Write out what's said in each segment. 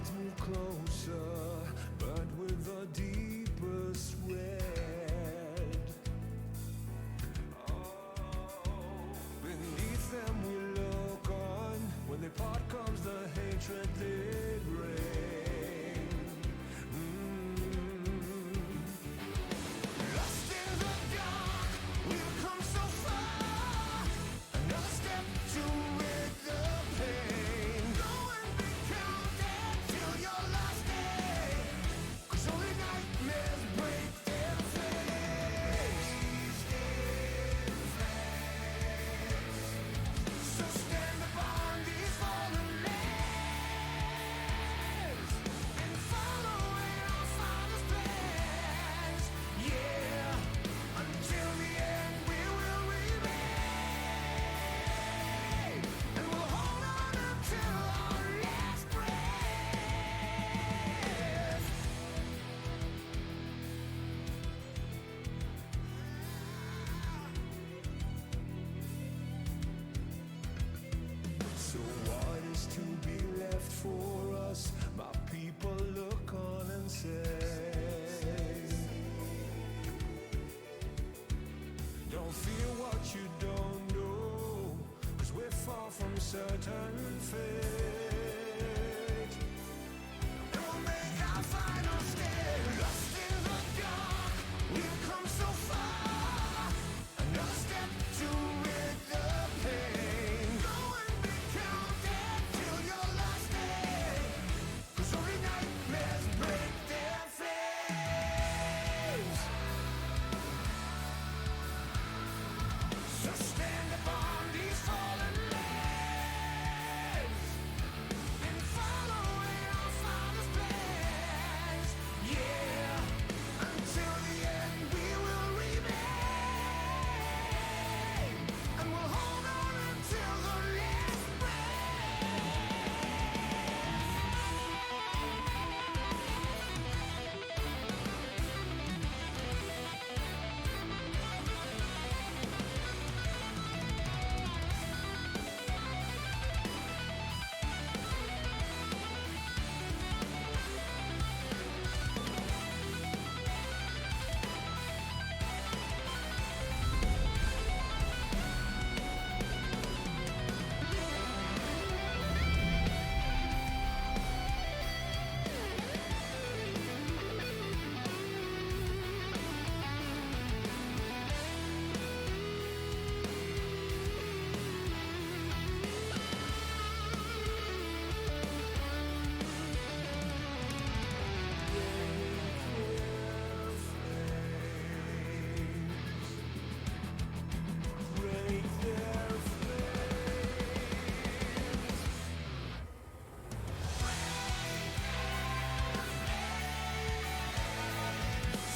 clouds move closer, but with a deepest red. Beneath them we look on. When they part comes the hatred they bring. Lost in the dark, we've come so far. Another step to rid the pain. Go and be counted till your last day, 'cause only nightmares break their face. So stand upon these fallen lands and follow in our Father's plans. Yeah, until the end we will remain, and we'll hold on until our last breath. So what is to be left for us? My people look on and say, don't fear what you don't know, 'cause we're far from certain fate. And we'll make our final stand. Lost in the dark, we've come so far. Another step to rid the pain. Go and be counted till your last day, 'cause only nightmares break their flames. So stand upon these fallen lands and follow in our Father's plans. Yeah, until the end we will remain, and we'll hold on until the last break their flames.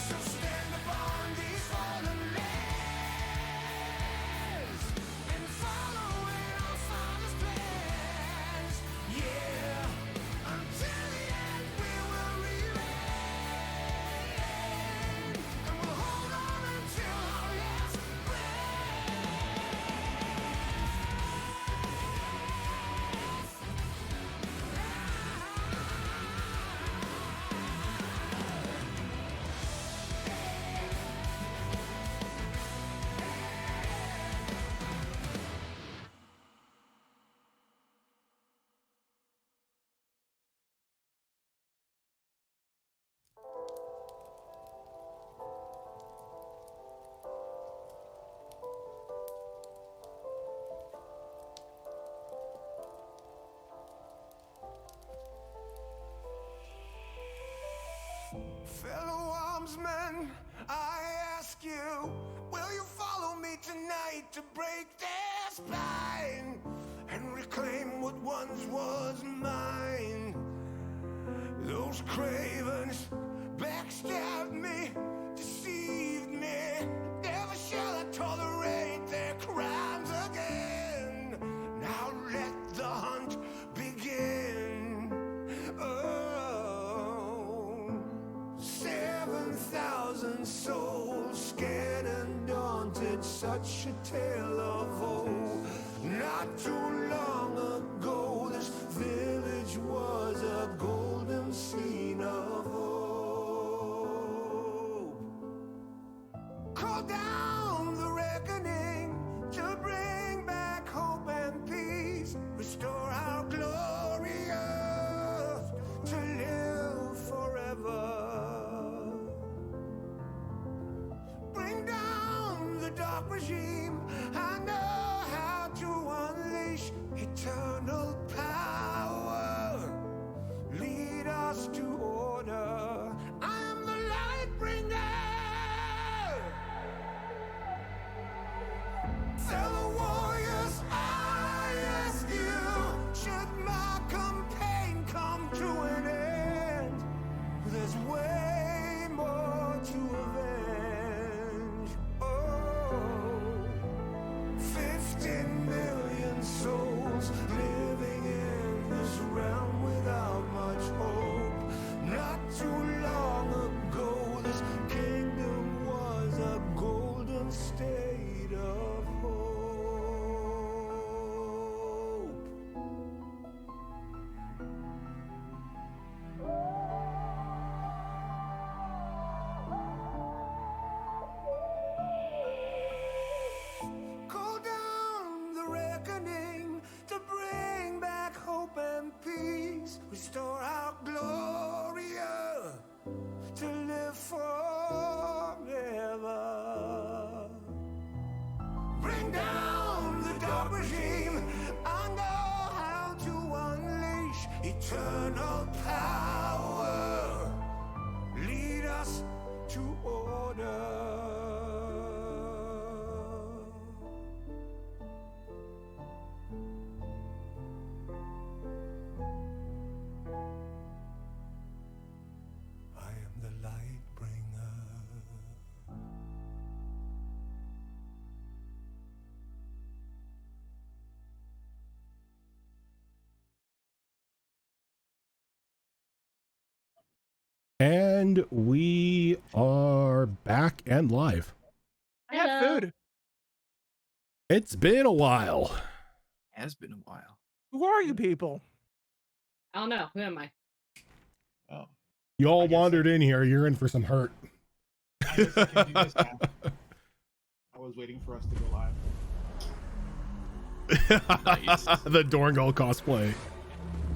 So stand upon these fallen lands and follow in our Father's plans. Yeah, until the end we will remain, and we'll hold on until our last fellow armsmen, I ask you, will you follow me tonight to break their spine and reclaim what once was mine? Those cravens backstabbed me, deceived me. Never shall I tolerate their crimes again. Now let the hunt begin. Oh, 7,000 souls scared and daunted, such a tale of woe. Not too long ago, this village was a golden campaign come to an end. There's way more to avenge. Oh, 15 million souls living in this realm without much hope. Not too long ago, this kingdom was a golden state of hope. Call down the reckoning to bring back hope and peace. Restore our Gloria to live forever. Bring down the dark regime. I know how to unleash eternal power. Lead us to order. I am the light bringer. And we are back and live. I have food. It's been a while. Has been a while. Who are you people? I don't know. Who am I? Oh, You all I guess wandered in here. You're in for some hurt. I guess I can do this now. I was waiting for us to go live. Nice. The Dorngal cosplay.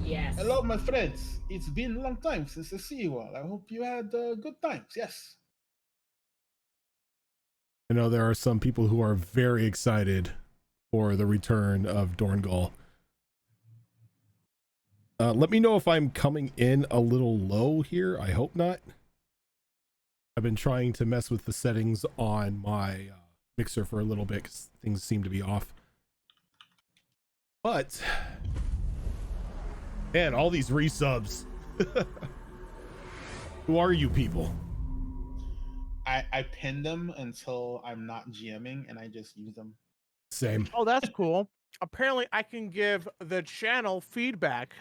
Yes. Hello, my friends. It's been a long time since I see you all. I hope you had good times. Yes. I know there are some people who are very excited for the return of Dorngal. Let me know if I'm coming in a little low here. I hope not. I've been trying to mess with the settings on my mixer for a little bit because things seem to be off. But, man, all these resubs. Who are you people? I pinned them until I'm not GMing and I just use them. Same. Oh, that's cool. Apparently, I can give the channel feedback.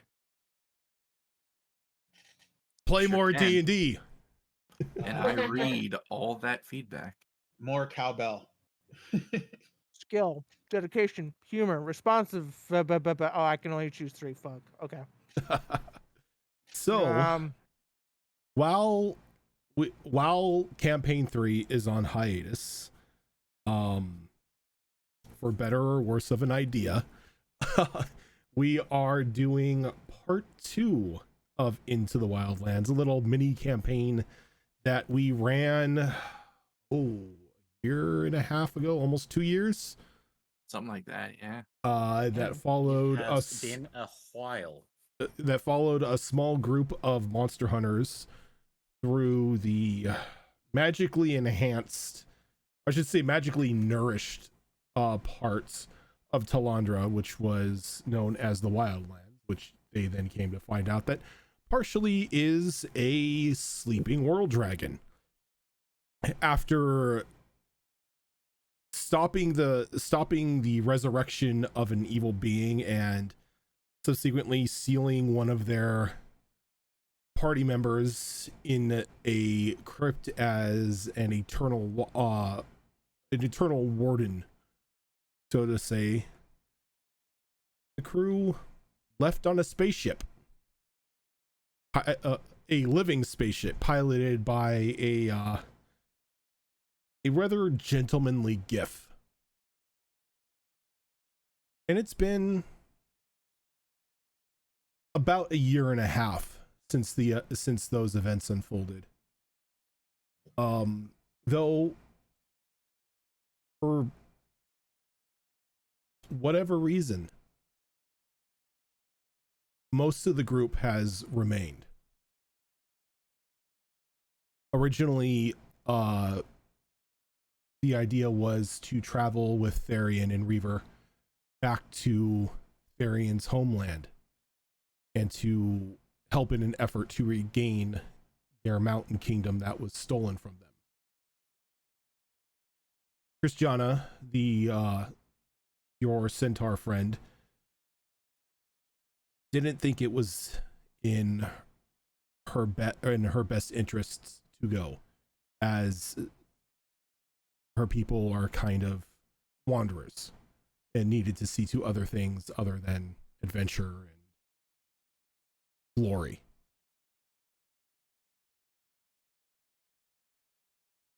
Play Sure more can. D&D. And I read all that feedback. More cowbell. Skill, dedication, humor, responsive. Oh, I can only choose 3. Fuck. Okay. So, while campaign 3 is on hiatus, for better or worse of an idea, we are doing part 2 of Into the Wildlands, a little mini campaign that we ran a year and a half ago, almost 2 years. Something like that, yeah. That followed It has been a while. That followed a small group of monster hunters through the magically enhanced, I should say magically nourished parts of Talandra, which was known as the Wildlands, which they then came to find out that partially is a sleeping world dragon. After stopping the resurrection of an evil being and subsequently sealing one of their party members in a crypt as an eternal warden, so to say, the crew left on a spaceship, a living spaceship piloted by a rather gentlemanly GIF. And it's been about a year and a half since those events unfolded. Though for whatever reason, most of the group has remained. Originally, the idea was to travel with Therian and Reaver back to Therian's homeland. and to help in an effort to regain their mountain kingdom that was stolen from them. Christiana, your centaur friend, didn't think it was in her best interests to go, as her people are kind of wanderers and needed to see to other things other than adventure and glory.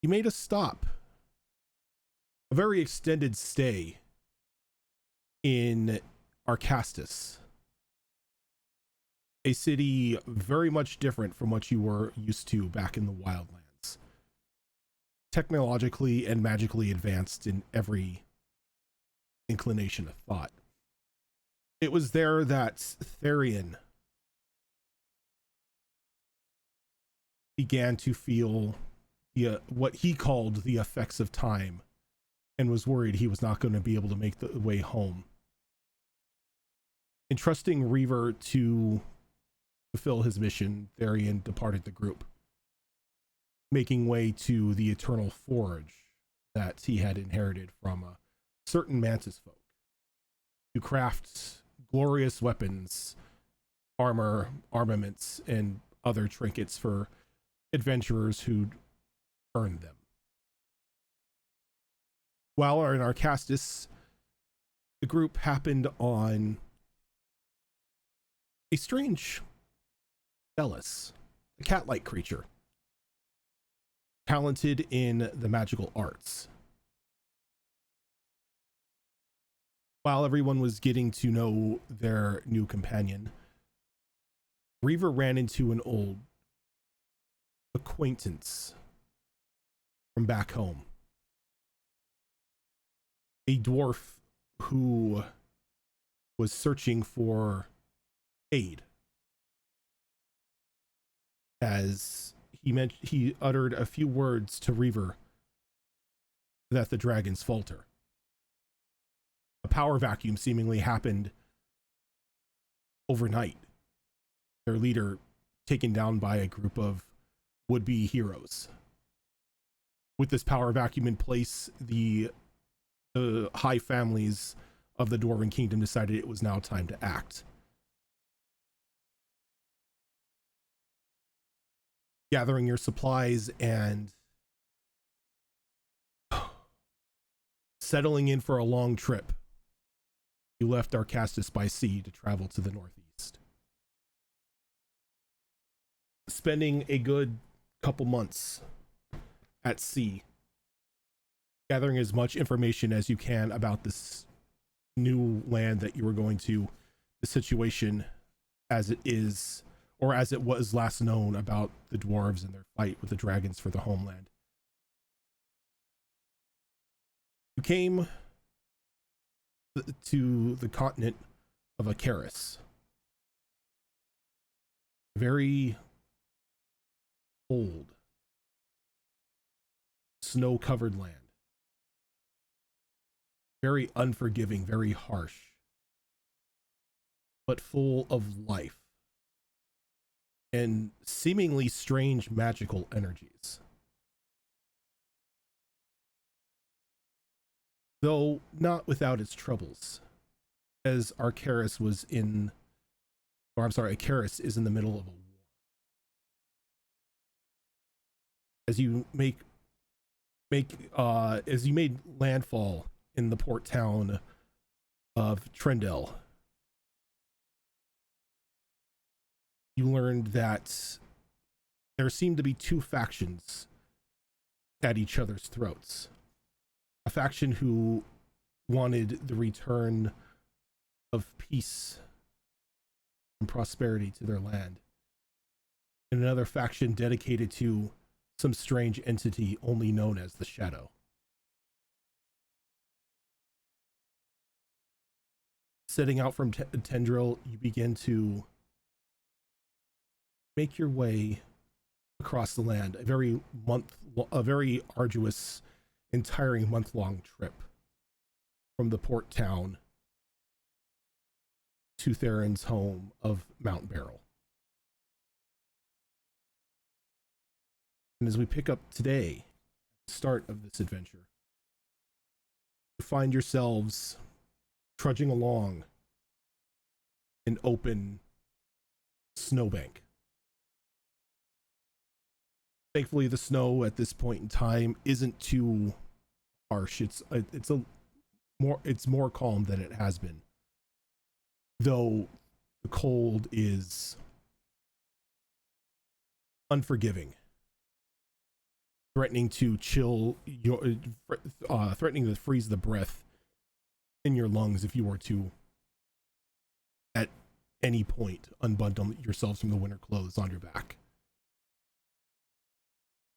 He made a stop, a very extended stay in Arcastus, a city very much different from what you were used to back in the Wildlands. Technologically and magically advanced in every inclination of thought. It was there that Therian began to feel what he called the effects of time, and was worried he was not going to be able to make the way home. Entrusting Reaver to fulfill his mission, Therian departed the group, making way to the Eternal Forge that he had inherited from a certain mantis folk, to craft glorious weapons, armor, armaments, and other trinkets for adventurers who'd earned them. While in Arcastus, the group happened on a strange Bellis, a cat-like creature, talented in the magical arts. While everyone was getting to know their new companion, Reaver ran into an old acquaintance from back home. A dwarf who was searching for aid. As he uttered a few words to Reaver that the dragons falter. A power vacuum seemingly happened overnight. Their leader taken down by a group of would-be heroes. With this power vacuum in place, the high families of the Dwarven Kingdom decided it was now time to act. Gathering your supplies and settling in for a long trip, you left Arcastus by sea to travel to the northeast. Spending a good couple months at sea, gathering as much information as you can about this new land that you were going to, the situation as it is, or as it was last known about the dwarves and their fight with the dragons for the homeland. You came to the continent of Acaris. Very old, snow-covered land. Very unforgiving, very harsh, but full of life and seemingly strange magical energies. Though not without its troubles, as Acaris is in the middle of a war. As you as you made landfall in the port town of Trendel, you learned that there seemed to be two factions at each other's throats. A faction who wanted the return of peace and prosperity to their land, and another faction dedicated to some strange entity only known as the Shadow. Setting out from Tendril, you begin to make your way across the land, a very arduous and tiring month-long trip from the port town to Theron's home of Mount Beryl. And as we pick up today, the start of this adventure, you find yourselves trudging along an open snowbank. Thankfully, the snow at this point in time isn't too harsh. It's more calm than it has been, though the cold is unforgiving, threatening to chill your, threatening to freeze the breath in your lungs if you were to, at any point, unbundle yourselves from the winter clothes on your back.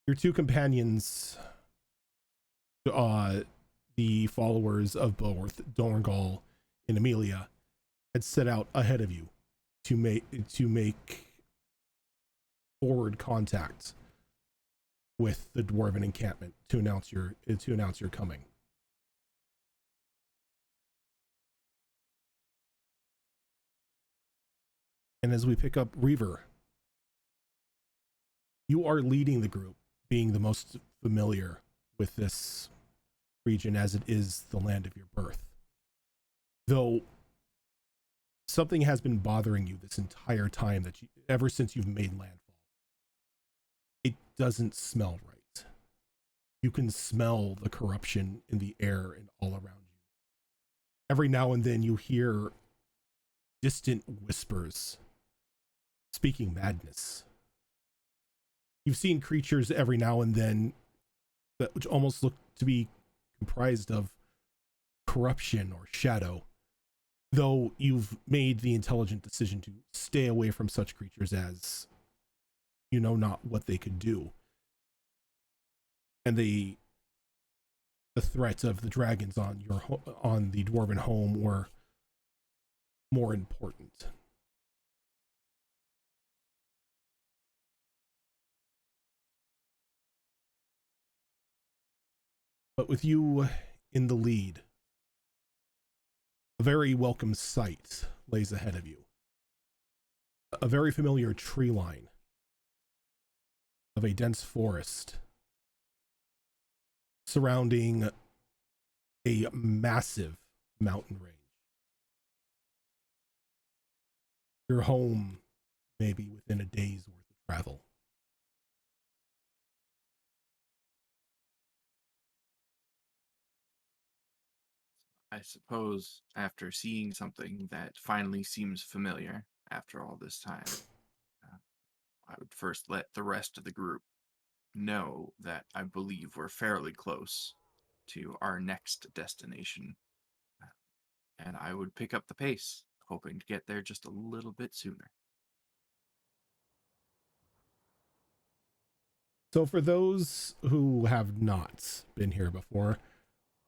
Your two companions, the followers of Boworth, Dorngal and Amelia, had set out ahead of you to make forward contact with the dwarven encampment to announce your coming. And as we pick up Reaver, you are leading the group, being the most familiar with this region as it is the land of your birth. Though something has been bothering you this entire time, ever since you've made landfall. It doesn't smell right. You can smell the corruption in the air and all around you. Every now and then you hear distant whispers speaking madness. You've seen creatures every now and then which almost look to be comprised of corruption or shadow, though you've made the intelligent decision to stay away from such creatures, as you know not what they could do. And the threat of the dragons on the dwarven home were more important. But with you in the lead, a very welcome sight lays ahead of you. A very familiar tree line of a dense forest surrounding a massive mountain range. Your home may be within a day's worth of travel. I suppose after seeing something that finally seems familiar after all this time, I would first let the rest of the group know that I believe we're fairly close to our next destination. And I would pick up the pace, hoping to get there just a little bit sooner. So for those who have not been here before,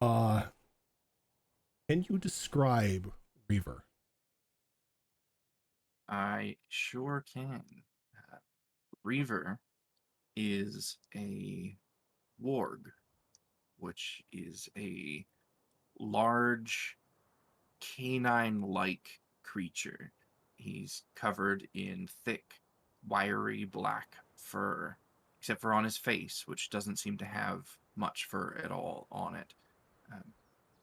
can you describe Reaver? I sure can. Reaver is a warg, which is a large canine-like creature. He's covered in thick, wiry black fur, except for on his face, which doesn't seem to have much fur at all on it.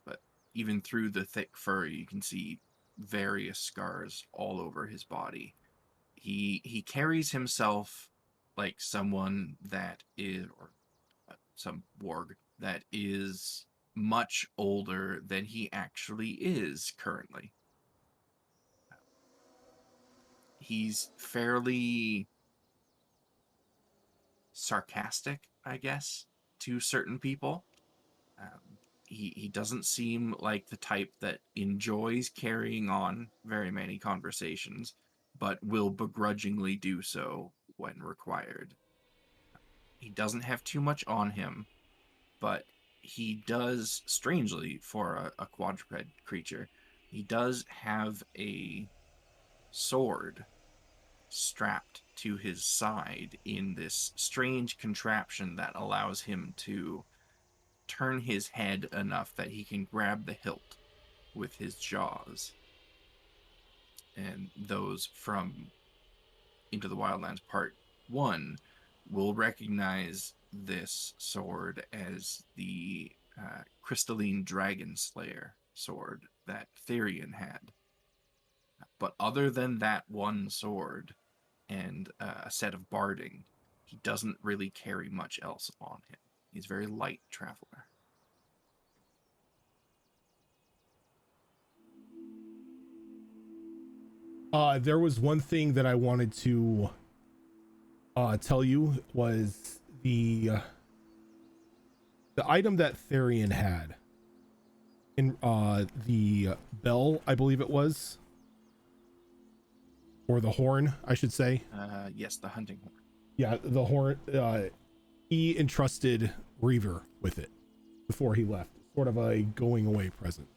But even through the thick fur, you can see various scars all over his body. He carries himself like someone that is, or some warg that is much older than he actually is currently. He's fairly sarcastic, I guess, to certain people. He doesn't seem like the type that enjoys carrying on very many conversations, but will begrudgingly do so when required. He doesn't have too much on him, but he does, strangely, for a quadruped creature, he does have a sword strapped to his side in this strange contraption that allows him to turn his head enough that he can grab the hilt with his jaws. and those from Into the Wildlands Part 1 will recognize this sword as the crystalline dragon slayer sword that Therian had. But other than that one sword and a set of barding, he doesn't really carry much else on him. He's a very light traveler. There was one thing that I wanted to tell you was the item that Therian had in the bell, I believe it was, or the horn, I should say. Yes, the hunting horn. Yeah, the horn. He entrusted Reaver with it before he left, sort of a going away present.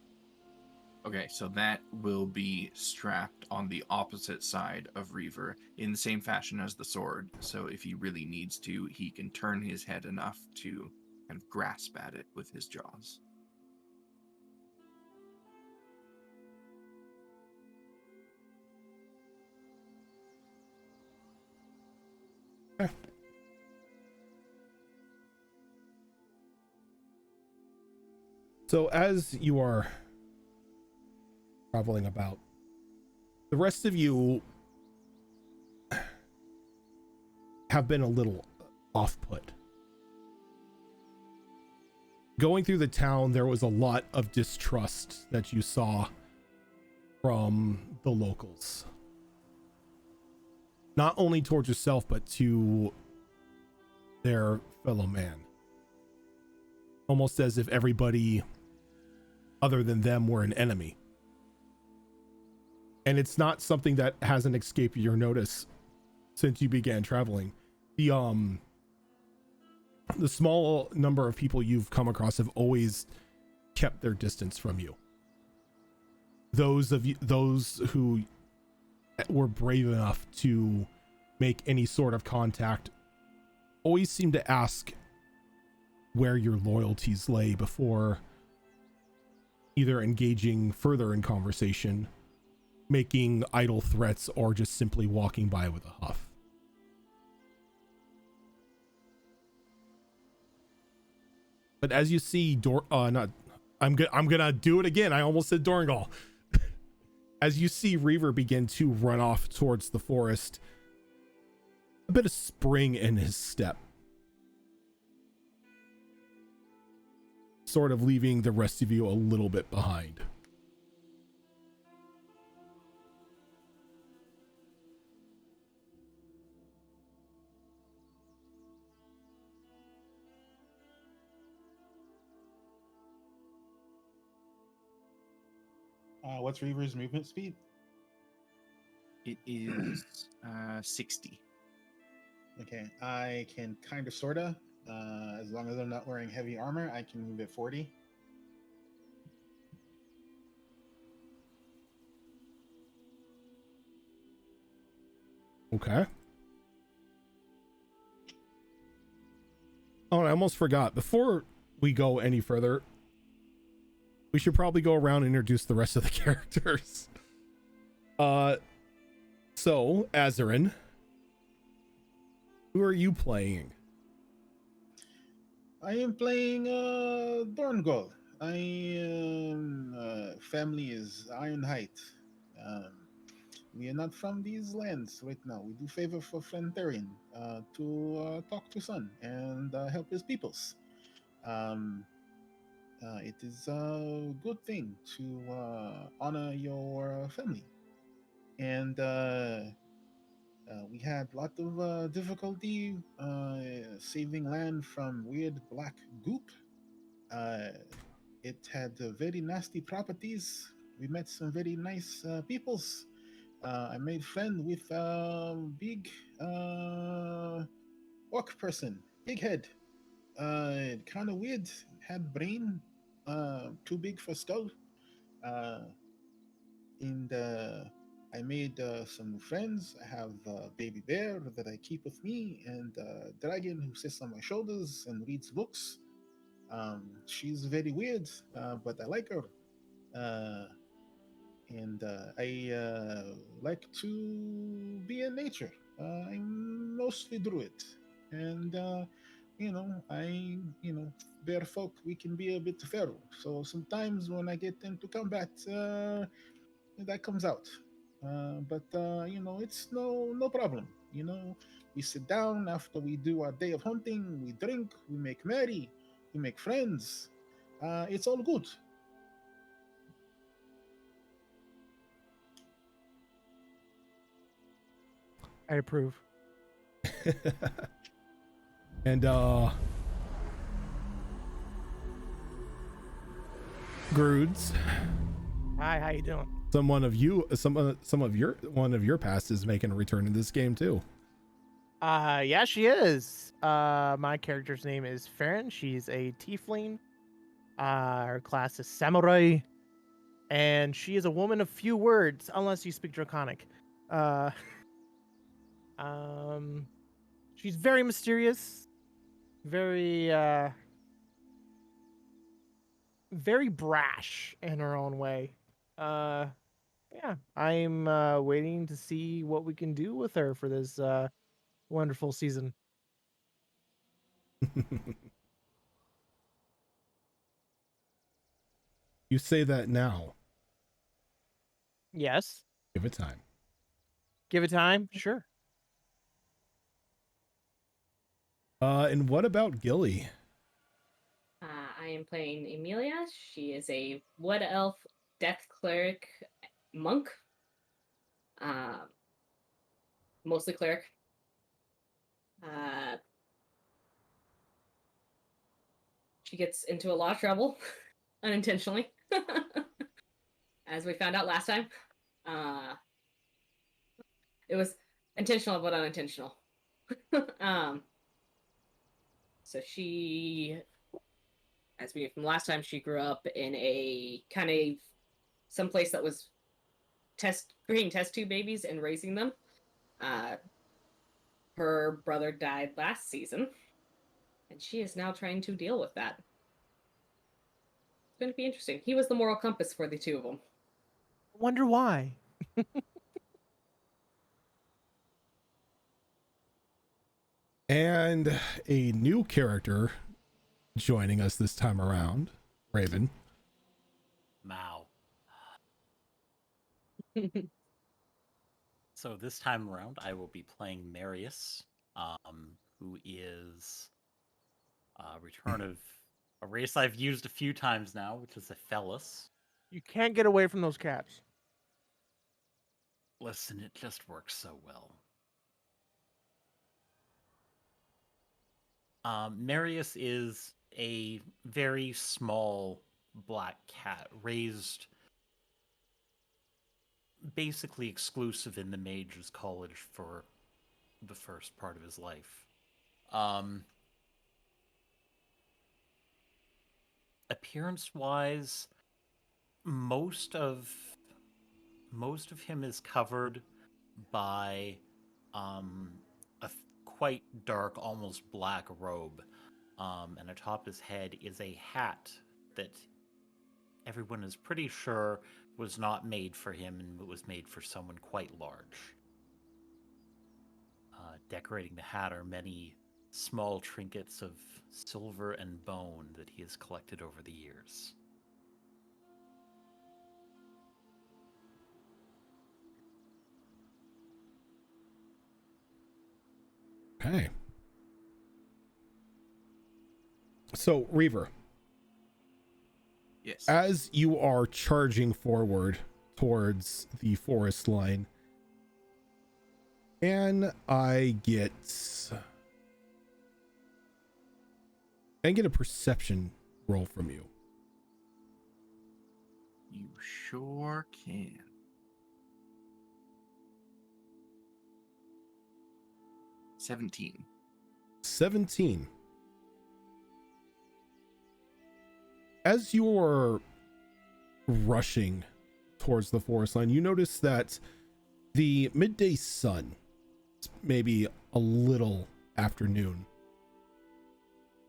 Okay, so that will be strapped on the opposite side of Reaver in the same fashion as the sword. So if he really needs to, he can turn his head enough to kind of grasp at it with his jaws. So as you are traveling about, the rest of you have been a little off-put. Going through the town, there was a lot of distrust that you saw from the locals. Not only towards yourself, but to their fellow man. Almost as if everybody other than them were an enemy. And it's not something that hasn't escaped your notice since you began traveling. The small number of people you've come across have always kept their distance from you. Those who were brave enough to make any sort of contact always seem to ask where your loyalties lay before either engaging further in conversation, making idle threats, or just simply walking by with a huff. But as you see, I'm gonna do it again. I almost said Doringal. As you see Reaver begin to run off towards the forest, a bit of spring in his step, sort of leaving the rest of you a little bit behind. What's Reaver's movement speed? It is 60. Okay, I can kind of, sorta. As long as I'm not wearing heavy armor, I can move at 40. Okay. Oh, and I almost forgot. Before we go any further, we should probably go around and introduce the rest of the characters. So, Azarin, who are you playing? I am playing Dorngol. Family is Ironheight. We are not from these lands right now. We do favor for Flanterian to talk to Sun and help his peoples. It is a good thing to honor your family. And we had a lot of difficulty saving land from weird black goop. It had very nasty properties. We met some very nice peoples. I made friend with a big orc person, big head. Kind of weird. Had brain too big for skull. And I made some new friends. I have a baby bear that I keep with me, and a dragon who sits on my shoulders and reads books. She's very weird, but I like her. and I like to be in nature. I'm mostly druid, and I bear folk, we can be a bit feral. So sometimes when I get into combat, that comes out. But it's no problem. We sit down after we do our day of hunting. We drink. We make merry. We make friends. It's all good. I approve. And Grudes, Hi, how you doing? some of your past is making a return in this game too. Yeah, she is. My character's name is Farron. She's a tiefling. Her class is samurai, and she is a woman of few words, unless you speak Draconic. Uh, um, she's very mysterious, very very brash in her own way. Uh, yeah, I'm waiting to see what we can do with her for this wonderful season. You say that now. Yes, Give it time. give it time. Sure. And what about Gilly? I am playing Emilia. She is a wood elf death cleric monk. Uh, Mostly cleric. She gets into a lot of trouble unintentionally, as we found out last time. It was intentional but unintentional. um, so she, as we from last time, she grew up in a kind of someplace that was creating test tube babies and raising them. Her brother died last season, and she is now trying to deal with that. It's going to be interesting. He was the moral compass for the two of them. Wonder why. And a new character joining us this time around, Raven. Mao. So this time around, I will be playing Marius, who is a return of a race I've used a few times now, which is a Fellis. You can't get away from those cats. Listen, it just works so well. Marius is a very small black cat raised basically exclusive in the Mage's College for the first part of his life. Appearance-wise, most of him is covered by a quite dark, almost black robe, and atop his head is a hat that everyone is pretty sure was not made for him and was made for someone quite large. Decorating the hat are many small trinkets of silver and bone that he has collected over the years. Okay. So, Reaver, Yes. as you are charging forward towards the forest line, can I get a perception roll from you? You sure can. 17. 17. As you're rushing towards the forest line, you notice that the midday sun, maybe a little afternoon,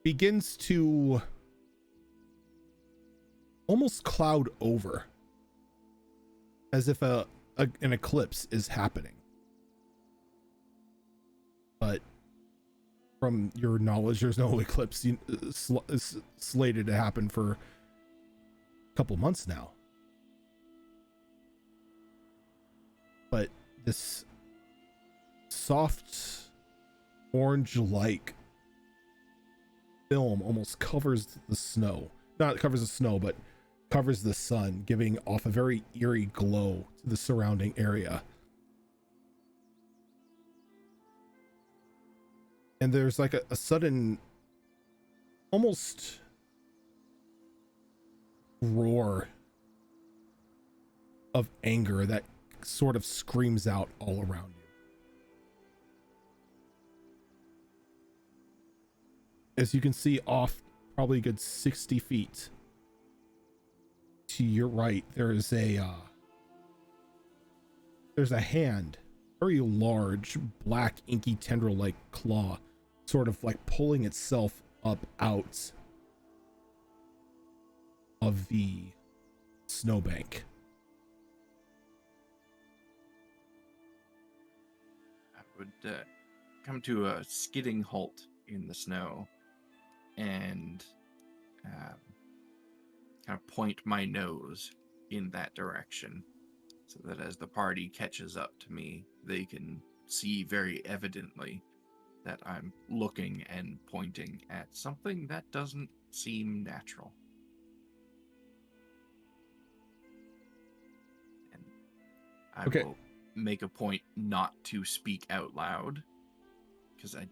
begins to almost cloud over as if an eclipse is happening. But from your knowledge, there's no eclipse slated to happen for a couple months now. But this soft orange-like film almost covers the snow. Not covers the snow, but covers the sun, giving off a very eerie glow to the surrounding area. And there's like a sudden, almost roar of anger that sort of screams out all around you. As you can see off probably a good 60 feet to your right, there's a hand, very large, black, inky tendril-like claw, sort of like pulling itself up out of the snowbank. I would come to a skidding halt in the snow and kind of point my nose in that direction so that as the party catches up to me, they can see very evidently that I'm looking and pointing at something that doesn't seem natural. And I Okay. will make a point not to speak out loud because I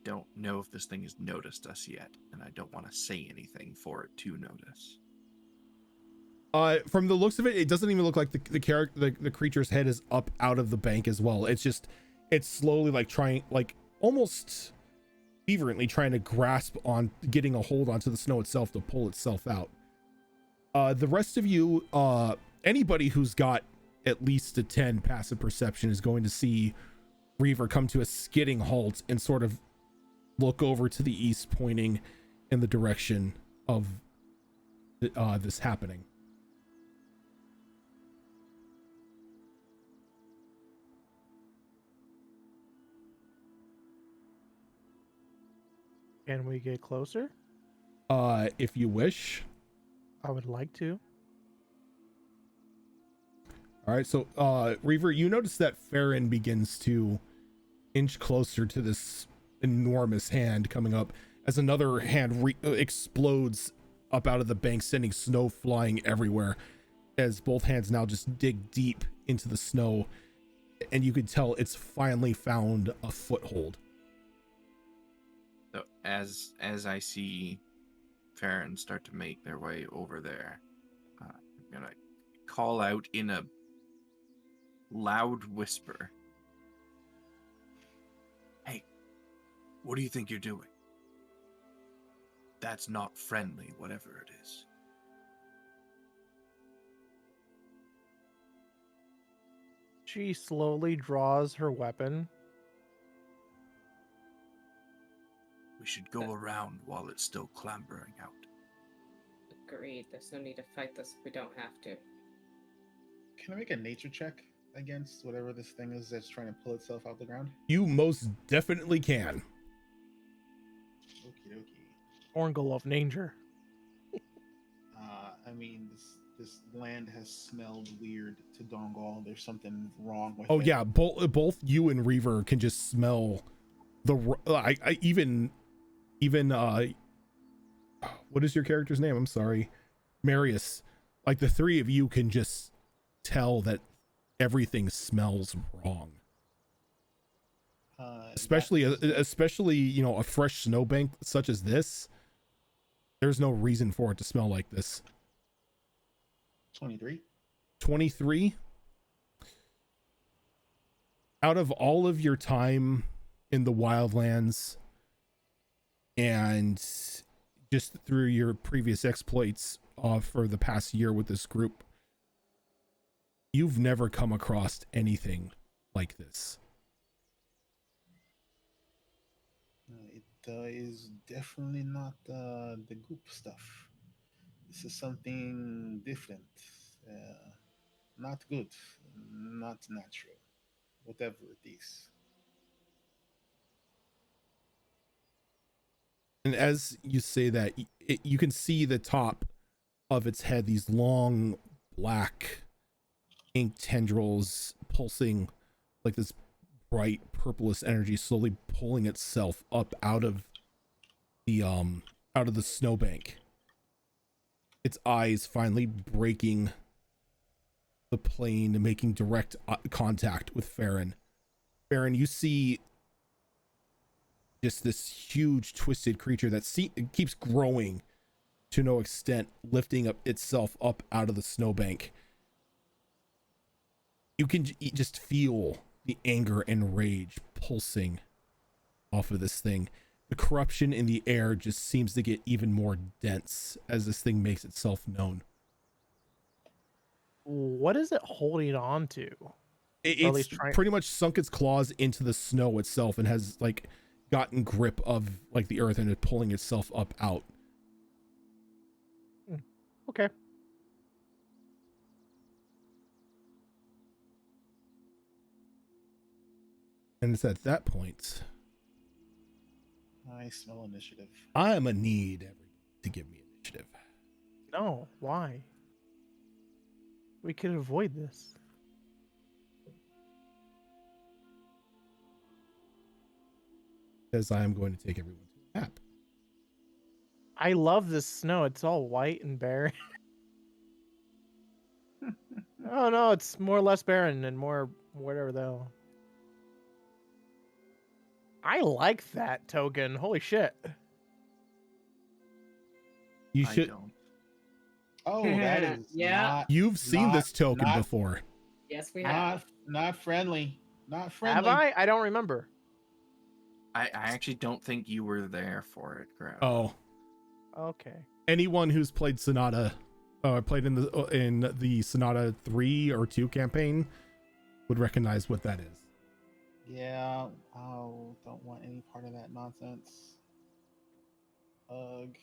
don't know if this thing has noticed us yet, and I don't want to say anything for it to notice. From the looks of it, it doesn't even look like the creature's head is up out of the bank as well. It's slowly like trying, like almost fervently trying to grasp on getting a hold onto the snow itself to pull itself out. The rest of you, anybody who's got at least a 10 passive perception is going to see Reaver come to a skidding halt and sort of look over to the east, pointing in the direction of this happening. Can we get closer? If you wish. I would like to. All right, so Reaver, you notice that Farron begins to inch closer to this enormous hand coming up as another hand explodes up out of the bank, sending snow flying everywhere as both hands now just dig deep into the snow, and you could tell it's finally found a foothold. So as I see Farron start to make their way over there, I'm gonna call out in a loud whisper, "Hey, what do you think you're doing? That's not friendly, whatever it is." She slowly draws her weapon. We should go around while it's still clambering out. Agreed. There's no need to fight this if we don't have to. Can I make a nature check against whatever this thing is that's trying to pull itself out the ground? You most definitely can. Okie dokie. Orngle of Nanger. I mean, this land has smelled weird to Dongal. There's something wrong with it. Oh yeah, both you and Reaver can just smell the. I even what is your character's name? I'm sorry, Marius. Like the three of you can just tell that everything smells wrong. Especially a fresh snowbank such as this. There's no reason for it to smell like this. 23. 23. Out of all of your time in the wildlands and just through your previous exploits for the past year with this group, you've never come across anything like this. It is definitely not the goop stuff. This is something different. not good, not natural, whatever it is. And as you say that, you can see the top of its head, these long black ink tendrils pulsing like this bright purplish energy, slowly pulling itself up out of the snowbank. Its eyes finally breaking the plane and making direct contact with Farron. Farron, you see just this huge twisted creature that keeps growing to no extent, lifting up itself up out of the snowbank. You can just feel the anger and rage pulsing off of this thing. The corruption in the air just seems to get even more dense as this thing makes itself known. What is it holding on to? Or at least Pretty much sunk its claws into the snow itself and has like gotten grip of like the earth and is pulling itself up out. Okay. And it's at that point I smell initiative. I'm a need everybody to give me initiative. No, why? We could avoid this. Because I am going to take everyone to a nap. I love this snow. It's all white and barren. Oh no, it's more or less barren and more whatever though. I like that token. Holy shit. You I should. don't. Oh, that is Yeah. not, You've seen not- this token not- before. Yes, we have. not friendly. Not Have friendly. I don't remember. I actually don't think you were there for it, Grab. Oh, Okay. anyone who's played Sonata, played in the Sonata 3 or 2 campaign would recognize what that is. Yeah. Oh, don't want any part of that nonsense. Ugh.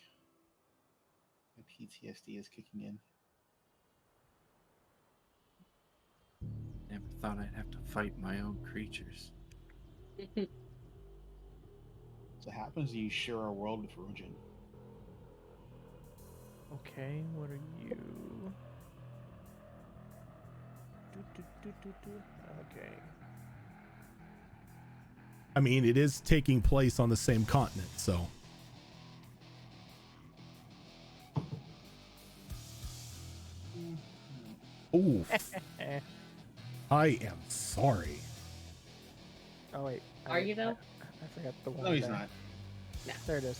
My PTSD is kicking in. Never thought I'd have to fight my own creatures. So happens you share a world with Rujin. Okay, what are you? Okay. I mean, it is taking place on the same continent, so. Ooh, I am sorry. Oh wait. Are you though? I forgot the one. No, he's there. not. There it is.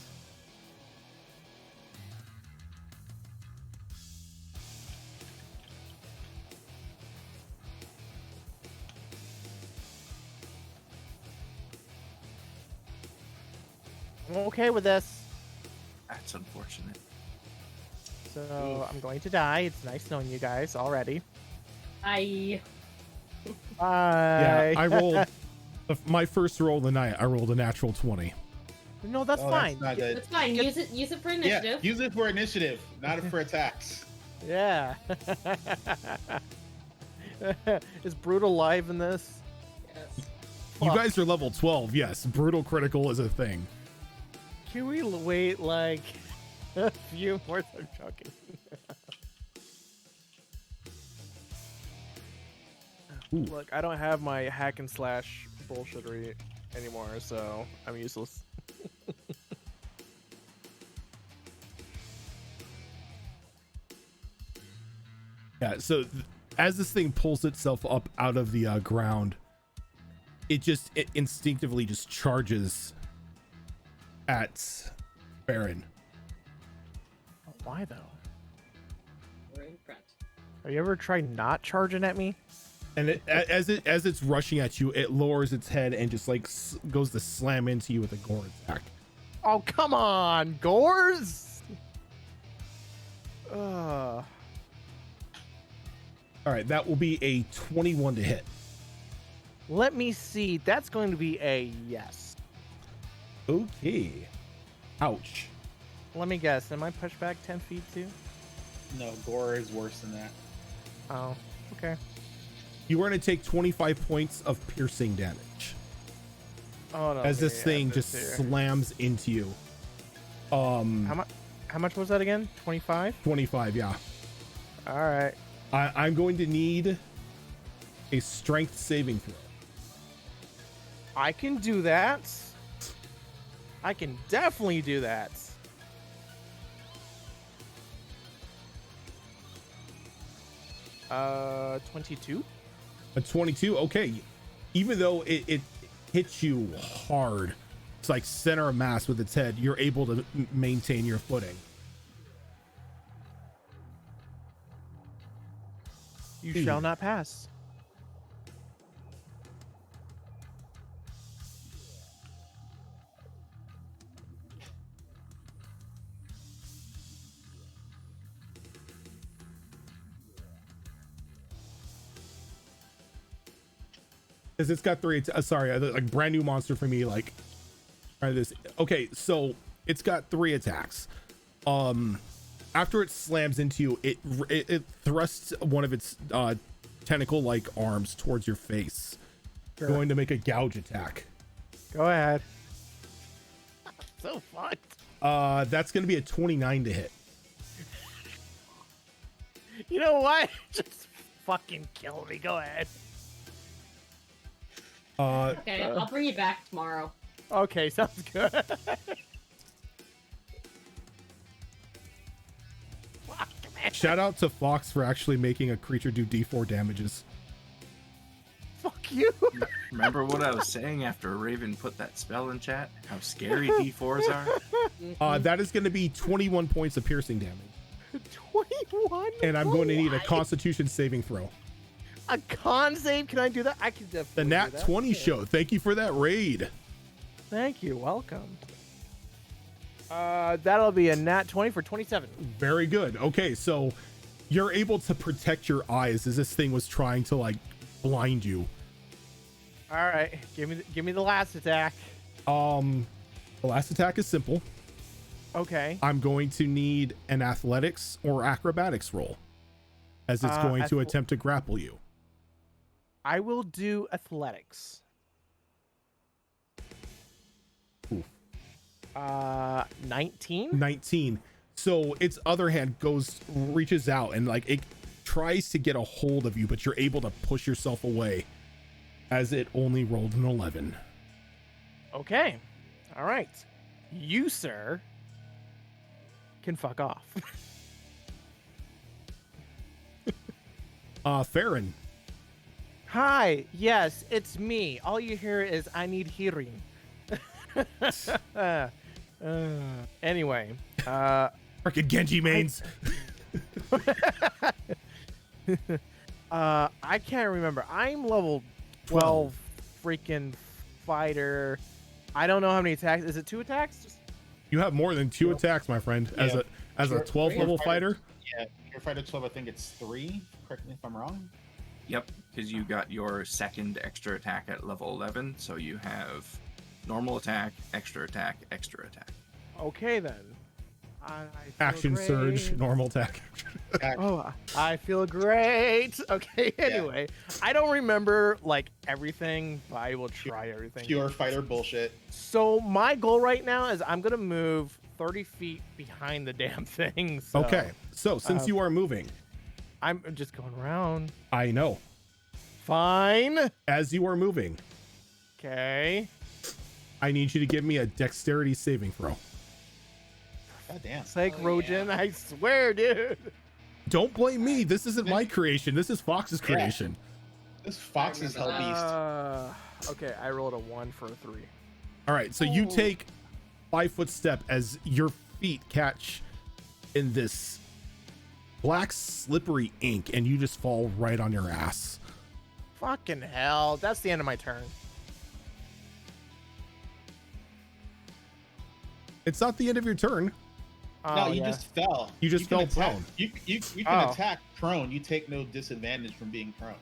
I'm okay with this. That's unfortunate. So I'm going to die. It's nice knowing you guys already. I Yeah, Bye. I rolled my first roll of the night. I rolled a natural 20. No, that's Oh, fine. Not good. That's fine. Use it for initiative. Yeah, use it for initiative, not for attacks. Yeah. Is Brutal live in this? Yes. You Fuck. guys are level 12. Yes, brutal critical is a thing. Can we wait like a few more? I'm joking. Ooh. Look, I don't have my hack and slash bullshittery anymore, so I'm useless. Yeah, so as this thing pulls itself up out of the ground, it instinctively just charges at Baron. Why though? We're in front. Have you ever tried not charging at me? And as it's rushing at you, it lowers its head and just like goes to slam into you with a gore attack. Oh, come on, Gores! Ugh. All right, that will be a 21 to hit. Let me see. That's going to be a yes. Okay. Ouch. Let me guess. Am I pushed back 10 feet too? No, Gore is worse than that. Oh. Okay. You are going to take 25 points of piercing damage Oh no. as okay, this yeah, thing this just here. slams into you. How much was that again? 25? 25, yeah. All right. I'm going to need a strength saving throw. I can do that. I can definitely do that. Uh, 22. A 22, okay. Even though it hits you hard, it's like center of mass with its head, you're able to maintain your footing. You Ooh. shall not pass. Because it's got three. Sorry, like brand new monster for me. Like, try this. Okay, so it's got 3 attacks. After it slams into you, it thrusts one of its tentacle-like arms towards your face, Sure. going to make a gouge attack. Go ahead. So fun. That's going to be a 29 to hit. You know what? Just fucking kill me. Go ahead. Okay, I'll bring you back tomorrow. Okay, sounds good. Fuck, man. Shout out to Fox for actually making a creature do D4 damages. Fuck you. Remember what I was saying after Raven put that spell in chat? How scary D4s are? That is going to be 21 points of piercing damage. 21? And I'm going to need a What? Constitution saving throw. A con save? Can I do that? I can The definitely Nat do that. 20 Yeah. show. Thank you for that raid. Thank you. Welcome. That'll be a nat 20 for 27. Very good. Okay, so you're able to protect your eyes as this thing was trying to like blind you. All right, give me the last attack. The last attack is simple. Okay. I'm going to need an athletics or acrobatics roll as it's going to attempt to grapple you. I will do athletics. Ooh. 19. 19. So its other hand reaches out and like it tries to get a hold of you, but you're able to push yourself away as it only rolled an 11. Okay. All right. You, sir, can fuck off. Farron. Hi. Yes, it's me. All you hear is I need hearing. Anyway. Frickin' Genji mains. I can't remember. I'm level 12 freaking fighter. I don't know how many attacks. Is it 2 attacks? Just... You have more than 2 attacks, my friend. As Yeah. a 12 level fighter. Yeah, your fighter 12, I think it's 3. Correct me if I'm wrong. Yep, because you got your second extra attack at level 11, so you have normal attack, extra attack, extra attack. Okay then. I feel Action great. surge, normal attack. Oh, I feel great. Okay, anyway. I don't remember like everything, but I will try everything. Pure fighter bullshit. So my goal right now is I'm gonna move 30 feet behind the damn thing. So Okay, so since you are moving, I'm just going around. I know. Fine. As you are moving, Okay. I need you to give me a dexterity saving throw. God damn. It's like Oh, Rojan, yeah. I swear, dude. Don't blame me. This isn't my creation. This is Fox's Yeah. creation. This fox is hell beast. Okay, I rolled a 1 for a 3. All right, so you Ooh. take 5-foot step as your feet catch in this black slippery ink and you just fall right on your ass. Fucking hell. That's the end of my turn. It's not the end of your turn. No, Oh, you yeah. just fell. You just can fell attack- prone. You can Oh. attack prone. You take no disadvantage from being prone.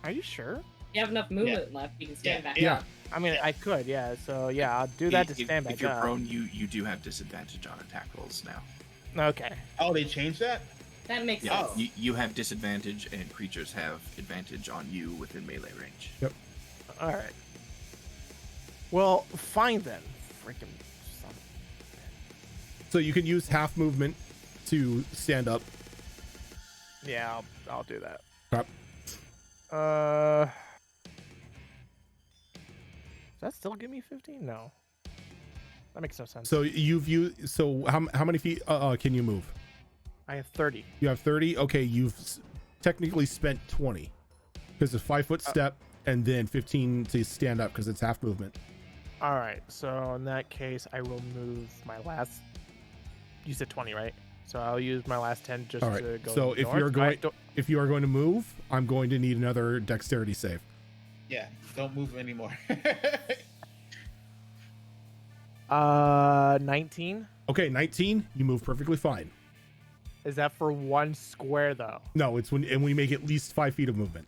Are you sure? You have enough movement left. You can stand Yeah, back Yeah. up. I mean, I could, yeah. So, yeah, I'll do that to stand back If you're up. prone, you do have disadvantage on attack rolls now. Okay. Oh, they changed that? That makes Yeah, sense. you have disadvantage, and creatures have advantage on you within melee range. Yep. All right. Well, fine then. Freaking son. So you can use half movement to stand up. Yeah, I'll do that. Crap. Does that still give me 15? No. That makes no sense. So you've used. So how many feet can you move? I have 30. You have 30. Okay, you've technically spent 20 because it's 5-foot step and then 15 to stand up because it's half movement. All right. So in that case, I will move my last. You said 20, right? So I'll use my last 10 just All right. to go. So if north. you're going, if you are going to move, I'm going to need another dexterity save. Yeah, don't move anymore. 19. Okay, 19. You move perfectly fine. Is that for one square though? No, it's when we make at least 5 feet of movement.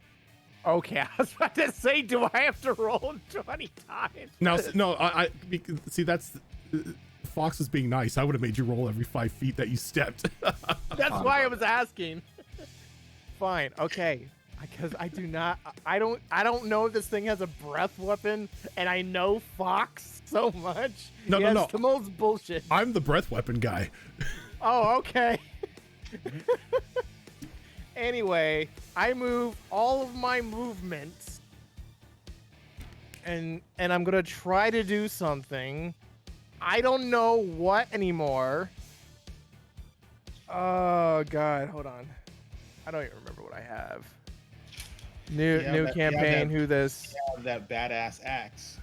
Okay, I was about to say, do I have to roll 20 times? Now, no, see that's Fox is being nice. I would have made you roll every 5 feet that you stepped. That's why I was asking. Fine, okay. Because I don't know if this thing has a breath weapon, and I know Fox so much. No, He no, has no. the most bullshit. I'm the breath weapon guy. Oh, okay. Anyway, I move all of my movements, and I'm gonna try to do something. I don't know what anymore. Oh God, hold on. I don't even remember what I have. New campaign. Who this? That badass axe.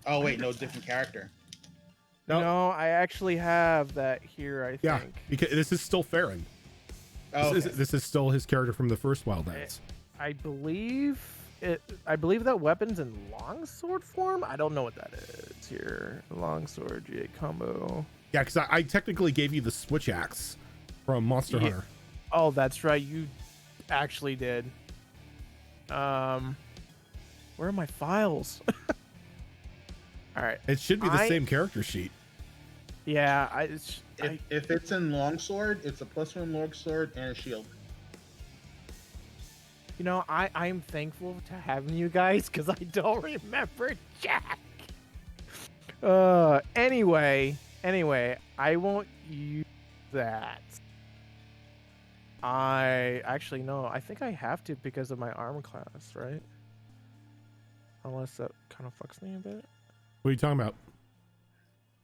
Oh wait, no, different character. No, I actually have that here. I Yeah, think. because this is still Farron. Oh, This is still his character from the first Wildlands. I believe it. I believe that weapon's in longsword form. I don't know what that is here. Longsword G8 combo. Yeah, because I technically gave you the switch axe from Monster Yeah. Hunter. Oh, that's right. You actually did. Where are my files? All right. It should be the same character sheet. Yeah, if it's in longsword, it's a +1 longsword and a shield. You know, I'm thankful to having you guys because I don't remember Jack. Anyway, I won't use that. I actually no, I think I have to because of my armor class, right? Unless that kind of fucks me a bit. What are you talking about?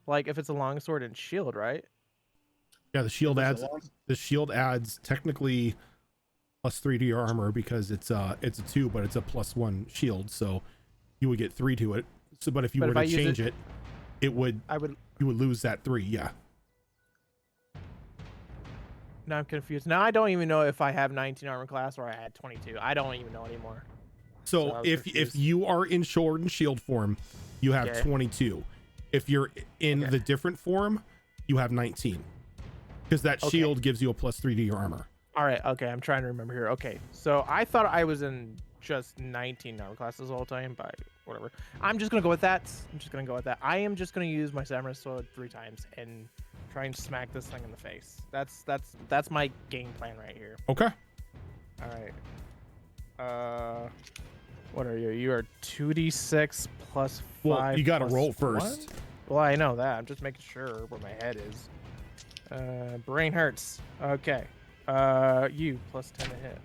Like if it's a longsword and shield, right? Yeah, the shield If adds it's a long- the shield adds technically +3 to your armor because it's a 2, but it's a +1 shield, so you would get 3 to it. So, but if you But were if I to use change it- it, you would lose that 3. Yeah. Now I'm confused. Now I don't even know if I have 19 armor class or I had 22. I don't even know anymore. So I So was if confused. you are in sword and shield form, you have Okay. 22. If you're in Okay. the different form, you have 19. Because that Okay. shield gives you a +3 to your armor. All right, okay, I'm trying to remember here. Okay, so I thought I was in just 19 armor classes the whole time, but whatever. I'm just gonna go with that. I am just gonna use my samurai sword 3 times and try and smack this thing in the face. That's my game plan right here. Okay. All right. What are you? You are 2d6 plus 5. Well, you got to plus roll 1? first. Well, I know that. I'm just making sure where my head is. Brain hurts. Okay. You plus 10 to hit.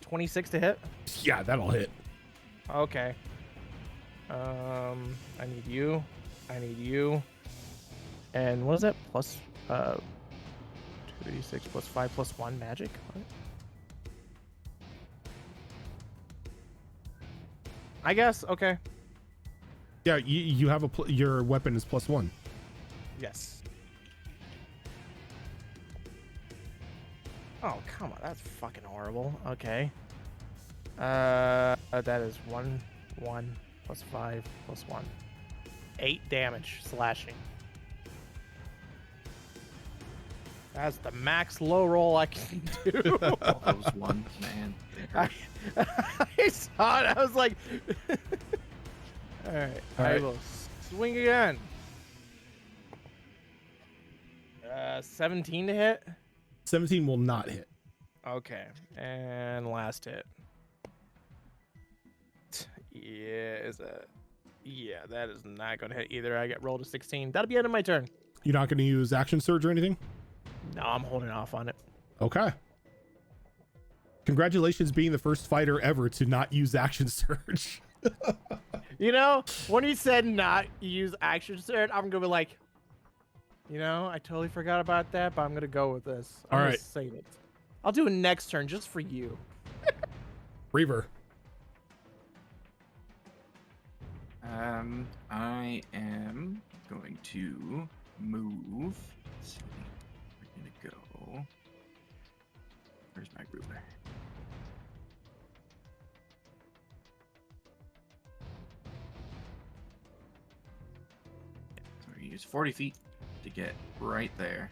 26 to hit. Yeah, that'll hit. Okay. I need you. And what is that? Plus 2d6 plus 5 plus 1 magic. What? I guess. Okay. Yeah, you have your weapon is +1. Yes. Oh, come on. That's fucking horrible. Okay. That is 1 plus 5 plus 1. 8 damage slashing. That's the max low roll I can do. Those one, man. It hurt. I saw it. I was like, all right. All I right. will swing again. 17 to hit. 17 will not hit. Okay, and last hit. Yeah, is that? Yeah, that is not going to hit either. I get rolled a 16. That'll be end of my turn. You're not going to use action surge or anything? No, I'm holding off on it. Okay. Congratulations being the first fighter ever to not use action surge. You know, when he said not use action surge, I'm going to be like, you know, I totally forgot about that, but I'm going to go with this. I'm All gonna right. save it. I'll do a next turn just for you. Reaver. I am going to move. Let's see. We're gonna go. Where's my ruler? So we use 40 feet to get right there.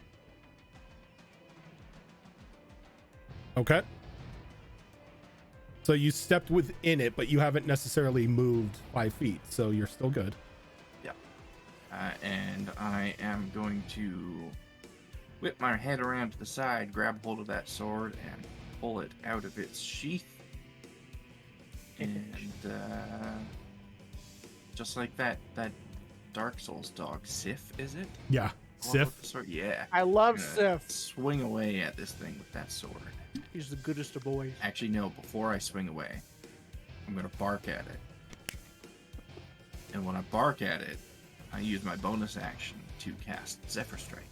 Okay. So you stepped within it, but you haven't necessarily moved 5 feet, so you're still good. And I am going to whip my head around to the side, grab hold of that sword, and pull it out of its sheath. And just like that Dark Souls dog, Sif, is it? Yeah. What about Sif. the sword? Yeah. I love I'm gonna Sif. Swing away at this thing with that sword. He's the goodest of boys. Actually, no, before I swing away, I'm going to bark at it. And when I bark at it, I use my bonus action to cast Zephyr Strike.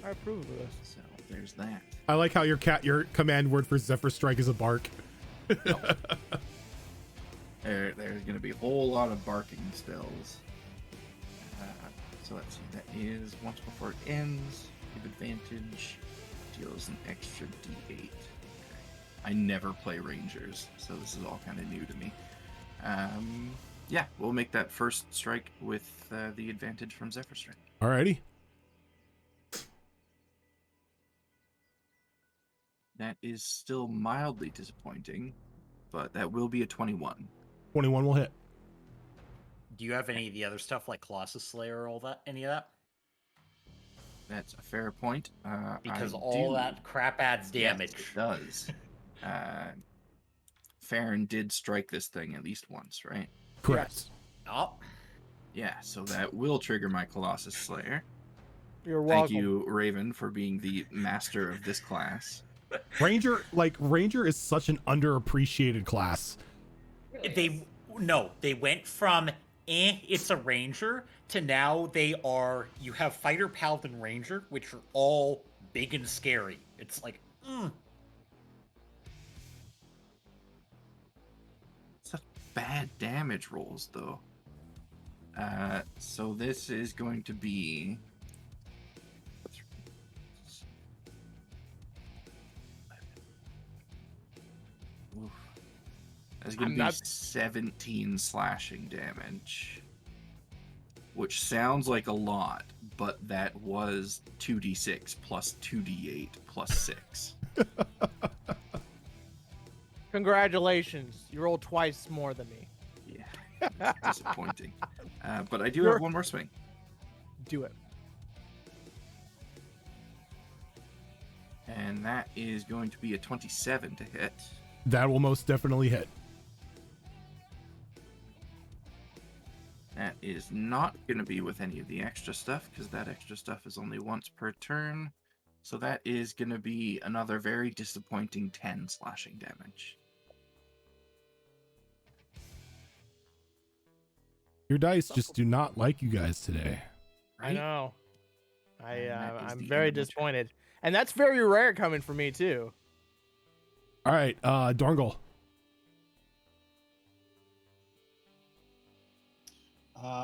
I approve of this. So there's that. I like how your command word for Zephyr Strike is a bark. There's going to be a whole lot of barking spells. So let's see, that is once before it ends, give advantage, deals an extra d8. Okay. I never play Rangers, so this is all kind of new to me. Yeah, we'll make that first strike with the advantage from Zephyr Strike. Alrighty. That is still mildly disappointing, but that will be a 21. 21 will hit. Do you have any of the other stuff like Colossus Slayer or all that? Any of that? That's a fair point. Because I all do. that crap adds damage. Yes, it does. Farron did strike this thing at least once, right? Correct. Oh, Yeah, so that will trigger my Colossus Slayer. You're welcome. Thank you, Raven, for being the master of this class. Ranger is such an underappreciated class. Really is. they went from it's a ranger to now they are, you have fighter, paladin, ranger, which are all big and scary. It's like, Such bad damage rolls, though. So this is going to be... Oof. That's going to be 17 slashing damage. Which sounds like a lot, but that was 2d6 plus 2d8 plus 6. Congratulations. You rolled twice more than me. Yeah, disappointing. But I do have one more swing. Do it. And that is going to be a 27 to hit. That will most definitely hit. That is not going to be with any of the extra stuff, because that extra stuff is only once per turn. So that is going to be another very disappointing 10 slashing damage. Your dice just do not like you guys today. I know. And that is I'm the very end of my turn. disappointed. And that's very rare coming from me, too. All right, Dorngal.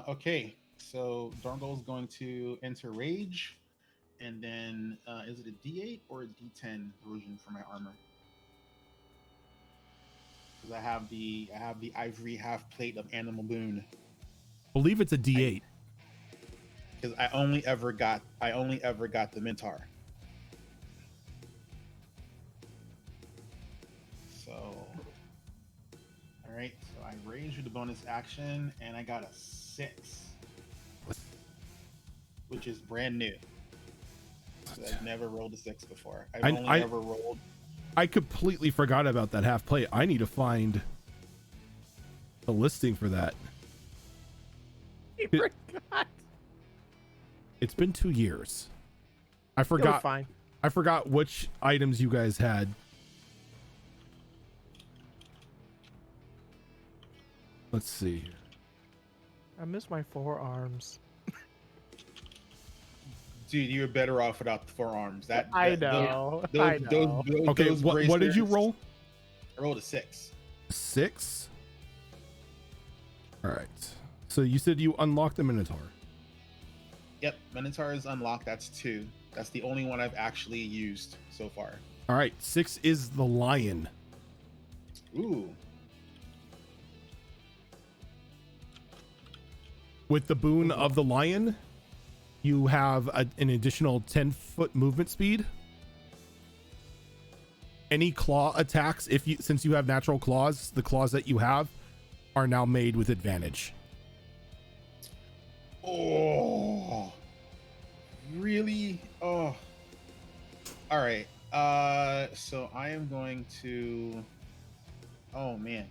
Okay, so Darngo's going to enter Rage, and then is it a D8 or a D10 version for my armor? Because I have the ivory half plate of Animal Boon. Believe it's a D8. Because I only ever got the Minotaur. So, all right. So I rage with the bonus action, and I got a 6, which is brand new. I've never rolled a 6 before. I've I- only I- ever rolled. I completely forgot about that half plate. I need to find a listing for that. I forgot. It's been 2 years. I It'll be forgot. fine. I forgot which items you guys had. Let's see here. I miss my forearms. Dude, you're better off without the forearms. I those- know. Those, I know. Okay, those what did you bracelets- roll? I rolled a 6. 6. All right. So you said you unlocked the Minotaur. Yep, Minotaur is unlocked. That's 2. That's the only one I've actually used so far. All right. 6 is the lion. Ooh. With the boon of the lion, you have an additional 10-foot movement speed. Any claw attacks, since you have natural claws, the claws that you have are now made with advantage. Oh. Really? Oh. All right. So I am going to. Oh man.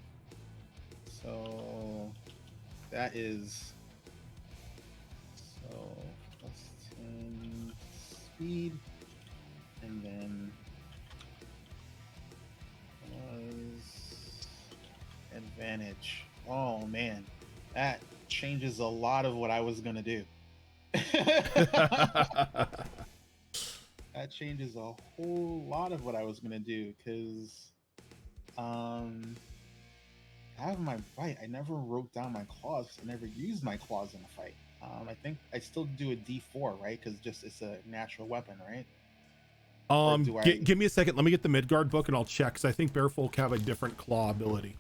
So that is. So plus 10 speed, and then was advantage. Oh man, that changes a lot of what I was gonna do. That changes a whole lot of what I was gonna do because I have my bite. I never wrote down my claws. I never used my claws in a fight. I think I still do a D4, right? Because just it's a natural weapon, right? Do I- Give me a second. Let me get the Midgard book and I'll check, because I think Bearfolk have a different claw ability.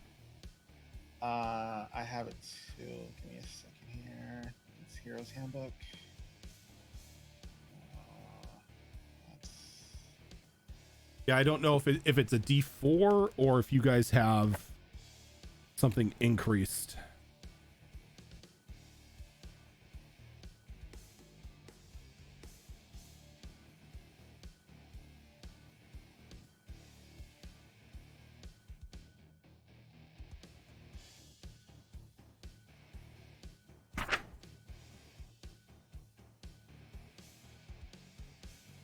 I have it too. Give me a second here. It's Hero's Handbook. That's... Yeah, I don't know if it's a D4 or if you guys have something increased.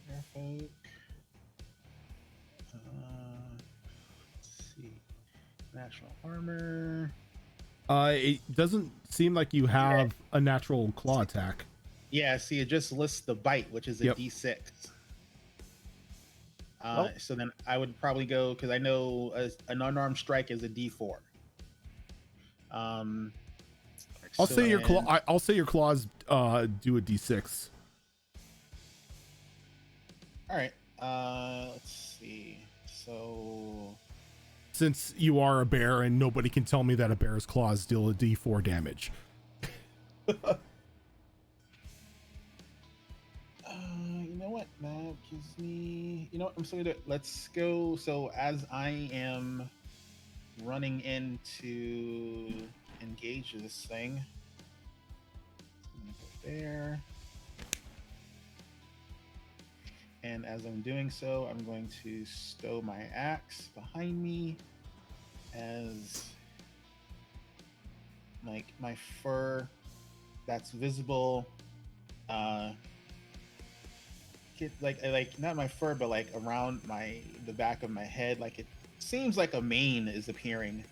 Merfolk. Let's see. Natural armor. It doesn't seem like you have a natural claw attack. Yeah, see, it just lists the bite, which is a Yep. D6. Well- So then I would probably go because I know an unarmed strike is a D4. I'll so say your claw. then- I'll say your claws do a D6. All right. Let's see. So Since you are a bear and nobody can tell me that a bear's claws deal a D4 damage. you know what? That gives me. You know what? I'm still gonna do it. Let's go. So as I am running in to engage this thing, I'm gonna go there. And as I'm doing so, I'm going to stow my axe behind me as like my fur that's visible get like not my fur but like around the back of my head, like it seems like a mane is appearing.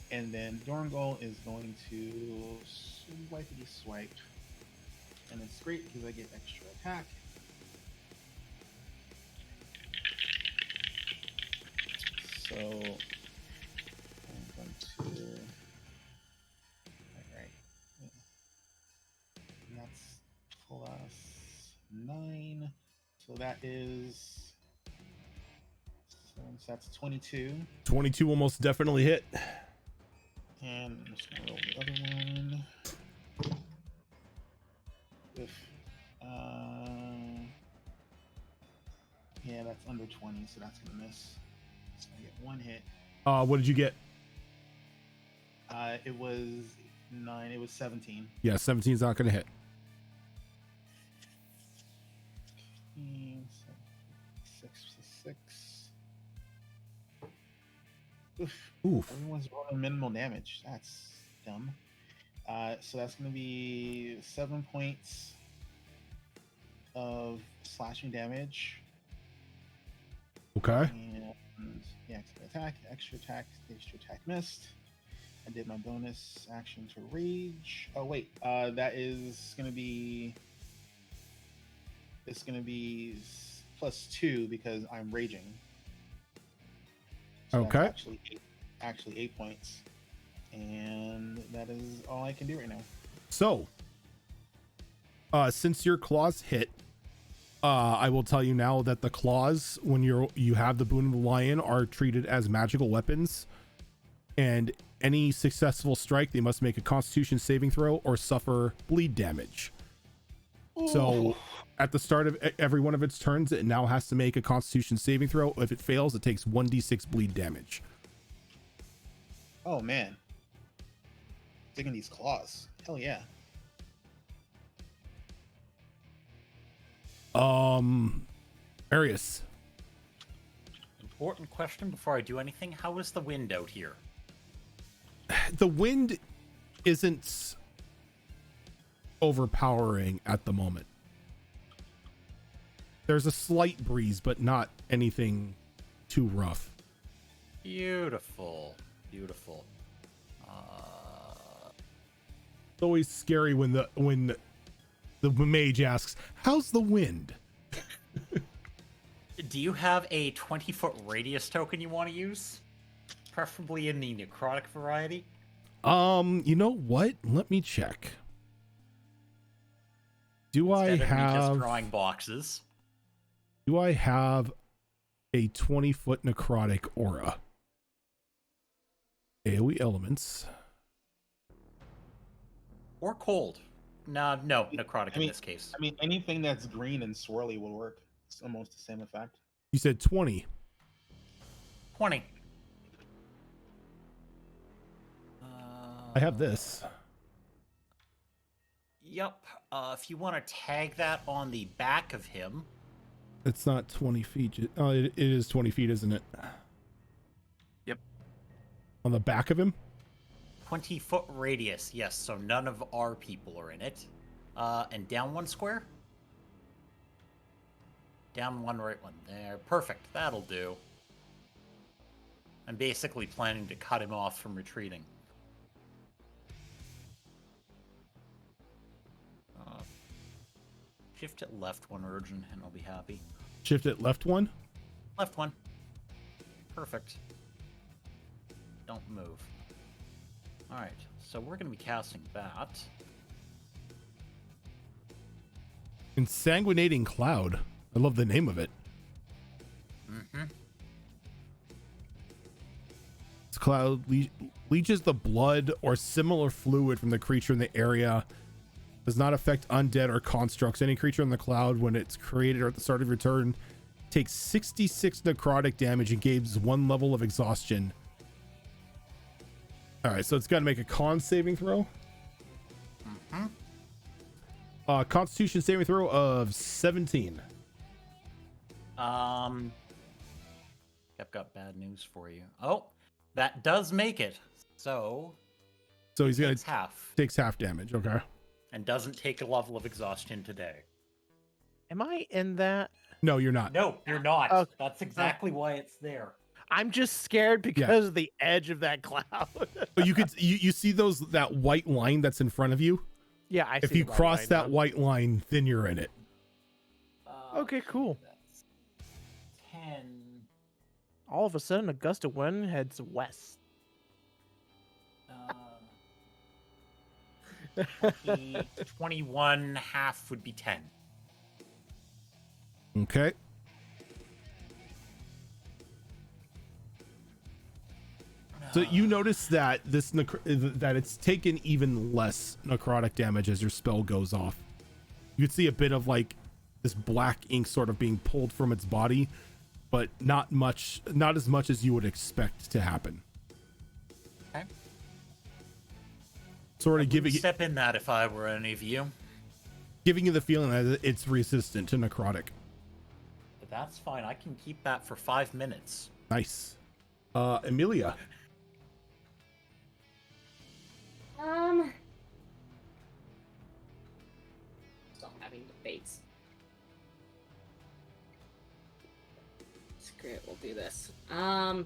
And then Dorngol is going to swipey swipe, and it's great because I get extra attack. So I'm going to. Alright. That's plus 9. So that is. So that's 22. 22 will most definitely hit. And I'm just going to roll the other one. If. Yeah, that's under 20, so that's going to miss. So I get 1 hit. What did you get? It was 9. It was 17. Yeah, 17 is not going to hit. 6. Oof. Oof. Everyone's rolling minimal damage. That's dumb. So that's going to be 7 points of slashing damage. Okay. And yeah, extra attack missed. I did my bonus action to rage. Oh wait, that is going to be. It's going to be +2 because I'm raging. So Okay. that's actually 8 points, and that is all I can do right now. So, since your claws hit, I will tell you now that the claws, when you have the Boon of the Lion, are treated as magical weapons, and any successful strike, they must make a Constitution saving throw or suffer bleed damage. So, at the start of every one of its turns, it now has to make a Constitution saving throw. If it fails, it takes 1d6 bleed damage. Oh man, digging these claws. Hell yeah. Arius. Important question before I do anything. How is the wind out here? The wind isn't overpowering at the moment. There's a slight breeze, but not anything too rough. Beautiful. Beautiful. It's always scary when the mage asks, "How's the wind?" Do you have a 20-foot radius token you want to use? Preferably in the necrotic variety? You know what? Let me check. Do I Instead of me just have drawing boxes. Do I have a 20-foot necrotic aura? AoE elements. Or cold. No, necrotic in this case. I mean, anything that's green and swirly will work. It's almost the same effect. You said 20. 20. I have this. Yep. If you want to tag that on the back of him. It's not 20 feet. Oh, it is 20 feet, isn't it? Yep. On the back of him? 20-foot radius, yes, so none of our people are in it. And down 1 square? Down 1, right 1 there. Perfect, that'll do. I'm basically planning to cut him off from retreating. Shift it left 1 urgent, and I'll be happy. Shift it left 1? Left 1. Perfect. Don't move. Alright, so we're going to be casting that. Insanguinating Cloud. I love the name of it. Mm-hmm. This cloud leeches the blood or similar fluid from the creature in the area. Does not affect undead or constructs. Any creature in the cloud, when it's created or at the start of your turn, takes 66 necrotic damage and gains 1 level of exhaustion. All right, so it's got to make a con saving throw. Mm-hmm. Constitution saving throw of 17. I've got bad news for you. Oh, that does make it. So he's gonna takes half damage. Okay. And doesn't take a level of exhaustion today. Am I in that? No, you're not. No, you're not. Okay. That's exactly why it's there. I'm just scared because of the edge of that cloud. But you see that white line that's in front of you? Yeah, I see. If you the white cross line that now. white line, then you're in it. Okay, cool. That's 10. All of a sudden, a gust of wind heads west. 21 half would be 10. Okay. So you notice that that it's taken even less necrotic damage as your spell goes off. You can see a bit of like this black ink sort of being pulled from its body, but not as much as you would expect to happen. Okay. Sort of giving Step in that if I were any of you. you the feeling that it's resistant to necrotic. The That's fine. I can keep that for 5 minutes. Nice. Amelia. Still having debates. Screw it, we'll do this. We're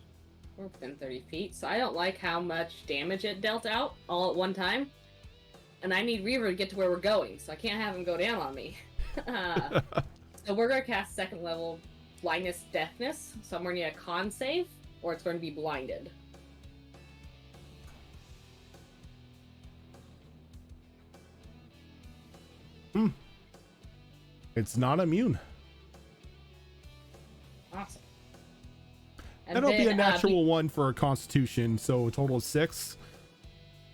within 30 feet, so I don't like how much damage it dealt out all at one time. And I need Reaver to get to where we're going, so I can't have him go down on me. So we're gonna cast second level blindness deafness, so I'm gonna need a con save, or it's going to be blinded. It's not immune. Awesome. And That'll be a then, natural one for a constitution, so a total of 6.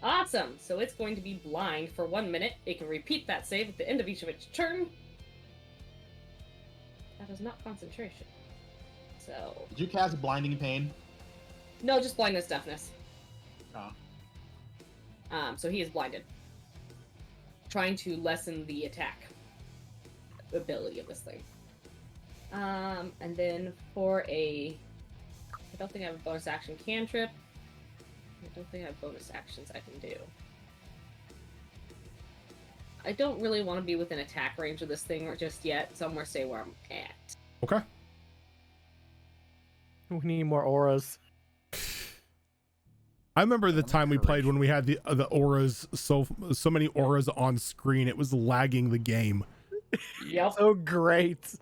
Awesome! So it's going to be blind for 1 minute. It can repeat that save at the end of each of its turn. That is not concentration. So... Did you cast Blinding Pain? No, just blindness deafness. Oh. So he is blinded. Trying to lessen the attack ability of this thing. And then for a... I don't think I have a bonus action cantrip. I don't think I have bonus actions I can do. I don't really want to be within attack range of this thing just yet, so I'm going to say where I'm at. Okay. We need more auras. I remember the time we played when we had the auras, so many auras on screen, it was lagging the game. Yep. So great.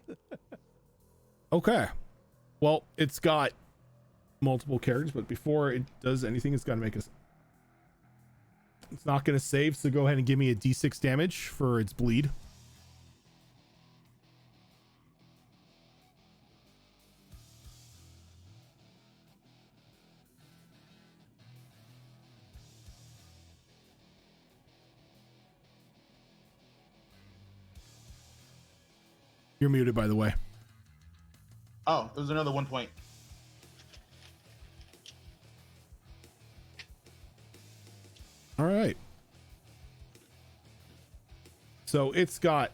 Okay. Well, it's got multiple characters, but before it does anything, it's got to make us. It's not going to save, so go ahead and give me a d6 damage for its bleed. You're muted, by the way. Oh, there's another 1 point. All right. So it's got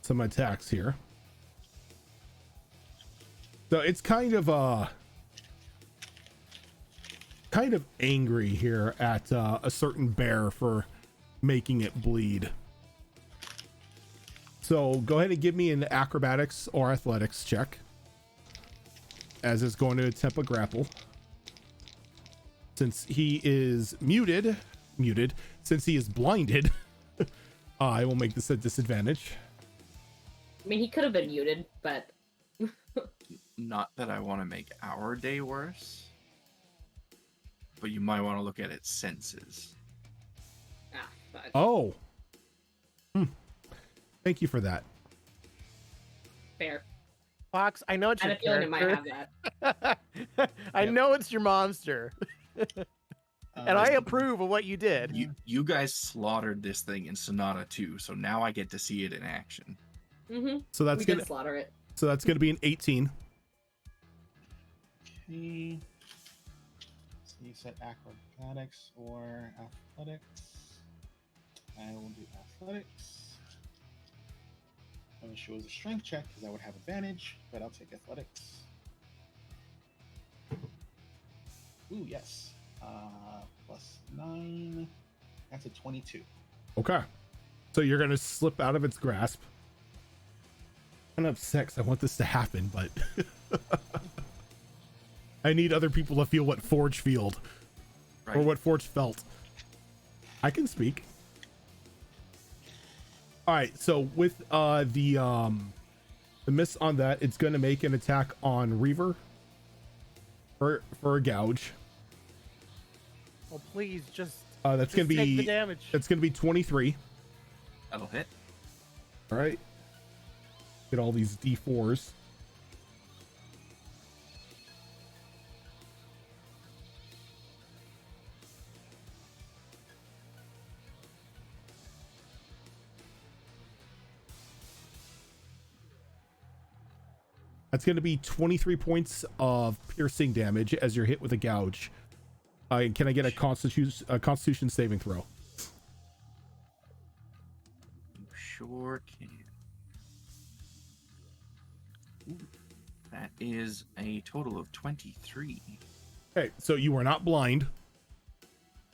some attacks here. So it's kind of angry here at a certain bear for making it bleed. So go ahead and give me an acrobatics or athletics check, as it's going to attempt a grapple. Since he is muted, since he is blinded, I will make this a disadvantage. I mean, he could have been muted, but... Not that I want to make our day worse, but you might want to look at its senses. Fudge. Oh. Thank you for that. Fair. Fox, I know it's I your had a feeling it might have character. that. I Yep. know it's your monster. And I approve of what you did. You guys slaughtered this thing in Sonata 2, so now I get to see it in action. Mm-hmm. So that's We gonna did slaughter it. be an 18. Okay. So you said acrobatics or athletics. I will do athletics. I'm sure it's a strength check because I would have advantage, but I'll take athletics. Ooh, yes. Plus 9. That's a 22. Okay. So you're gonna slip out of its grasp. I'm upset 'cause I want this to happen, but I need other people to feel what Forge felt, Right? or what Forge felt. I can speak. All right. So with the miss on that, it's gonna make an attack on Reaver for a gouge. Oh, please, just That's gonna take the be damage. that's gonna be 23. That'll hit. All right. Get all these D4s. That's going to be 23 points of piercing damage as you're hit with a gouge. Can I get a Constitution saving throw? You sure can. That is a total of 23. Okay, so you are not blind.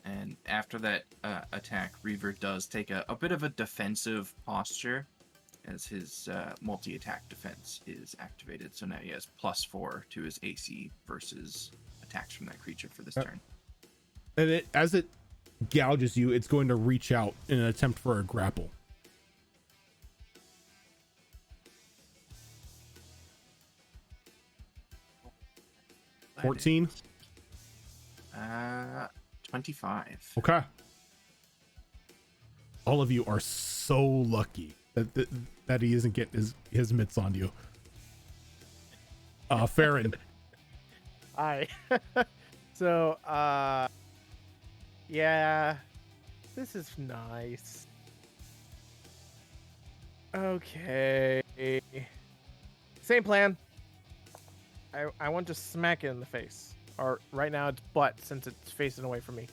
And after that attack, Reaver does take a bit of a defensive posture as his multi-attack defense is activated. So now he has +4 to his AC versus attacks from that creature for this turn. And as it gouges you, it's going to reach out in an attempt for a grapple. That 14. is, 25. Okay. All of you are so lucky that he isn't getting his mitts on you. Farron. Hi. So, yeah, this is nice. Okay. Same plan. I want to smack it in the face. Or right now it's butt since it's facing away from me.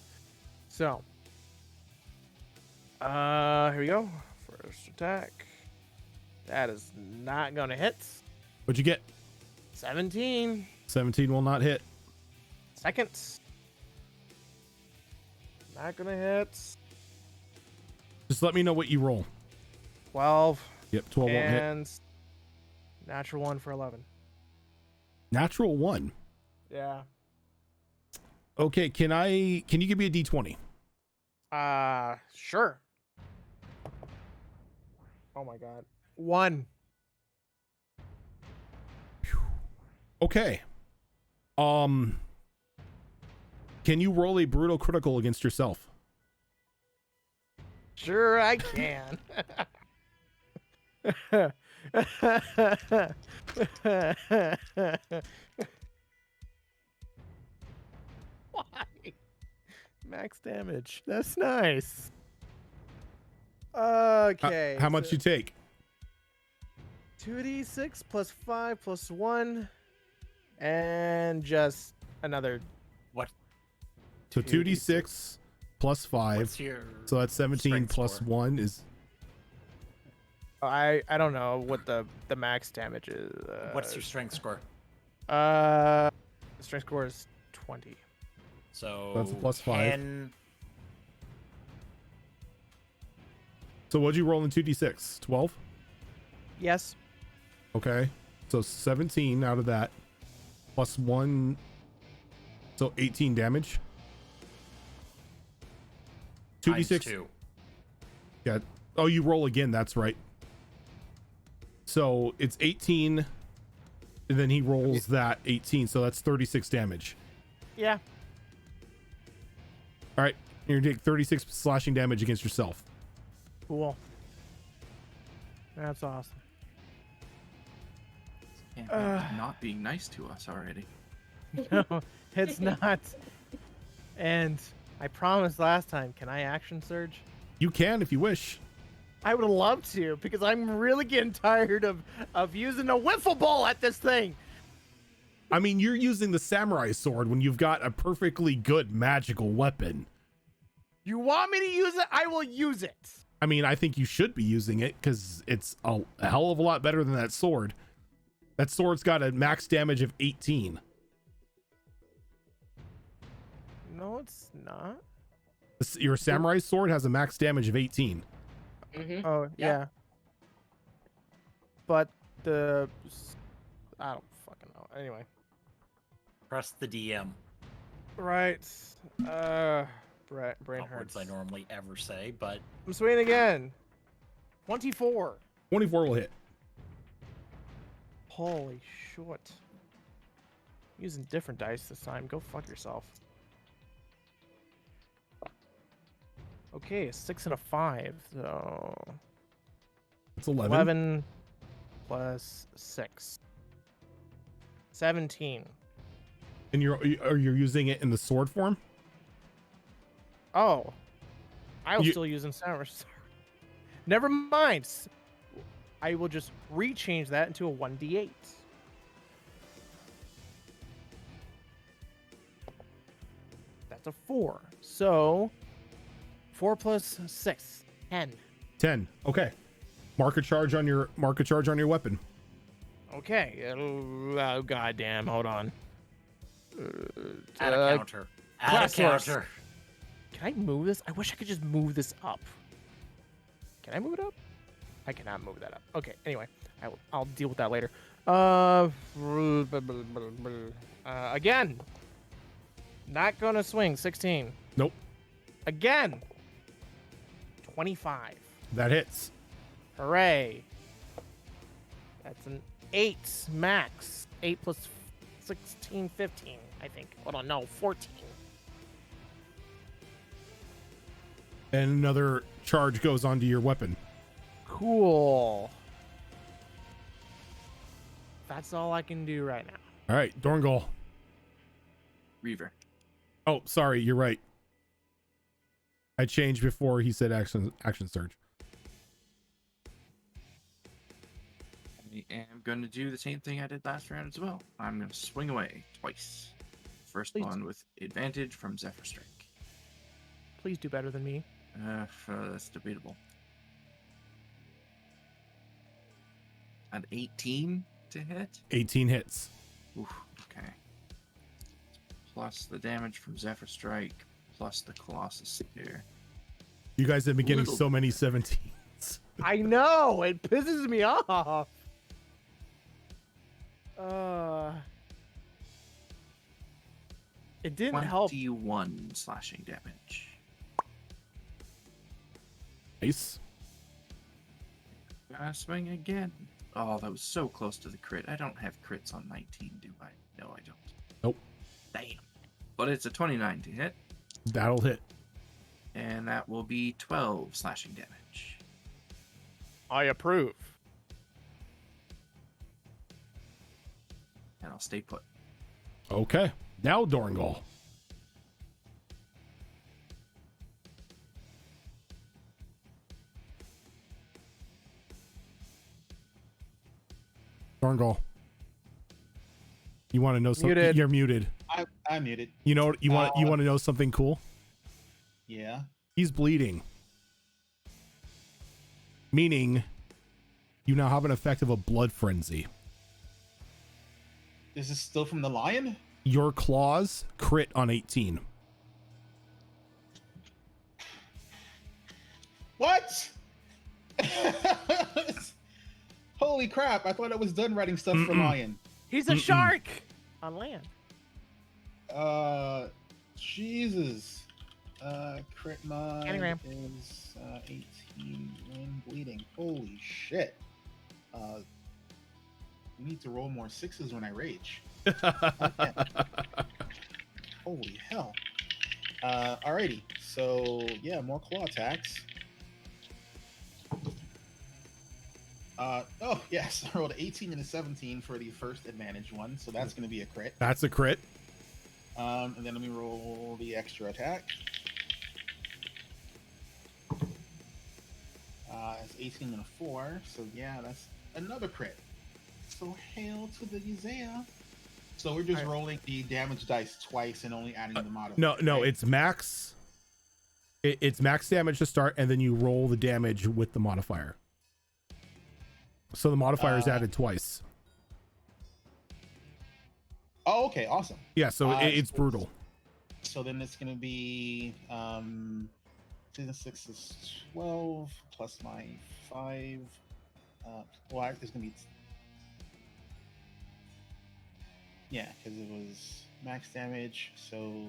So, here we go. First attack. That is not gonna hit. What'd you get? 17. 17 will not hit. Second. Not gonna hit. Just let me know what you roll. 12. Yep, 12 won't hit. And natural 1 for 11. Natural 1. Yeah. Okay, can you give me a d20? Sure. Oh my god. 1. Okay. Can you roll a brutal critical against yourself? Sure I can. Why? Max damage. That's nice. Okay. How much you take? 2d6 plus 5 plus 1. And just another. What? So 2d6 plus 5. What's your So that's 17 strength plus score? 1 is... I don't know what the max damage is. What's your strength score? The strength score is 20. So That's a +5. 10. So what'd you roll in 2d6? 12? Yes. Okay. So 17 out of that. Plus 1. So 18 damage. times 2d6. 2. Yeah. Oh, you roll again. That's right. So it's 18. And then he rolls that 18. So that's 36 damage. Yeah. All right. You're going to take 36 slashing damage against yourself. Cool. That's awesome. Can't believe not being nice to us already. No, it's not. And I promised last time, can I action surge? You can if you wish. I would love to, because I'm really getting tired of using a wiffle ball at this thing. I mean, you're using the samurai sword when you've got a perfectly good magical weapon. You want me to use it? I will use it. I mean, I think you should be using it because it's a hell of a lot better than that sword. That sword's got a max damage of 18. No, it's not. Your samurai sword has a max damage of 18. Mm-hmm. Oh, Yeah. yeah. But I don't fucking know. Anyway. Press the DM. Right. Brain Not hurts. words I normally ever say, but I'm swinging again. 24. 24 will hit. Holy shit. Using different dice this time. Go fuck yourself. Okay, a 6 and a 5. So It's 11. 11 plus 6. 17. And you're using it in the sword form? Oh. I was You- still using Samurai Sword. Never mind. I will just rechange that into a 1d8. That's a 4. So 4 plus 6. 10. 10. Okay. Mark a charge on your weapon. Okay. Oh, goddamn. Hold on. Add a counter. Add a class source. counter. Can I move this? I wish I could just move this up. Can I move it up? I cannot move that up. Okay. Anyway, I'll deal with that later. Again. Not gonna swing. 16. Nope. Again. 25. That hits. Hooray. That's an 8 max. 8 plus 16, 15, I think. Hold on, no, 14. And another charge goes onto your weapon. Cool. That's all I can do right now. All right, Dorngol. Reaver. Oh, sorry, you're right. I changed before he said action surge. I am going to do the same thing I did last round as well. I'm going to swing away twice. First Please. one with advantage from Zephyr Strike. Please do better than me. That's debatable. An 18 to hit? 18 hits. Oof, okay. Plus the damage from Zephyr Strike, plus the Colossus here. You guys have been getting Little so many bit. 17s. I know, it pisses me off. It didn't help. 21 slashing damage. Nice. Swing again. Oh, that was so close to the crit. I don't have crits on 19, do I? No, I don't. Nope. Damn. But it's a 29 to hit, That'll hit. and that will be 12 slashing damage. I approve. And I'll stay put. Okay. Now Dorngol. Dorngol. You want to know something? Muted. You're muted. I'm muted. You know you want to know something cool? Yeah. He's bleeding. Meaning you now have an effect of a blood frenzy. This is still from the lion? Your claws crit on 18. What? Holy crap. I thought I was done writing stuff for lion. He's a shark on land. Jesus. Crit mod Anagram. is 18 when bleeding. Holy shit. We need to roll more 6s when I rage. Holy hell. Alrighty. So yeah, more claw attacks. Oh yes, I rolled an 18 and a 17 for the first advantage one, so that's going to be a crit. That's a crit. And then let me roll the extra attack. It's 18 and a 4, so yeah, that's another crit. So hail to the Isaiah. So we're just rolling the damage dice twice and only adding the modifier. No, right? it's max. It's max damage to start, and then you roll the damage with the modifier. So the modifier is added twice. Oh, okay, awesome. Yeah, so it's brutal. So then it's going to be 2 and 6 is 12 plus my 5. Well, it's going to be yeah, because it was max damage. So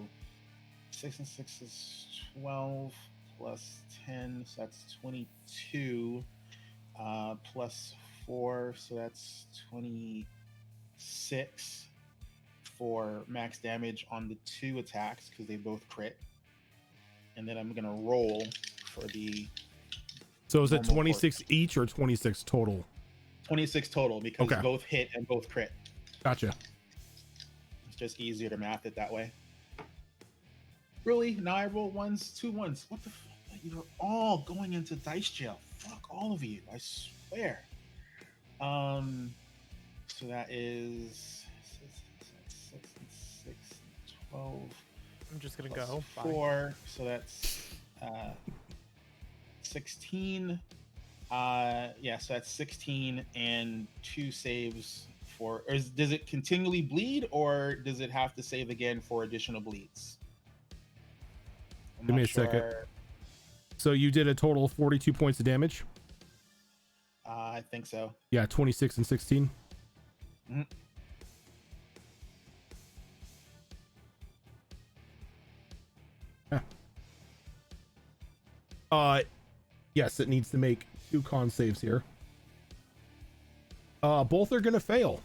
6 and 6 is 12 plus 10, so that's 22. Plus 4, so that's 26 for max damage on the 2 attacks because they both crit. And then I'm gonna roll for the. So is it normal 26 each or 26 total? 26 total because Okay. both hit and both crit. Gotcha. It's just easier to math it that way. Really? Now I roll 1s, 2 1s. What the fuck? You're all going into dice jail. Fuck all of you. I swear. So that is 6 and 6, 12. I'm just gonna plus go. Bye. 4. So that's 16. Yeah, so that's 16 and 2 saves does it continually bleed, or does it have to save again for additional bleeds? I'm Give me not a second. sure. So you did a total of 42 points of damage. I think so. Yeah, 26 and 16. Mhm. Yeah. Yes, it needs to make 2 con saves here. Both are gonna fail.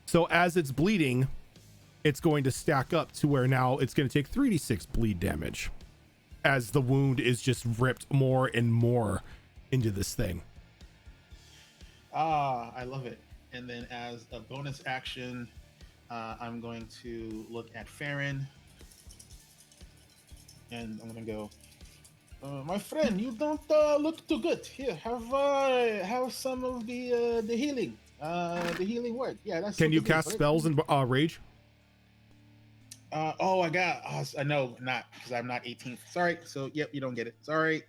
So as it's bleeding, it's going to stack up to where now it's going to take 3d6 bleed damage as the wound is just ripped more and more into this thing. I love it. And then as a bonus action, I'm going to look at Farron, and I'm going to go, my friend, you don't look too good. Here, have some of the healing word. Yeah, that's. Can you what it is, cast right? spells and rage? I got. I know not because I'm not 18. Sorry. So yep, you don't get it. Sorry.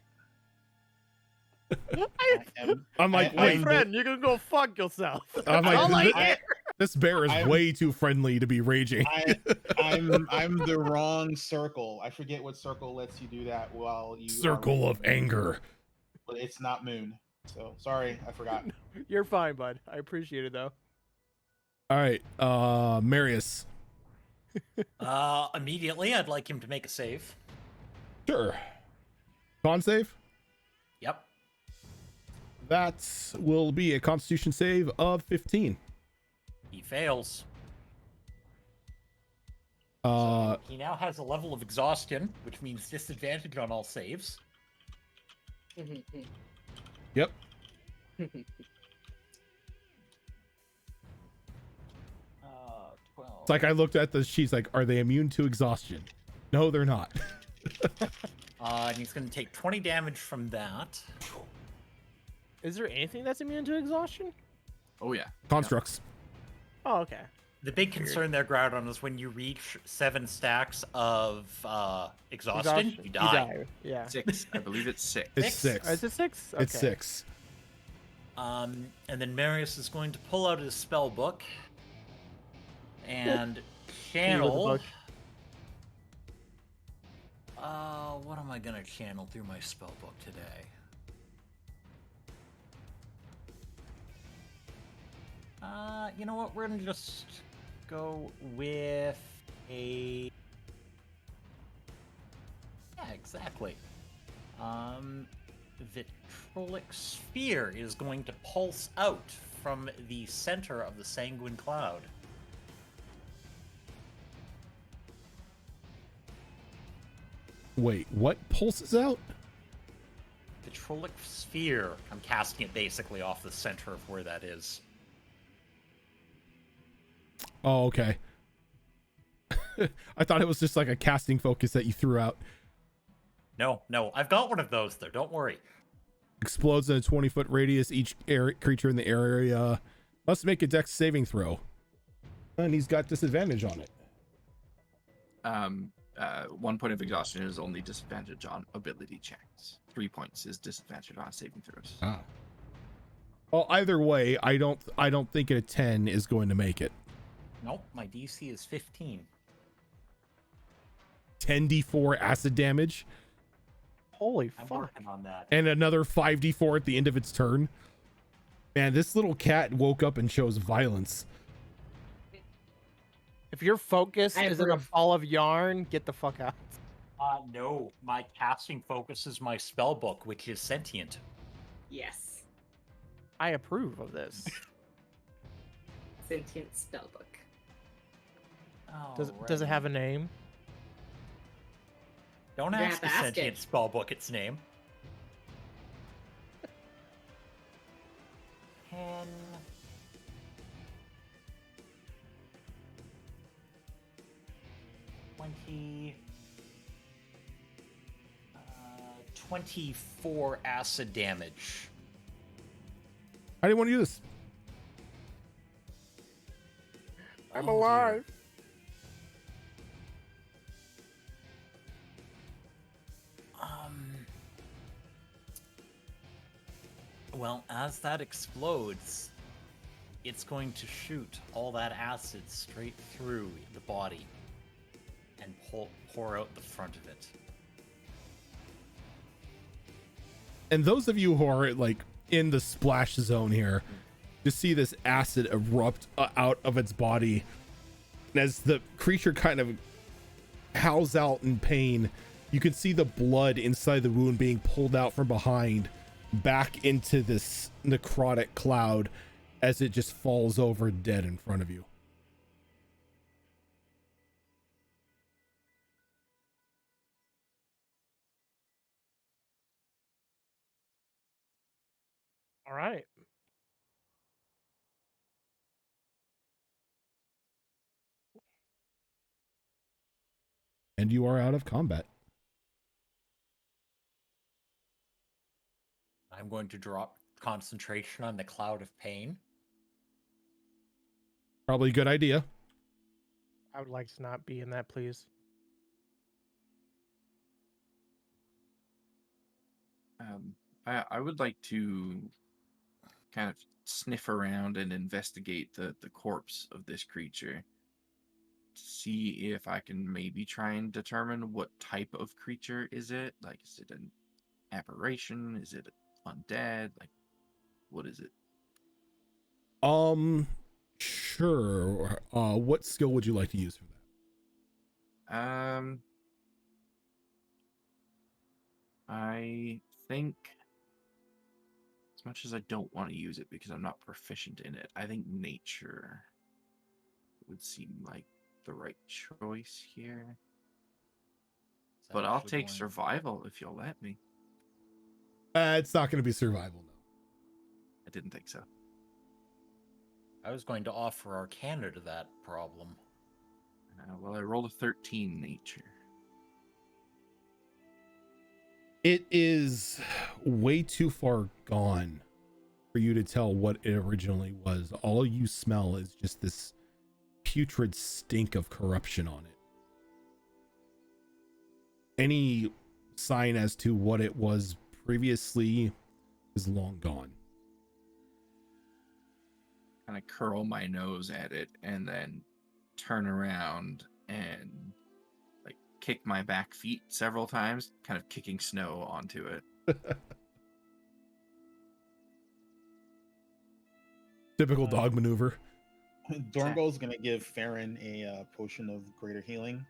I'm like, My wait, friend, you can go fuck yourself. I'm like, all I th- hear. this bear is I'm- way too friendly to be raging. I'm the wrong circle. I forget what circle lets you do that while you. Circle of anger. But it's not moon. So sorry, I forgot. You're fine, bud. I appreciate it though. All right, Marius. Immediately, I'd like him to make a save. Sure. Con save? Yep. That will be a Constitution save of 15. He fails. Uh, He now has a level of exhaustion, which means disadvantage on all saves. yep. 12. It's like I looked at the sheets like, are they immune to exhaustion? No, they're not. And he's going to take 20 damage from that. Is there anything that's immune to exhaustion? Oh yeah. Constructs. Oh, okay. The big concern there, Groudon, is when you reach 7 stacks of exhaustion, you die. Yeah. 6. I believe it's 6. It's Six? 6. Is it 6? Okay. It's 6. And then Marius is going to pull out his spell book and channel. book. What am I gonna channel through my spell book today? You know what? We're gonna just go with a. Yeah, exactly. Vitrolic sphere is going to pulse out from the center of the sanguine cloud. Wait, what pulses out? Vitrolic sphere. I'm casting it basically off the center of where that is. Oh, okay. I thought it was just like a casting focus that you threw out. No, I've got one of those there. Don't worry. Explodes in a 20-foot radius. Each creature in the area must make a dex saving throw. And he's got disadvantage on it. 1 point of exhaustion is only disadvantage on ability checks. 3 points is disadvantage on saving throws. Ah. Well, either way, I don't think a 10 is going to make it. Nope, my DC is 15. 10d4 acid damage Holy I'm fuck. working on that. and another 5d4 at the end of its turn. Man, this little cat woke up and chose violence. If your focus I is in a approve. ball of yarn, get the fuck out. No, my casting focus is my spell book, which is sentient. Yes. I approve of this. Sentient spellbook. Does it have a name? Don't You're gonna ask the have to ask sentient it. spell book its name. 10. 20. 24 acid damage. How do you want to do this? I'm Oh, alive. Well, as that explodes, it's going to shoot all that acid straight through the body and pour out the front of it. And those of you who are like in the splash zone here, to see this acid erupt out of its body, and as the creature kind of howls out in pain, you can see the blood inside the wound being pulled out from behind back into this necrotic cloud as it just falls over dead in front of you. All right. And you are out of combat. I'm going to drop concentration on the cloud of pain. Probably a good idea. I would like to not be in that, please. I would like to kind of sniff around and investigate the corpse of this creature. See if I can maybe try and determine what type of creature is it. Like, is it an aberration? Is it undead? Like, what is it? Sure. What skill would you like to use for that? I think, as much as I don't want to use it because I'm not proficient in it, I think nature would seem like the right choice here. Is that But I'll actually take going- survival if you'll let me. It's not going to be survival, no. I didn't think so. I was going to offer Arcana to that problem. Well, I rolled a 13 nature. It is way too far gone for you to tell what it originally was. All you smell is just this putrid stink of corruption on it. Any sign as to what it was previously is long gone. Kind of curl my nose at it and then turn around and like kick my back feet several times, kind of kicking snow onto it. Typical dog maneuver. Dorngo's gonna give Farron a potion of greater healing.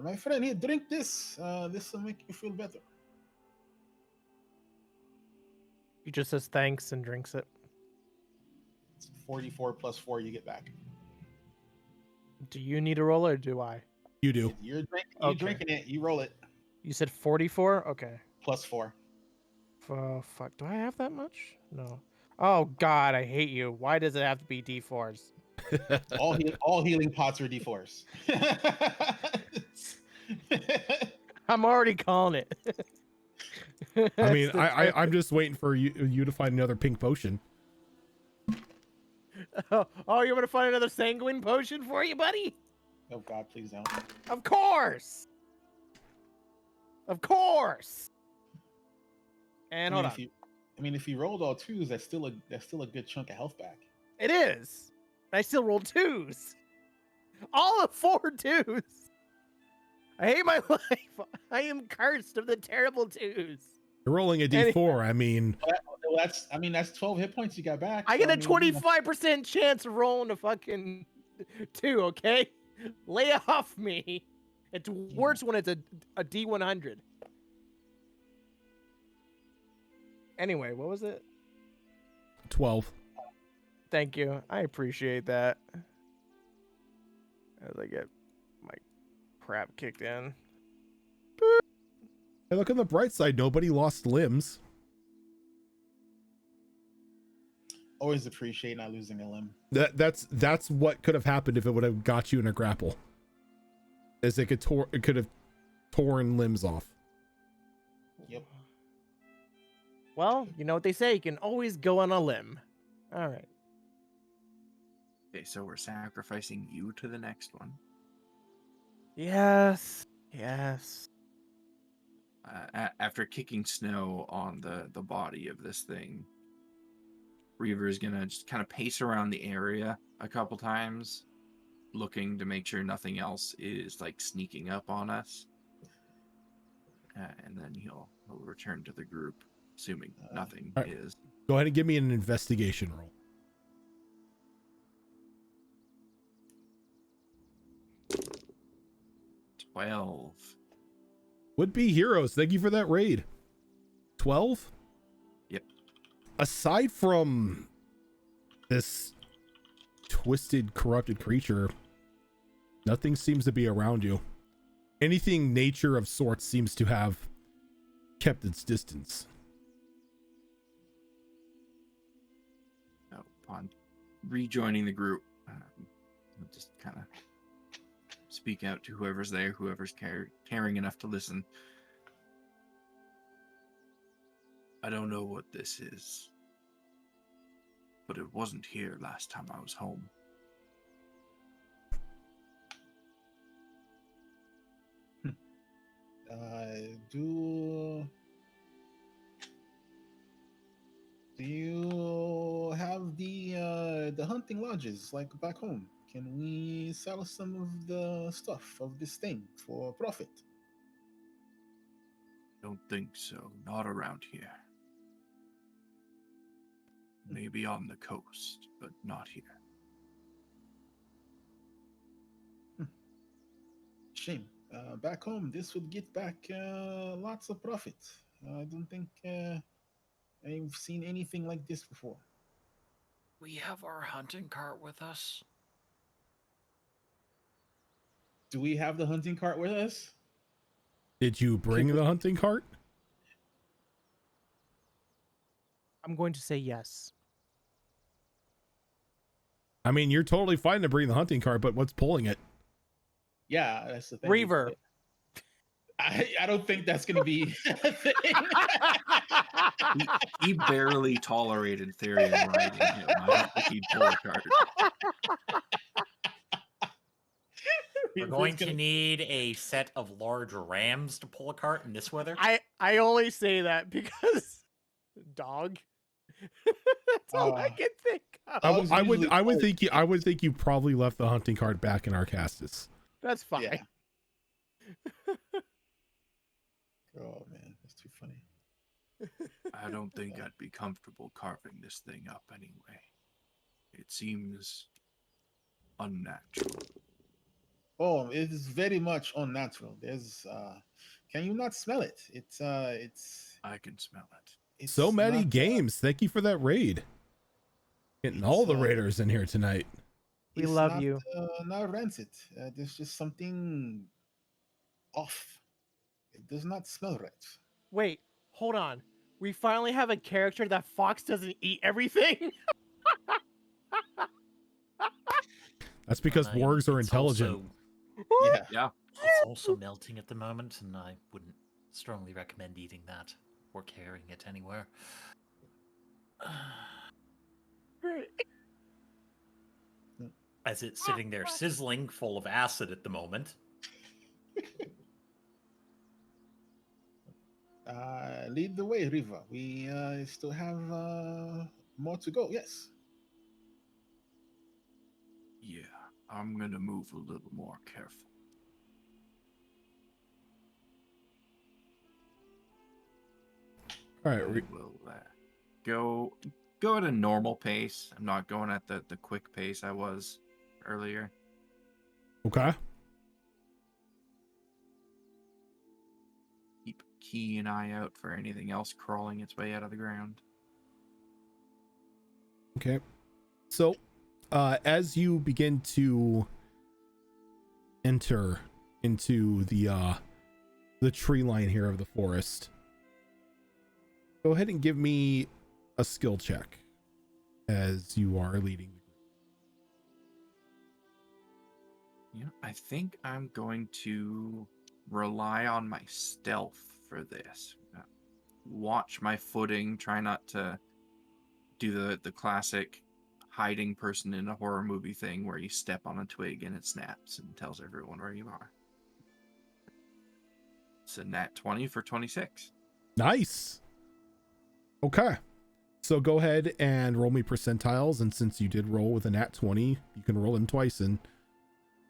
My friend, here, drink this. This will make you feel better. He just says thanks and drinks it. It's 44 plus 4 you get back. Do you need a roll or do I? You do. You're Okay. drinking it. You roll it. You said 44? Okay. Plus 4. Fuck. Do I have that much? No. Oh, God, I hate you. Why does it have to be D4s? All healing pots are D4s. I'm already calling it. I mean, That's the I'm just waiting for you to find another pink potion. Oh, you're gonna find another sanguine potion for you, buddy? Oh God, please don't. Of course. Of course. And hold on. If you rolled all twos, that's still a good chunk of health back. It is. I still rolled twos. All of 4 twos. I hate my life. I am cursed of the terrible twos. You're rolling a D4. I mean, Well, that's 12 hit points you got back. I so, get a 25% chance of rolling a fucking 2, okay? Lay off me. It's worse when it's a D100. Anyway, what was it? 12. Thank you. I appreciate that. As I get my crap kicked in. Hey, look on the bright side. Nobody lost limbs. Always appreciate not losing a limb. That's what could have happened if it would have got you in a grapple. As it could have torn limbs off. Yep. Well, you know what they say. You can always go on a limb. All right. Okay, so we're sacrificing you to the next one. Yes. Yes. After kicking snow on the body of this thing, Reaver is gonna just kind of pace around the area a couple times, looking to make sure nothing else is like sneaking up on us. And then he'll return to the group, assuming nothing all right. is. Go ahead and give me an investigation roll. 12. Would be heroes. Thank you for that raid. 12? Yep. Aside from this twisted, corrupted creature, nothing seems to be around you. Anything nature of sorts seems to have kept its distance. Upon rejoining the group, I'll just kind of speak out to whoever's there, whoever's caring enough to listen. I don't know what this is, but it wasn't here last time I was home. Do you have the hunting lodges like back home? Can we sell some of the stuff of this thing for profit? Don't think so. Not around here. Maybe on the coast, but not here. Shame. Back home, this would get back lots of profit. I don't think I've seen anything like this before. We have our hunting cart with us. Do we have the hunting cart with us? Did you bring the hunting cart? I'm going to say yes. I mean, you're totally fine to bring the hunting cart, but what's pulling it? Yeah, that's the thing. Reaver. I don't think that's going to be a thing. He barely tolerated Therian riding him. I don't think he'd pull a cart. We're going to need a set of large rams to pull a cart in this weather. I only say that because dog. That's all I can think of. I would think you probably left the hunting cart back in Arcastus. That's fine. Yeah. Oh man, that's too funny. I don't think I'd be comfortable carving this thing up anyway. It seems unnatural. Oh, it is very much unnatural. There's can you not smell it? It's I can smell it. it's So many not, games. Thank you for that raid. Getting all the raiders in here tonight. We it's love not, you. Not rancid. There's just something off. It does not smell right. Wait, hold on. We finally have a character that Fox doesn't eat everything. That's because I mean, wargs are it's intelligent. also- Yeah. It's also melting at the moment, and I wouldn't strongly recommend eating that or carrying it anywhere. As it's sitting there sizzling, full of acid at the moment. Lead the way, Riva. We still have more to go. Yes. Yeah, I'm gonna move a little more careful. All I right. will go at a normal pace. I'm not going at the quick pace I was earlier. Okay. Keep a keen eye out for anything else crawling its way out of the ground. Okay. So, as you begin to enter into the tree line here of the forest, go ahead and give me a skill check as you are leading the group. Yeah, I think I'm going to rely on my stealth for this. Watch my footing, try not to do the classic hiding person in a horror movie thing where you step on a twig and it snaps and tells everyone where you are. It's a nat 20 for 26. Nice. Okay. So go ahead and roll me percentiles, and since you did roll with a nat 20, you can roll them twice and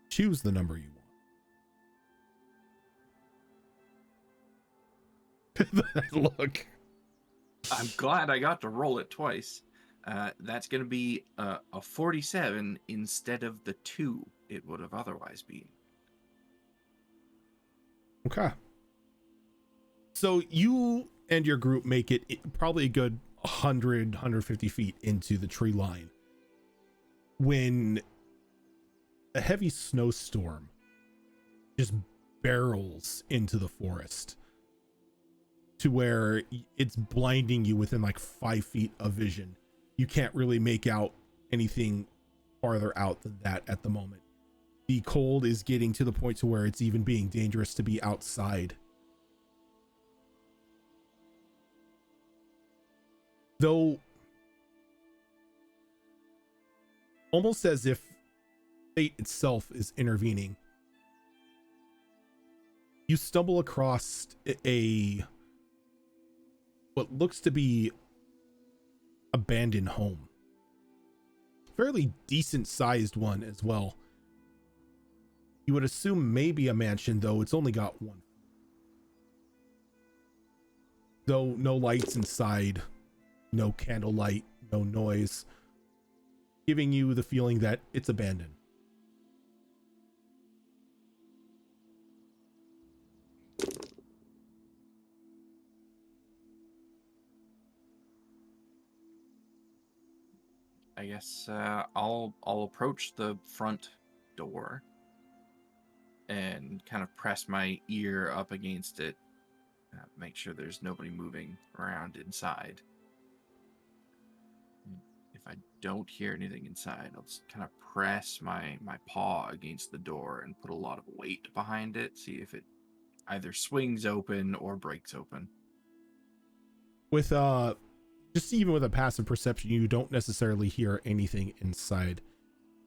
choose the number you want. That look. I'm glad I got to roll it twice. That's going to be a 47 instead of the 2 it would have otherwise been. Okay. So you and your group make it probably a good 150 feet into the tree line when a heavy snowstorm just barrels into the forest to where it's blinding you within like 5 feet of vision. You can't really make out anything farther out than that at the moment. The cold is getting to the point to where it's even being dangerous to be outside. Though, almost as if fate itself is intervening, you stumble across what looks to be abandoned home. Fairly decent sized one as well. You would assume maybe a mansion, though it's only got one. Though no lights inside, no candlelight, no noise, giving you the feeling that it's abandoned. I guess I'll approach the front door and kind of press my ear up against it, make sure there's nobody moving around inside. If I don't hear anything inside, I'll just kind of press my paw against the door and put a lot of weight behind it, see if it either swings open or breaks open. With just even with a passive perception, you don't necessarily hear anything inside.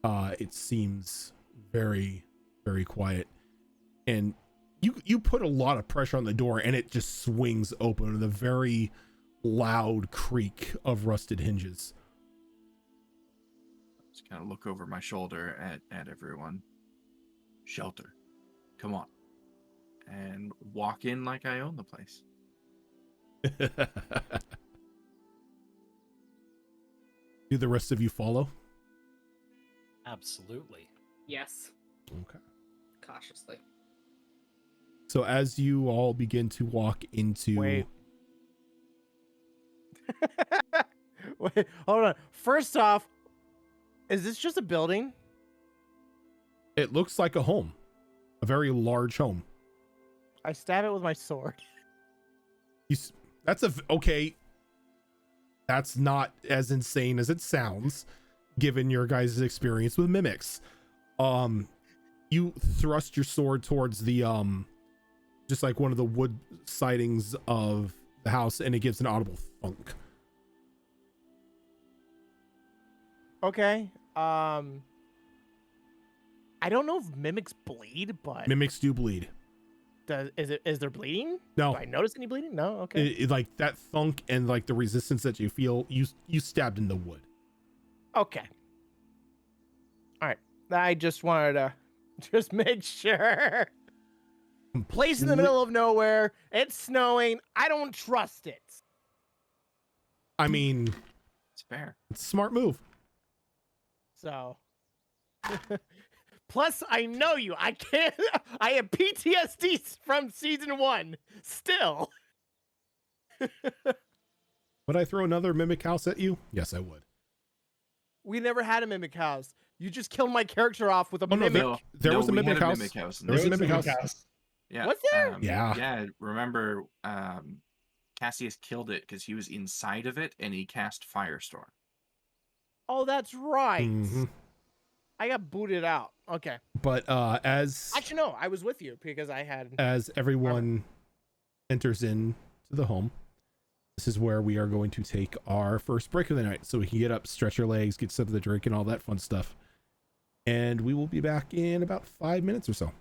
It seems very, very quiet, and you put a lot of pressure on the door and it just swings open with a very loud creak of rusted hinges. Just kind of look over my shoulder at everyone. Shelter, come on. And walk in like I own the place. Do the rest of you follow? Absolutely. Yes. Okay. Cautiously. So as you all begin to walk into... Wait. Wait, hold on. First off, is this just a building? It looks like a home. A very large home. I stab it with my sword. Okay. That's not as insane as it sounds, given your guys' experience with mimics. You thrust your sword towards the just like one of the wood sidings of the house, and it gives an audible thunk. Okay. I don't know if mimics bleed, but Mimics do bleed. is there bleeding? No. Do I notice any bleeding? No. Okay. It, like that thunk and like the resistance that you feel, you stabbed in the wood. Okay. All right. I just wanted to just make sure. Place in the middle of nowhere. It's snowing. I don't trust it. I mean, It's fair. it's a smart move. So. Plus, I know you. I can't. I have PTSD from season 1. Still. Would I throw another mimic house at you? Yes, I would. We never had a mimic house. You just killed my character off with a mimic. There was a we mimic had house. mimic house. There was a mimic house. Yeah. Was there? Yeah. Yeah. Remember, Cassius killed it because he was inside of it and he cast Firestorm. Oh, that's right. Mhm. I got booted out. Okay. But as Actually, no. I was with you because I had. as everyone enters into the home, this is where we are going to take our first break of the night, so we can get up, stretch our legs, get some of the drink, and all that fun stuff. And we will be back in about 5 minutes or so.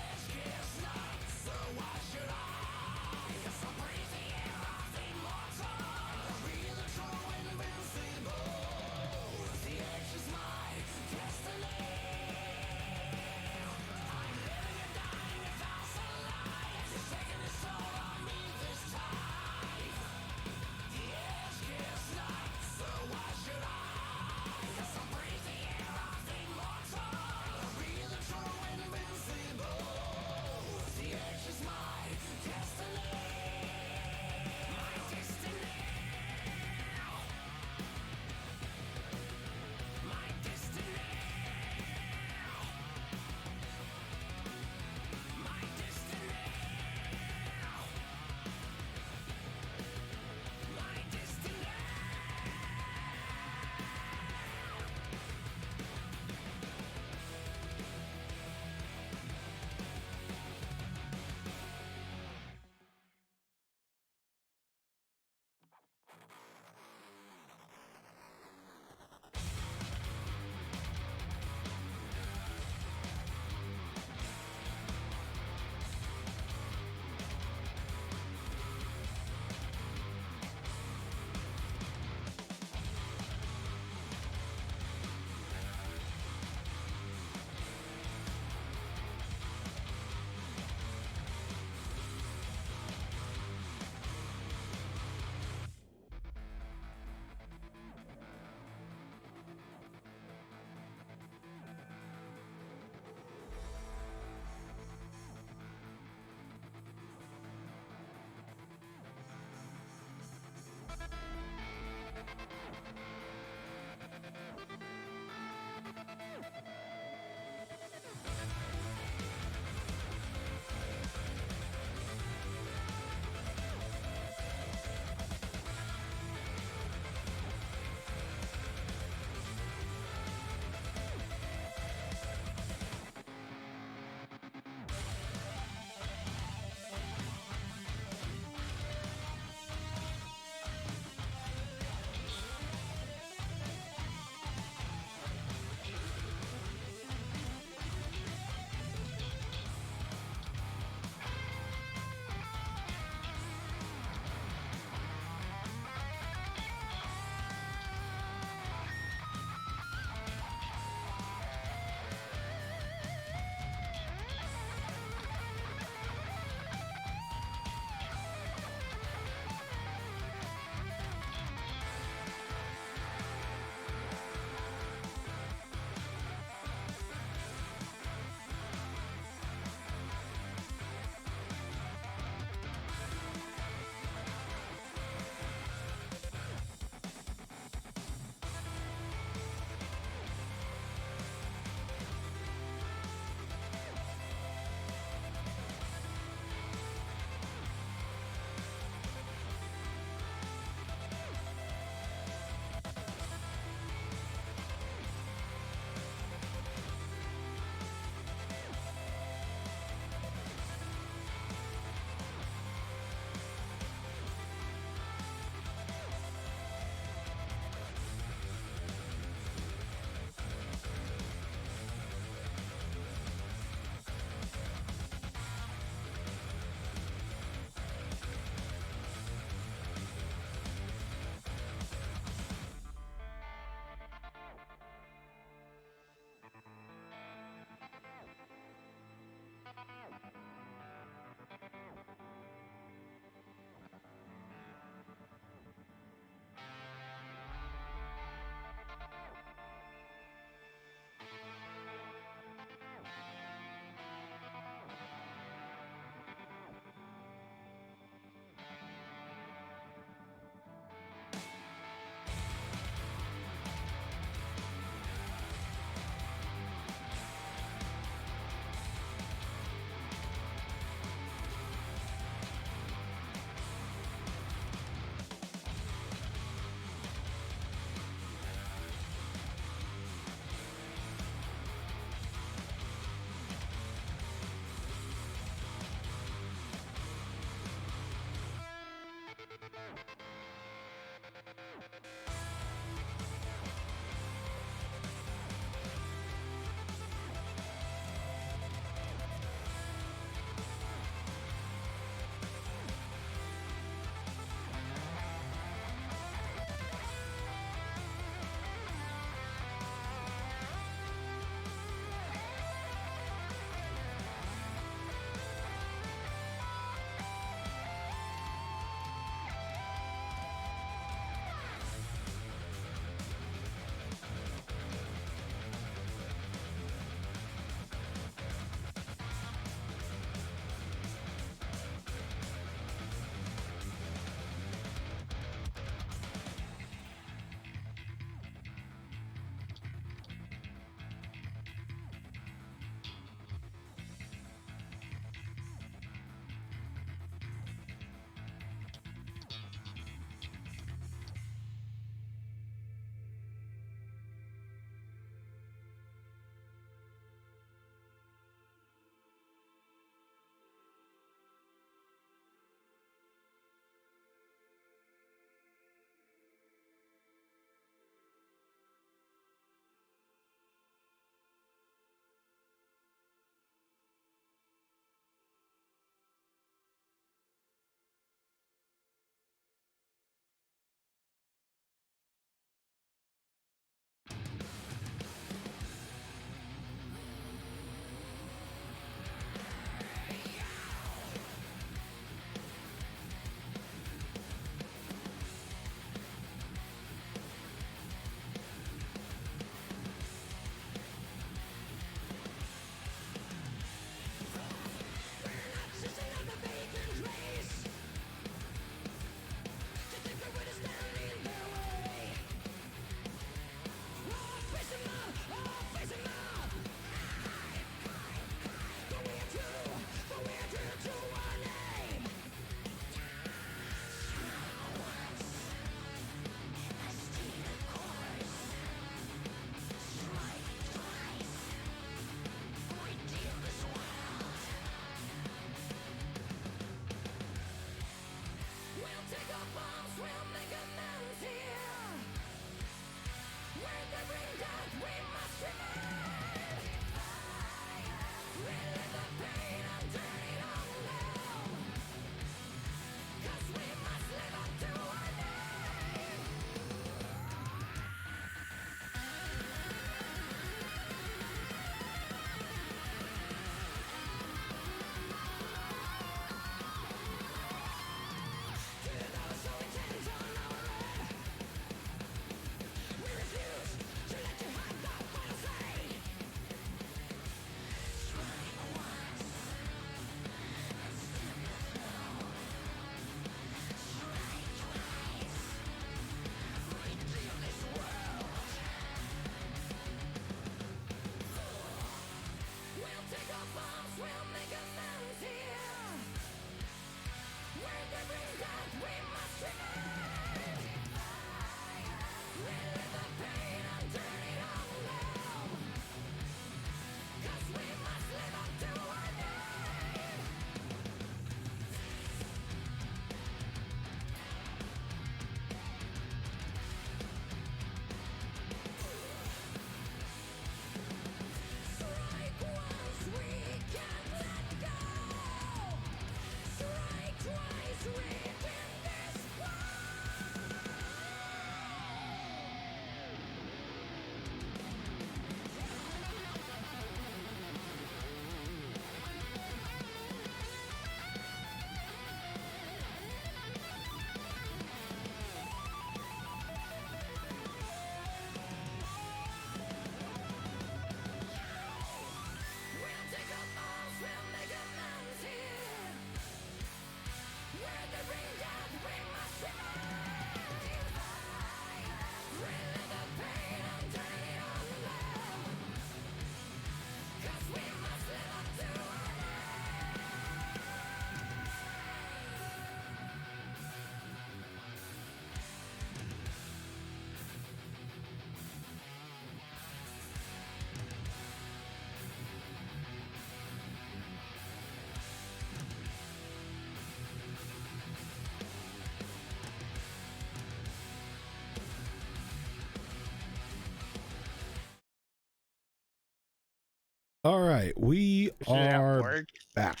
All right, we Should it are work? back.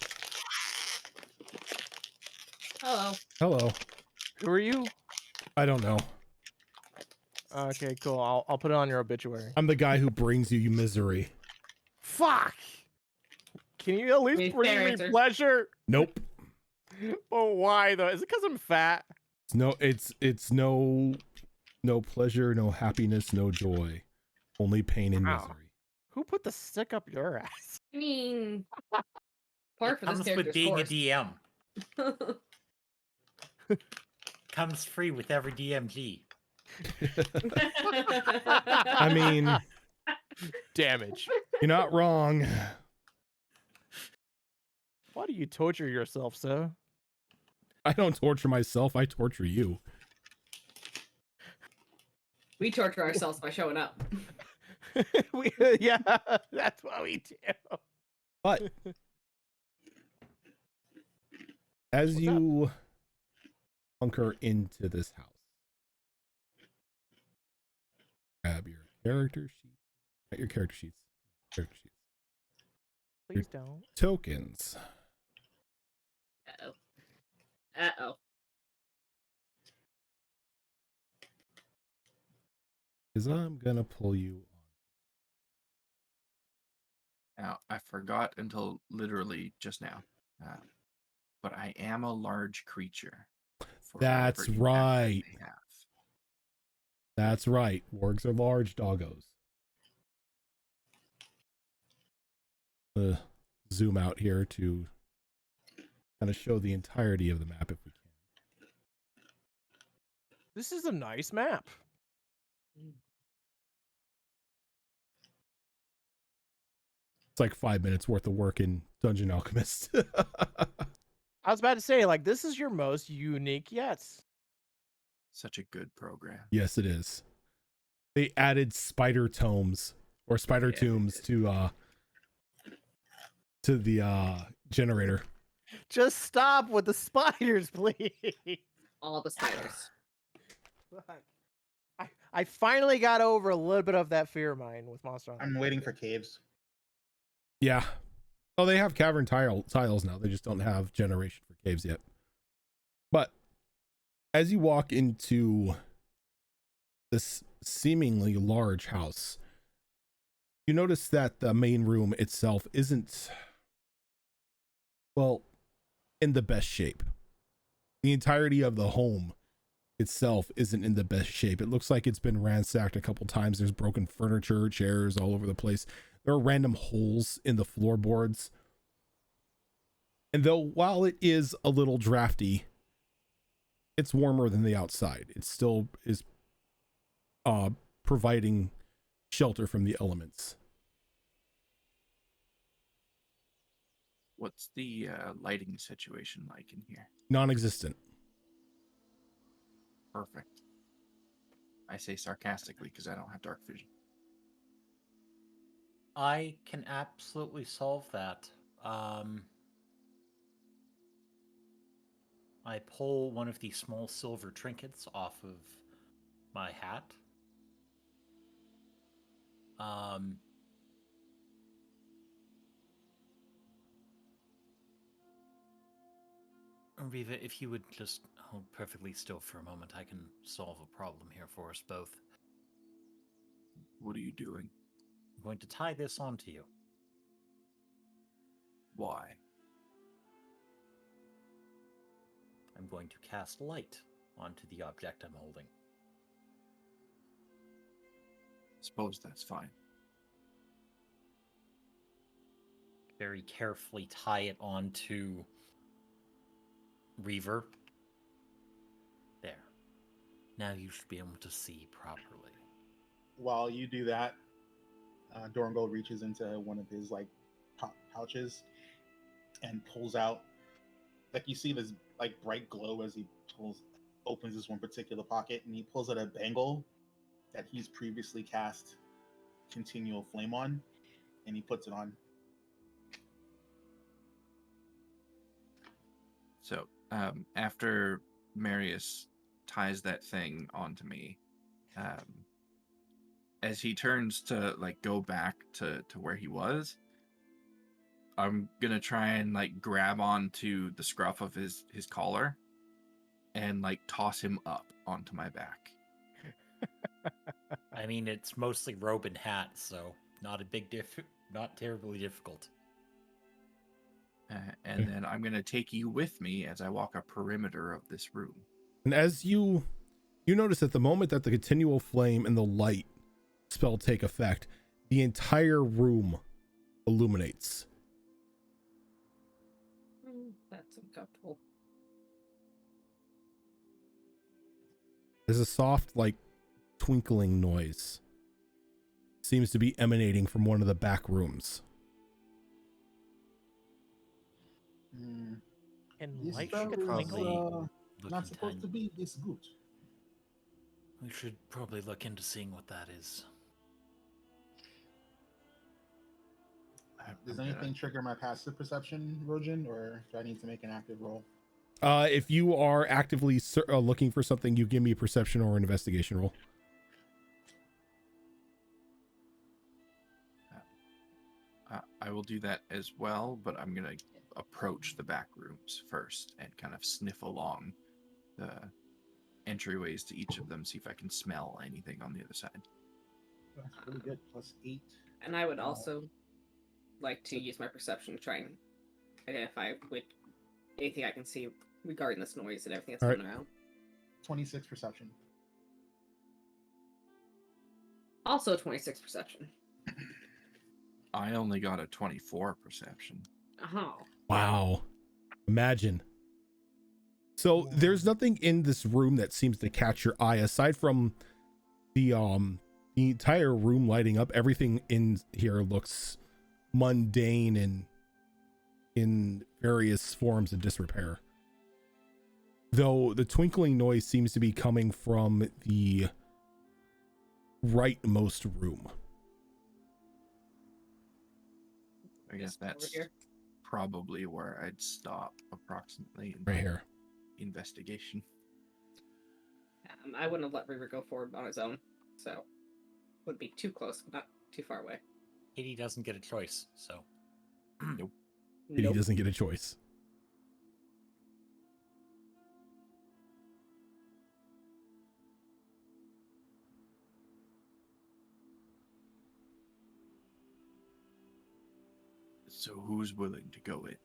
Hello. Hello. Who are you? I don't know. Okay, cool. I'll put it on your obituary. I'm the guy who brings you misery. Fuck! Can you at least Fair bring me answer. pleasure? Nope. Oh, why though? Is it because I'm fat? It's no pleasure, no happiness, no joy. Only pain and Wow. misery. Who put the stick up your ass? I mean, part for this Comes with character's being course. a DM. Comes free with every DMG. I mean, Damage. you're not wrong. Why do you torture yourself, sir? I don't torture myself, I torture you. we torture ourselves by showing up. Yeah, that's what we do. But as What's you hunker into this house, grab your character sheets. Not your character sheets. Character sheets. Please don't. Tokens. Uh-oh. Uh-oh. Because I'm gonna pull you Now, I forgot until literally just now, but I am a large creature. For That's whatever impact that right. they have. That's right. Wargs are large doggos. Zoom out here to kind of show the entirety of the map if we can. This is a nice map. It's like 5 minutes worth of work in Dungeon Alchemist. I was about to say, like, this is your most unique yet. Such a good program. Yes, it is. They added spider tomes or spider Yeah, they tombs to the generator. Just stop with the spiders, please. All the spiders. Fuck. I finally got over a little bit of that fear of mine with Monster Hunter. I'm waiting for caves. Yeah. Oh, they have cavern tiles now. They just don't have generation for caves yet. But as you walk into this seemingly large house, you notice that the main room itself isn't, well, in the best shape. The entirety of the home itself isn't in the best shape. It looks like it's been ransacked a couple times. There's broken furniture, chairs all over the place. There are random holes in the floorboards. And though while it is a little drafty, it's warmer than the outside. It still is providing shelter from the elements. What's the lighting situation like in here? Non-existent. Perfect. I say sarcastically because I don't have dark vision. I can absolutely solve that. I pull one of the small silver trinkets off of my hat. Riva, if you would just hold perfectly still for a moment, I can solve a problem here for us both. What are you doing? I'm going to tie this onto you. Why? I'm going to cast light onto the object I'm holding. Suppose that's fine. Very carefully tie it onto Reaver. There. Now you should be able to see properly. While you do that, Dorango reaches into one of his like pouches and pulls out, like you see this like bright glow as he opens this one particular pocket, and he pulls out a bangle that he's previously cast continual flame on, and he puts it on. So, after Marius ties that thing onto me, as he turns to like go back to where he was, I'm gonna try and like grab onto the scruff of his collar and like toss him up onto my back. I mean, it's mostly robe and hat, so not a big not terribly difficult. And then I'm gonna take you with me as I walk a perimeter of this room. And as you notice at the moment that the continual flame and the light spell take effect, the entire room illuminates. That's uncomfortable. There's a soft, like, twinkling noise. Seems to be emanating from one of the back rooms. And This light spell should is twinkle. Look not into supposed to it. be this good. We should probably look into seeing what that is. Does anything trigger my passive perception, Rojan, or do I need to make an active roll? If you are actively looking for something, you give me a perception or an investigation roll. I will do that as well, but I'm gonna approach the back rooms first and kind of sniff along the entryways to each of them, see if I can smell anything on the other side. That's really good. +8. And I would also like to use my perception to try and identify with anything I can see regarding this noise and everything that's All going around. 26 perception. Also 26 perception. I only got a 24 perception. Oh. Wow. Imagine. So there's nothing in this room that seems to catch your eye aside from the entire room lighting up. Everything in here looks mundane and in various forms of disrepair. Though the twinkling noise seems to be coming from the rightmost room. I guess Over that's here. probably where I'd stop approximately in Right here. investigation. I wouldn't have let Reaver go forward on his own, so would be too close, but not too far away. Katie doesn't get a choice, so. Nope. He doesn't get a choice. So who's willing to go in?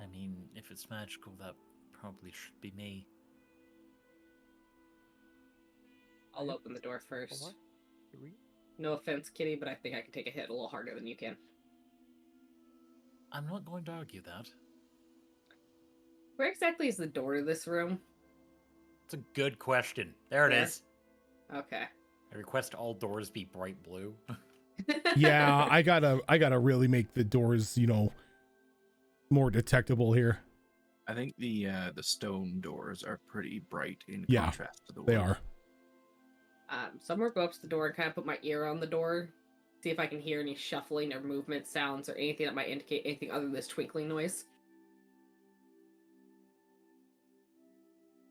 I mean, if it's magical, that probably should be me. I'll open the door For first. what? Three? No offense, Kitty, but I think I can take a hit a little harder than you can. I'm not going to argue that. Where exactly is the door to this room? It's a good question. There it There. is. Okay. I request all doors be bright blue. Yeah, I gotta really make the doors, more detectable here. I think the stone doors are pretty bright in Yeah, contrast to the wood. They are. So I'm gonna go up to the door and kind of put my ear on the door, see if I can hear any shuffling or movement sounds or anything that might indicate anything other than this twinkling noise.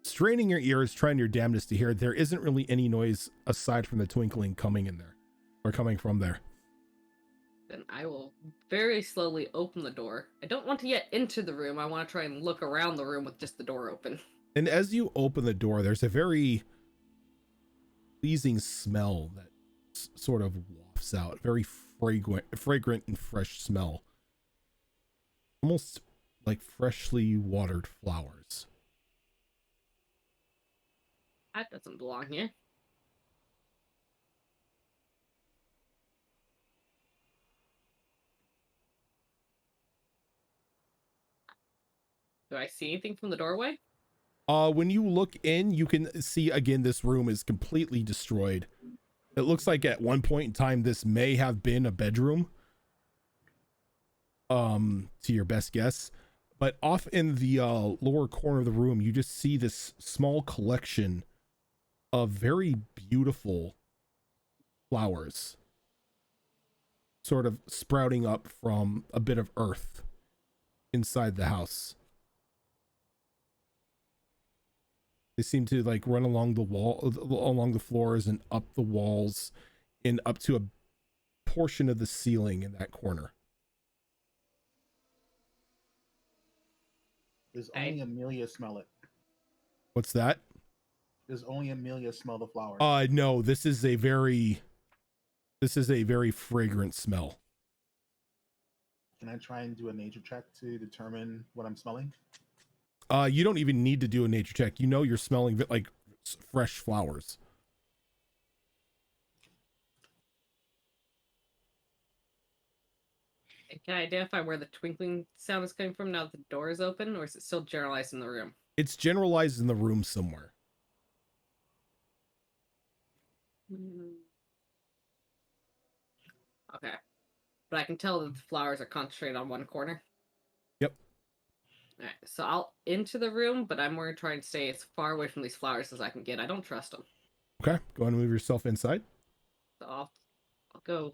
Straining your ears, trying your damnedest to hear. There isn't really any noise aside from the twinkling coming in there, or coming from there. Then I will very slowly open the door. I don't want to get into the room. I want to try and look around the room with just the door open. And as you open the door, there's a very pleasing smell that sort of wafts out. Very fragrant and fresh smell. Almost like freshly watered flowers. That doesn't belong here. Do I see anything from the doorway? When you look in, you can see again this room is completely destroyed. It looks like at one point in time this may have been a bedroom. To your best guess. But off in the lower corner of the room, you just see this small collection of very beautiful flowers sort of sprouting up from a bit of earth inside the house. They seem to like run along the wall, along the floors and up the walls and up to a portion of the ceiling in that corner. Does Okay. only Amelia smell it? What's that? Does only Amelia smell the flowers? No, this is a very fragrant smell. Can I try and do a nature check to determine what I'm smelling? You don't even need to do a nature check. You know you're smelling like fresh flowers. Can I identify where the twinkling sound is coming from now that the door is open, or is it still generalized in the room? It's generalized in the room somewhere. Okay. But I can tell that the flowers are concentrated on one corner. Yep. Alright, so I'll into the room, but I'm going to try and stay as far away from these flowers as I can get. I don't trust them. Okay, go ahead and move yourself inside. So I'll go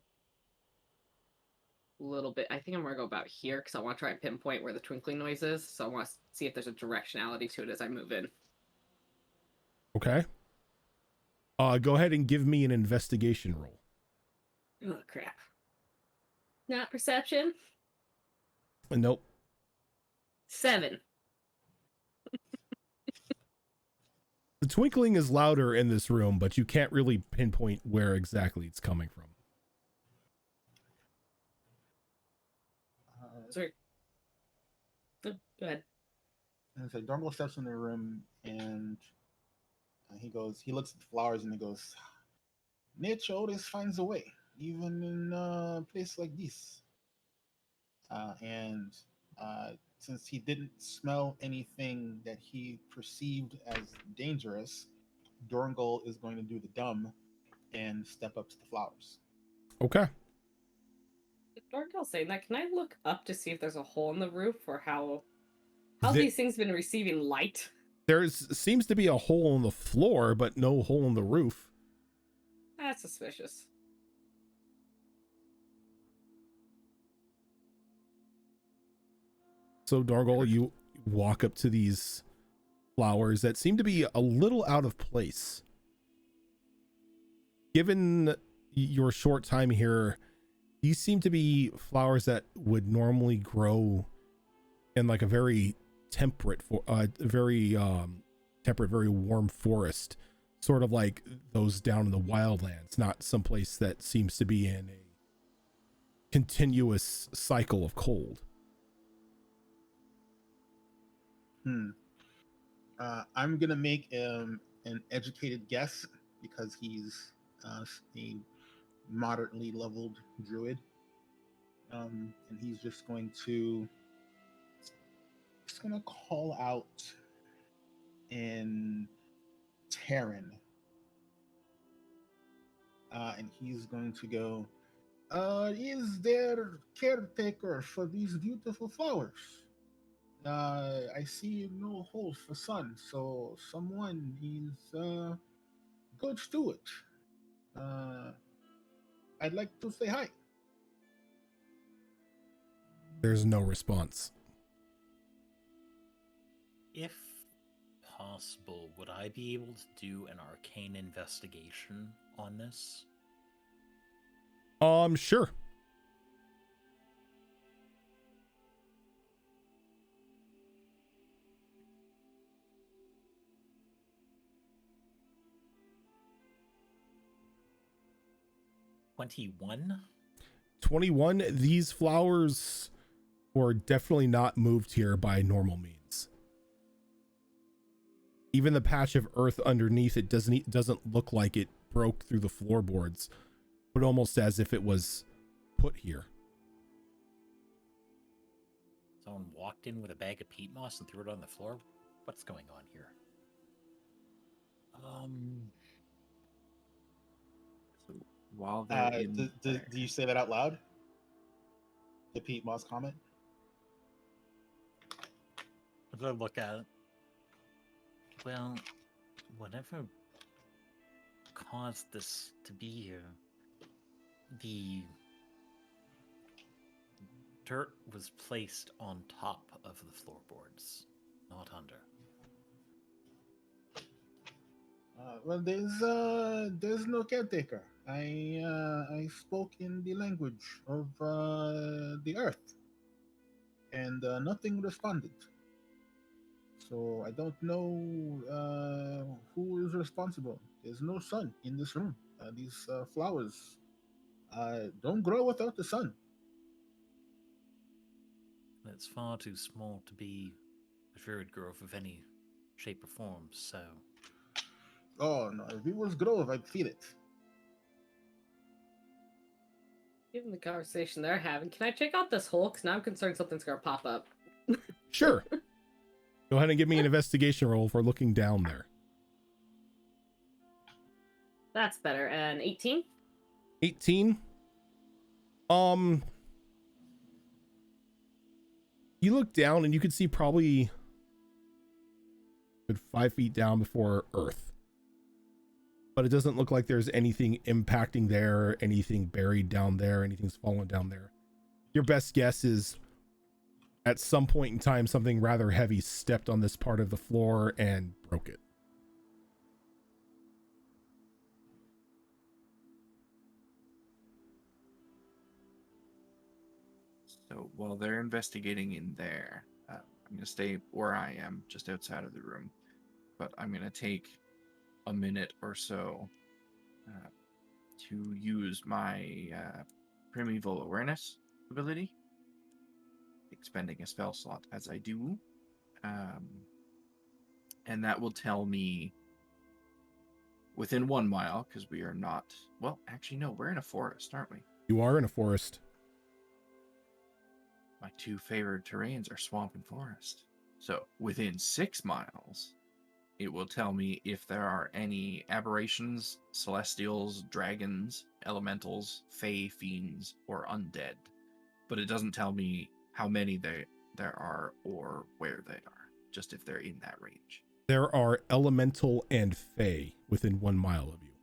a little bit. I think I'm going to go about here because I want to try and pinpoint where the twinkling noise is. So I want to see if there's a directionality to it as I move in. Okay. Go ahead and give me an investigation roll. Oh, crap. Not perception. Nope. 7. The twinkling is louder in this room, but you can't really pinpoint where exactly it's coming from. Sorry. Go ahead. And so Dorngal steps in the room and he looks at the flowers and he goes, nature always finds a way, even in a place like this. And since he didn't smell anything that he perceived as dangerous, Dorngal is going to do the dumb and step up to the flowers. Okay. Dorgal saying that, can I look up to see if there's a hole in the roof or how The- these things been receiving light? Seems to be a hole in the floor, but no hole in the roof. That's suspicious. So Dargol, you walk up to these flowers that seem to be a little out of place. Given your short time here, these seem to be flowers that would normally grow in like a very temperate, very warm forest, sort of like those down in the wildlands, not someplace that seems to be in a continuous cycle of cold. I'm gonna make an educated guess because he's a moderately leveled druid, and he's just gonna call out in Terran, and he's going to go. Is there caretaker for these beautiful flowers? I see no hole for sun, so someone is good steward. I'd like to say hi. There's no response. If possible, would I be able to do an arcane investigation on this? Sure. $21? 21. These flowers were definitely not moved here by normal means. Even the patch of earth underneath it doesn't look like it broke through the floorboards, but almost as if it was put here. Someone walked in with a bag of peat moss and threw it on the floor? What's going on here? So while they're in Do you say that out loud? The Pete Moss comment? As I look at it, well, whatever caused this to be here, the dirt was placed on top of the floorboards, not under. Well, there's no caretaker. I spoke in the language of the earth, and nothing responded. So I don't know who is responsible. There's no sun in this room. These flowers don't grow without the sun. It's far too small to be a druid grove of any shape or form, so. Oh no! If it was grove, I'd feed it. Given the conversation they're having, can I check out this hole? Because now I'm concerned something's gonna pop up. Sure. Go ahead and give me an investigation roll for looking down there. That's better. And 18? 18. You look down and you can see probably 5 feet down before Earth. But it doesn't look like there's anything impacting there, anything buried down there, anything's fallen down there. Your best guess is at some point in time, something rather heavy stepped on this part of the floor and broke it. So while they're investigating in there, I'm going to stay where I am, just outside of the room. But I'm going to take a minute or so to use my primeval awareness ability, expending a spell slot as I do. And that will tell me within 1 mile, because we are not, well, actually, no, we're in a forest, aren't we? You are in a forest. My two favorite terrains are swamp and forest. So within 6 miles, it will tell me if there are any aberrations, celestials, dragons, elementals, fae, fiends, or undead. But it doesn't tell me how many there are or where they are, just if they're in that range. There are elemental and fae within 1 mile of you.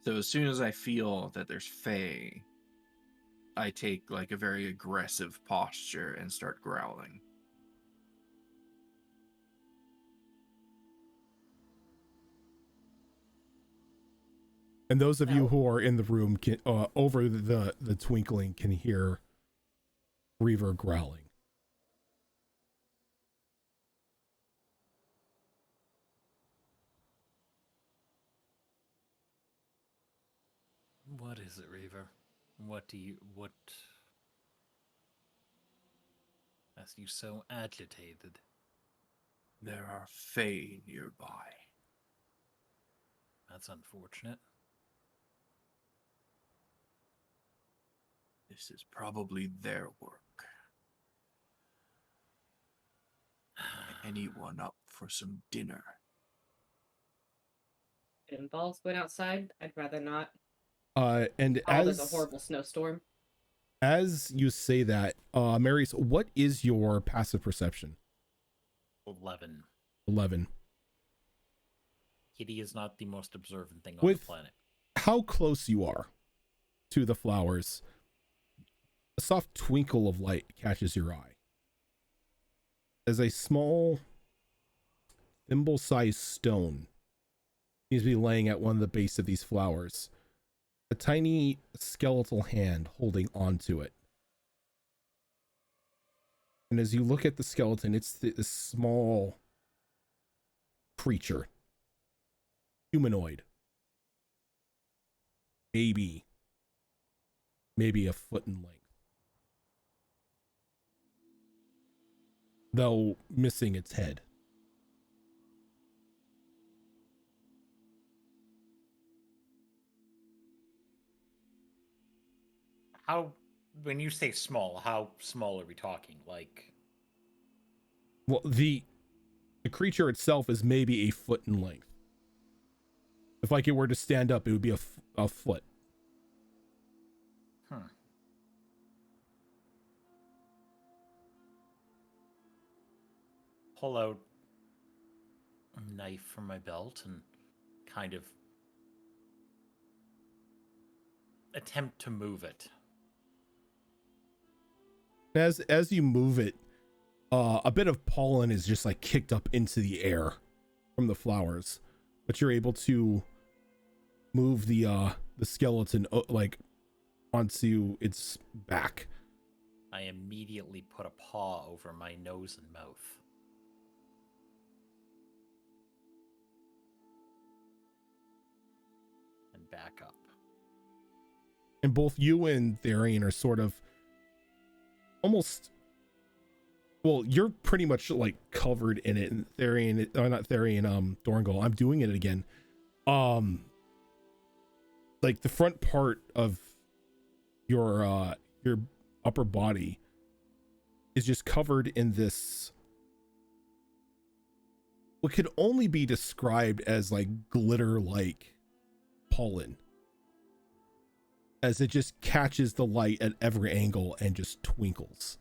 So as soon as I feel that there's fae, I take like a very aggressive posture and start growling. And those of you who are in the room can, over the twinkling can hear Reaver growling. What is it, Reaver? What has you so agitated? There are fae nearby. That's unfortunate. This is probably their work. Anyone up for some dinner? It involves going outside. I'd rather not. And There's a horrible snowstorm. as you say that, Marys, what is your passive perception? 11. 11. Kitty is not the most observant thing on With the planet. how close you are to the flowers, a soft twinkle of light catches your eye. As a small, thimble-sized stone seems to be laying at one of the base of these flowers. A tiny skeletal hand holding onto it. And as you look at the skeleton, it's this small creature. Humanoid. Maybe a foot in length. Though missing its head. When you say small, how small are we talking? Like, Well, the creature itself is maybe a foot in length. If like it were to stand up, it would be a foot. pull out a knife from my belt and kind of attempt to move it. As you move it, a bit of pollen is just like kicked up into the air from the flowers, but you're able to move the skeleton like onto its back. I immediately put a paw over my nose and mouth. back up. And both you and Therian are sort of almost, well, you're pretty much like covered in it. And Therian, not Therian, Dorngal, I'm doing it again. Like the front part of your upper body is just covered in this, what could only be described as like glitter like pollen, as it just catches the light at every angle and just twinkles.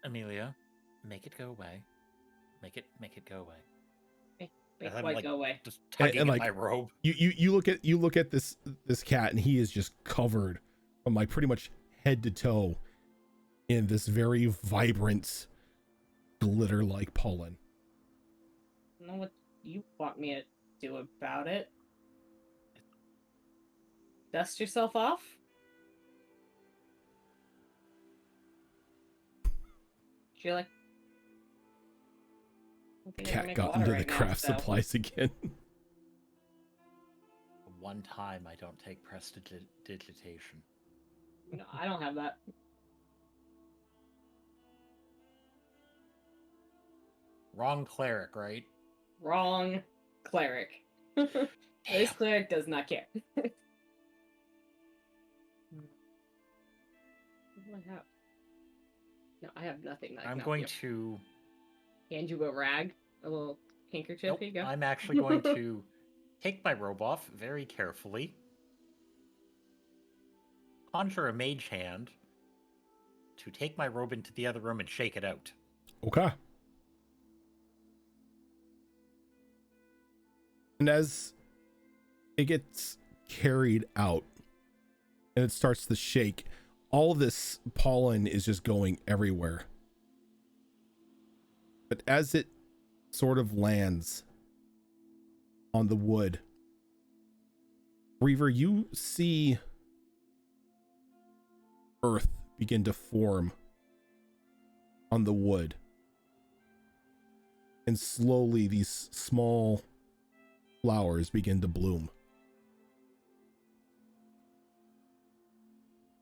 Amelia, make it go away. Make it go away. Make I'm, what like, go away? Just tugging And at like my robe. you look at this cat, and he is just covered from like pretty much head to toe in this very vibrant glitter like pollen. I don't know what you want me to do about it. Dust yourself off? You're like, Cat got into the craft supplies again. One time I don't take prestidigitation. No, I don't have that. Wrong cleric, right? Wrong cleric. This cleric does not care. What do I have? No, I have nothing. I'm going to hand you a rag, a little handkerchief. Nope, Here you go. I'm actually going to take my robe off very carefully, conjure a mage hand to take my robe into the other room and shake it out. Okay. And as it gets carried out and it starts to shake, all this pollen is just going everywhere. But as it sort of lands on the wood, Reaver, you see earth begin to form on the wood. And slowly these small flowers begin to bloom.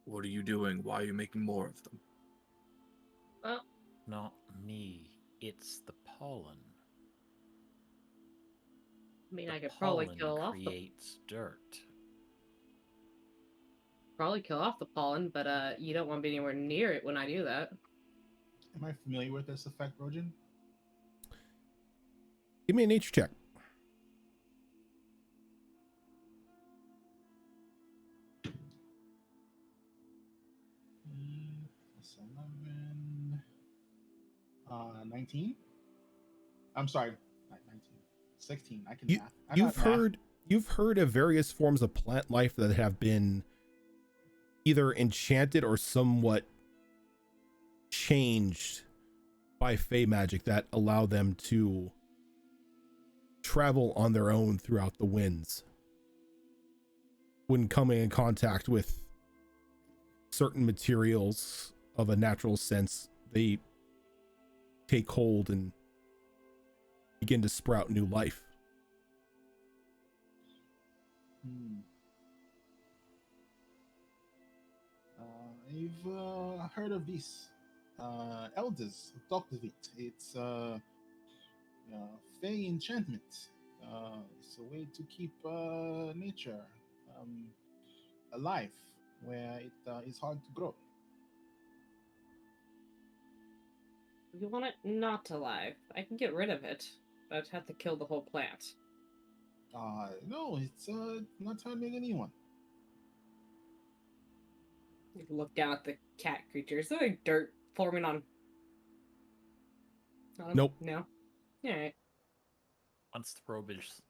What are you doing? Why are you making more of them? Well, Not me. It's the pollen. I mean, The I could probably pollen creates dirt. kill off the pollen, but you don't want to be anywhere near it when I do that. Am I familiar with this effect, Rojan? Give me a nature check. Plus 11. 19? I'm sorry, not 19. 16. I can math. I'm not math. You've heard of various forms of plant life that have been either enchanted or somewhat changed by fey magic that allow them to travel on their own throughout the winds. When coming in contact with certain materials of a natural sense, they take hold and begin to sprout new life. I've heard of these elders talked of it. It's fey enchantment. It's a way to keep nature alive, where it is hard to grow. If you want it not alive, I can get rid of it, but I'd have to kill the whole plant. No, it's not harming anyone. You can look down at the cat creature. Is there like dirt forming on? Nope. No. Alright. Once the robe is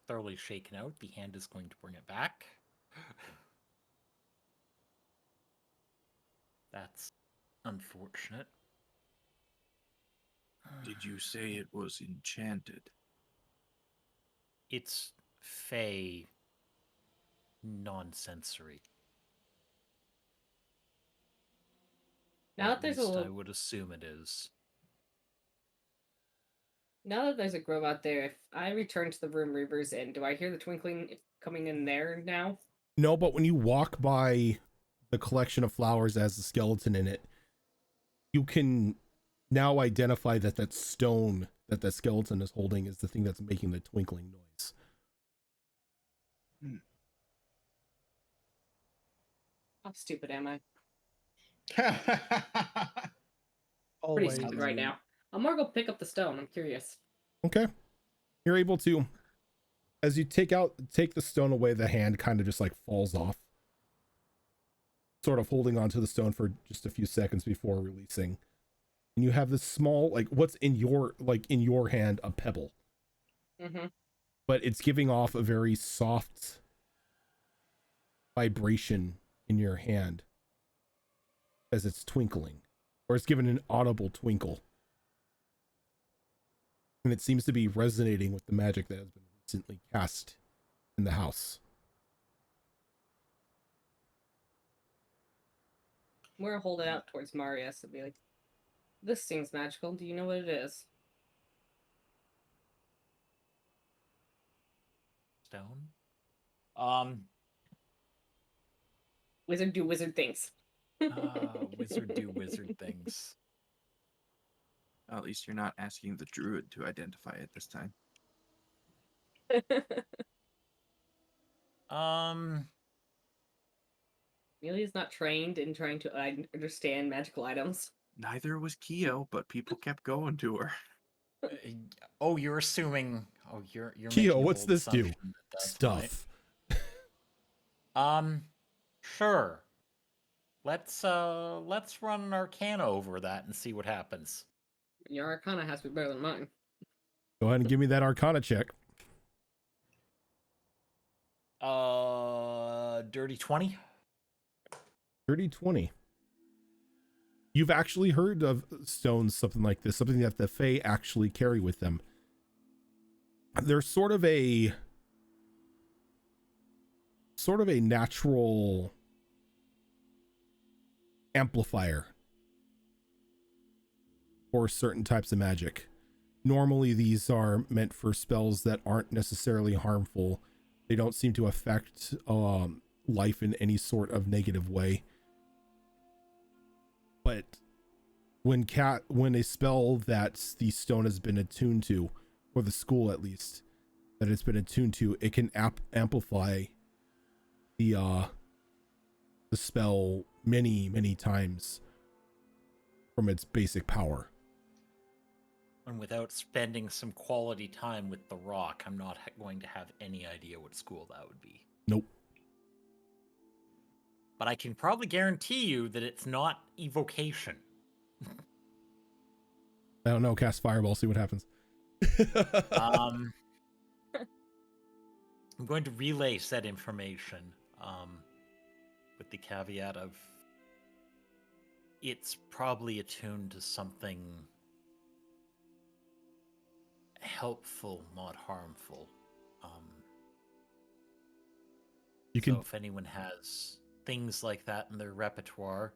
thoroughly shaken out, the hand is going to bring it back. That's unfortunate. Did you say it was enchanted? It's fey non-sensory. Now Or that at there's a least I little, would assume it is. now that there's a grove out there, if I return to the room Reaper's in, do I hear the twinkling coming in there now? No, but when you walk by the collection of flowers as a skeleton in it, you can now identify that that stone that that skeleton is holding is the thing that's making the twinkling noise. How stupid am I? Pretty Always. stupid right now. I'm gonna go pick up the stone. I'm curious. Okay. You're able to, as you take the stone away, the hand kind of just like falls off, sort of holding onto the stone for just a few seconds before releasing. And you have this small, like what's in your hand, a pebble, Mm-hmm. but it's giving off a very soft vibration in your hand as it's twinkling, or it's given an audible twinkle. And it seems to be resonating with the magic that has been recently cast in the house. I'm gonna hold it out towards Marius and be like, "This seems magical. Do you know what it is?" Stone? Wizard do wizard things. Wizard do wizard things. Well, at least you're not asking the druid to identify it this time. Amelia's not trained in trying to understand magical items. Neither was Keo, but people kept going to her. Oh, you're assuming. Oh, you're Keo, making a what's bold this do? assumption that that's why. Stuff. Sure. Let's run an arcana over that and see what happens. Your arcana has to be better than mine. Go ahead and give me that arcana check. Dirty 20. Dirty 20. You've actually heard of stones, something like this, something that the Fae actually carry with them. They're sort of a natural amplifier for certain types of magic. Normally these are meant for spells that aren't necessarily harmful. They don't seem to affect life in any sort of negative way. But when a spell that the stone has been attuned to, or the school at least, that it's been attuned to, it can amplify the spell many times from its basic power. And without spending some quality time with the rock, I'm not going to have any idea what school that would be. Nope. But I can probably guarantee you that it's not evocation. I don't know. Cast Fireball, see what happens. I'm going to relay said information, with the caveat of it's probably attuned to something helpful, not harmful. You can So if anyone has things like that in their repertoire,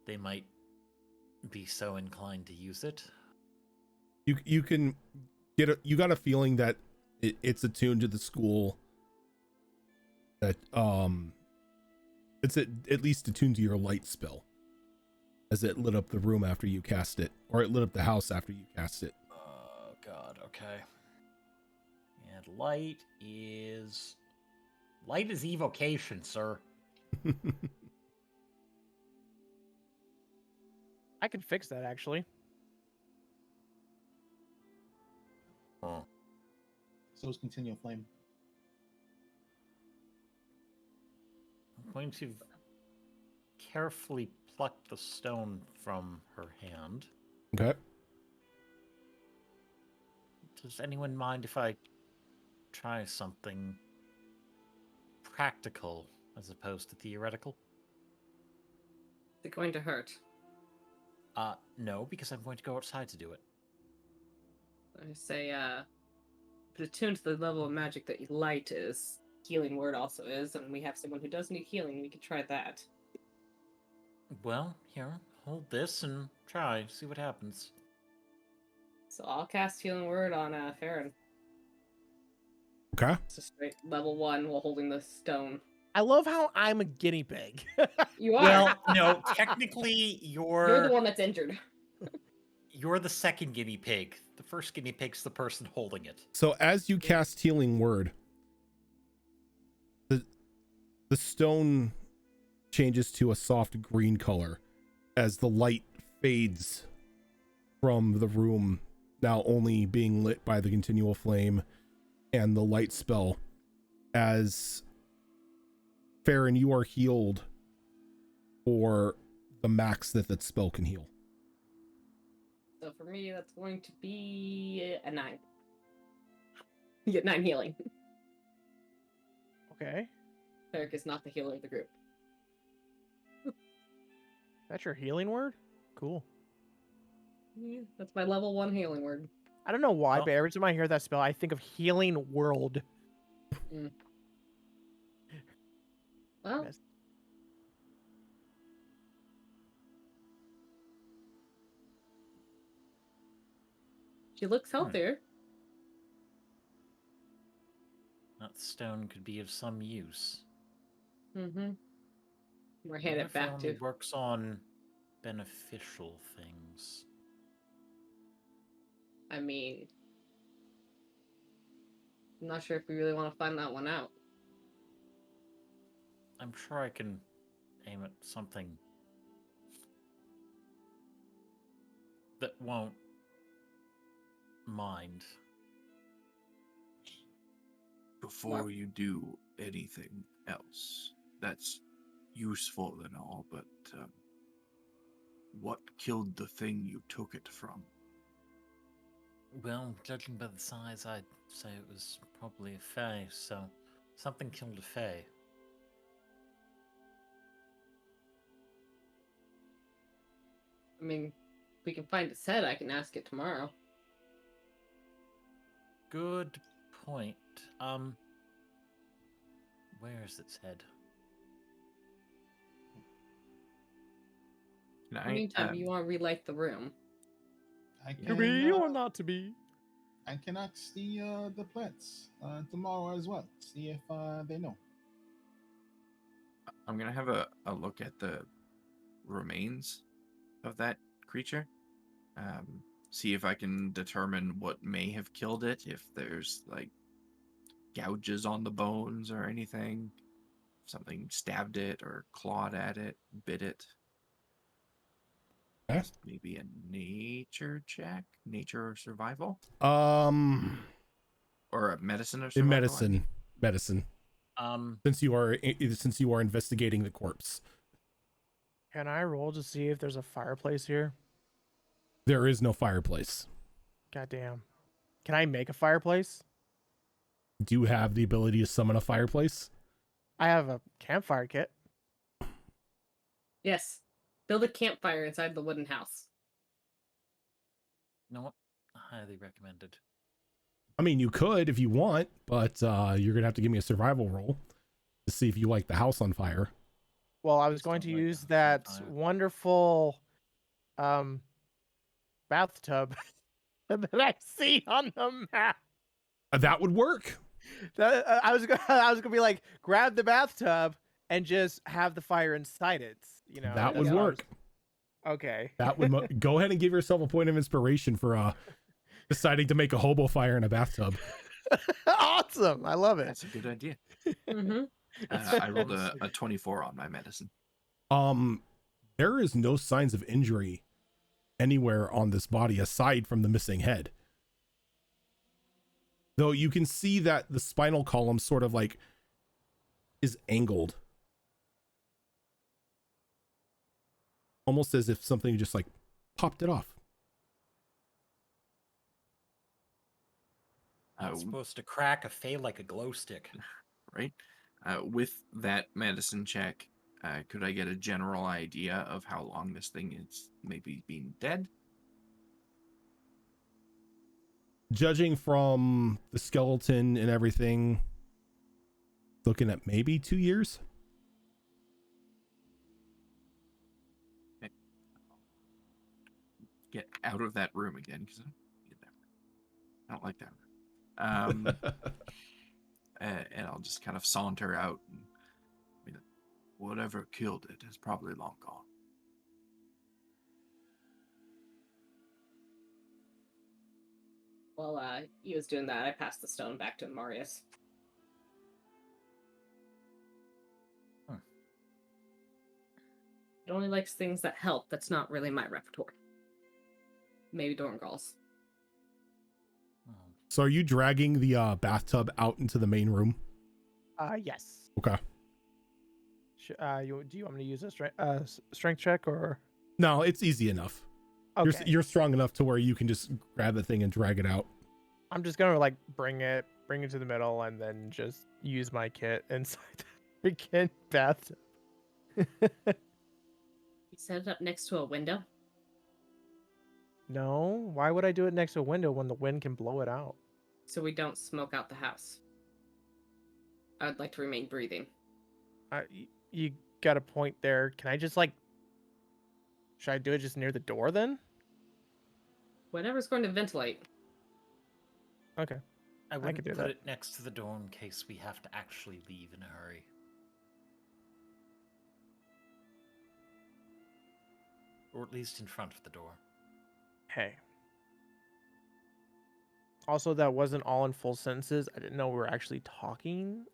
they might be so inclined to use it. you can you got a feeling that it's attuned to the school, that it's at least attuned to your light spell, as it lit up the room after you cast it, or it lit up the house after you cast it. Oh god, okay. And light is evocation, sir. I can fix that actually. Oh. So it's continual flame. I'm going to carefully pluck the stone from her hand. Okay. Does anyone mind if I try something practical as opposed to theoretical? Is it going to hurt? No, because I'm going to go outside to do it. I say, if it's attuned to the level of magic that light is, healing word also is, and we have someone who does need healing, we could try that. Well, here, hold this and try, see what happens. So I'll cast Healing Word on Farron. Okay. It's a straight level 1 while holding the stone. I love how I'm a guinea pig. You are. Well, no, technically You're the one that's injured. you're the second guinea pig. The first guinea pig's the person holding it. So as you cast Healing Word, the stone changes to a soft green color as the light fades from the room, now only being lit by the continual flame and the light spell. As Farron, you are healed for the max that spell can heal. So for me, that's going to be a 9. You get 9 healing. Okay. Cleric is not the healer of the group. That's your healing word? Cool. Yeah, that's my level 1 healing word. I don't know why, Well- but every time I hear that spell, I think of healing world. Well, Yes. she looks Right. healthier. That stone could be of some use. Mm-hmm. We're What handed if back only to. works on beneficial things. I mean, I'm not sure if we really want to find that one out. I'm sure I can aim at something that won't mind. Before you do anything else, that's useful and all, but what killed the thing you took it from? Well, judging by the size, I'd say it was probably a fae, so something killed a fae. I mean, if we can find its head, I can ask it tomorrow. Good point. Where is its head? Can In the meantime, you want to relight the room. I To can, be or not to be? I can ask the plants tomorrow as well. See if they know. I'm gonna have a look at the remains of that creature. See if I can determine what may have killed it, if there's like gouges on the bones or anything. If something stabbed it or clawed at it, bit it. Okay. Just maybe a nature check, nature or survival, Um, or a medicine or in survival. I mean. medicine. Um, Since you are investigating the corpse, Can I roll to see if there's a fireplace here? there is no fireplace. Goddamn. Can I make a fireplace? Do you have the ability to summon a fireplace? I have a campfire kit. Yes. Build a campfire inside the wooden house. you know what? Highly recommended. I mean, you could if you want, but you're gonna have to give me a survival roll to see if you like the house on fire. Well, I was Just going to don't like use the that fire. wonderful bathtub that I see on the map. That would work. I was gonna be like, grab the bathtub and just have the fire inside it. You know, That would that's what I was- work. Okay. That would go ahead and give yourself a point of inspiration for deciding to make a hobo fire in a bathtub. Awesome. I love it. That's a good idea. Mm-hmm. I rolled a 24 on my medicine. There is no signs of injury anywhere on this body aside from the missing head. Though you can see that the spinal column sort of like is angled. Almost as if something just like popped it off. It's supposed to crack a fae like a glow stick. Right? With that medicine check, could I get a general idea of how long this thing is maybe been dead? Judging from the skeleton and everything, looking at maybe 2 years. out of that room again because I don't like that room. And I'll just kind of saunter out and be like, whatever killed it is probably long gone. While he was doing that, I passed the stone back to Marius. It only likes things that help. That's not really my repertoire. Maybe Dorngal's. So are you dragging the bathtub out into the main room? Yes. Okay. Do you want me to use a strength check or? No, it's easy enough. Okay. You're strong enough to where you can just grab the thing and drag it out. I'm just gonna like bring it to the middle and then just use my kit inside the freaking bathtub. You set it up next to a window? No, why would I do it next to a window when the wind can blow it out? So we don't smoke out the house. I would like to remain breathing. You got a point there. Can I just like? Should I do it just near the door then? Whatever's going to ventilate. Okay. I wouldn't could do put that. it next to the door in case we have to actually leave in a hurry. Or at least in front of the door. Hey. Also, that wasn't all in full sentences. I didn't know we were actually talking.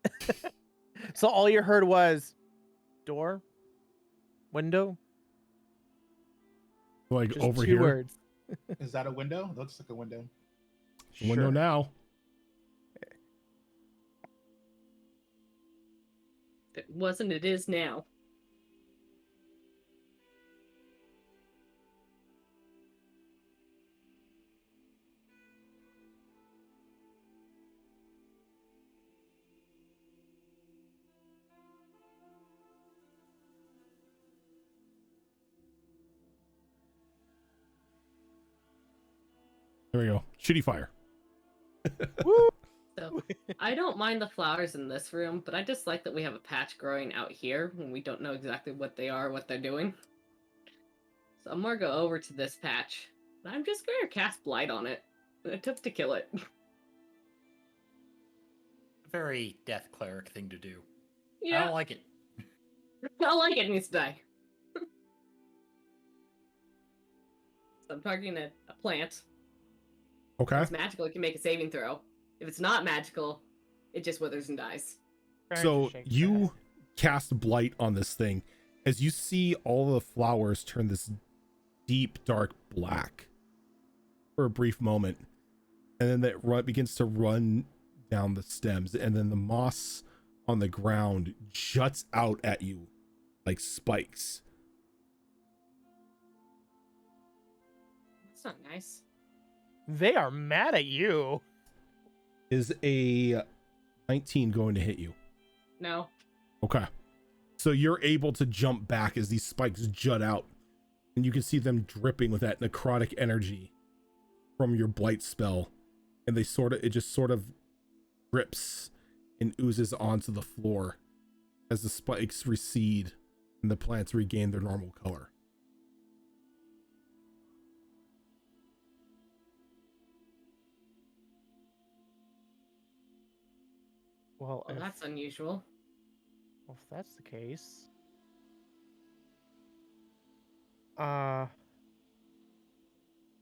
So all you heard was door, window, Like just over two here. words. Is that a window? Looks like a window. Window Sure. now. If it wasn't, it is now. There we go. Shitty fire. Woo! So I don't mind the flowers in this room, but I just like that we have a patch growing out here when we don't know exactly what they are, what they're doing. So I'm gonna go over to this patch. And I'm just gonna cast Blight on it. It took to kill it. Very death cleric thing to do. I Yeah, don't like it. I like it. It needs to die. So I'm targeting a plant. Okay. If it's magical, it can make a saving throw. If it's not magical, it just withers and dies. So you cast blight on this thing as you see all the flowers turn this deep dark black for a brief moment, and then that begins to run down the stems, and then the moss on the ground juts out at you like spikes. That's not nice. They are mad at you. Is a 19 going to hit you? No. Okay. So you're able to jump back as these spikes jut out, and you can see them dripping with that necrotic energy from your blight spell, and it just sort of drips and oozes onto the floor as the spikes recede and the plants regain their normal color. Well, Well, that's unusual. if that's the case,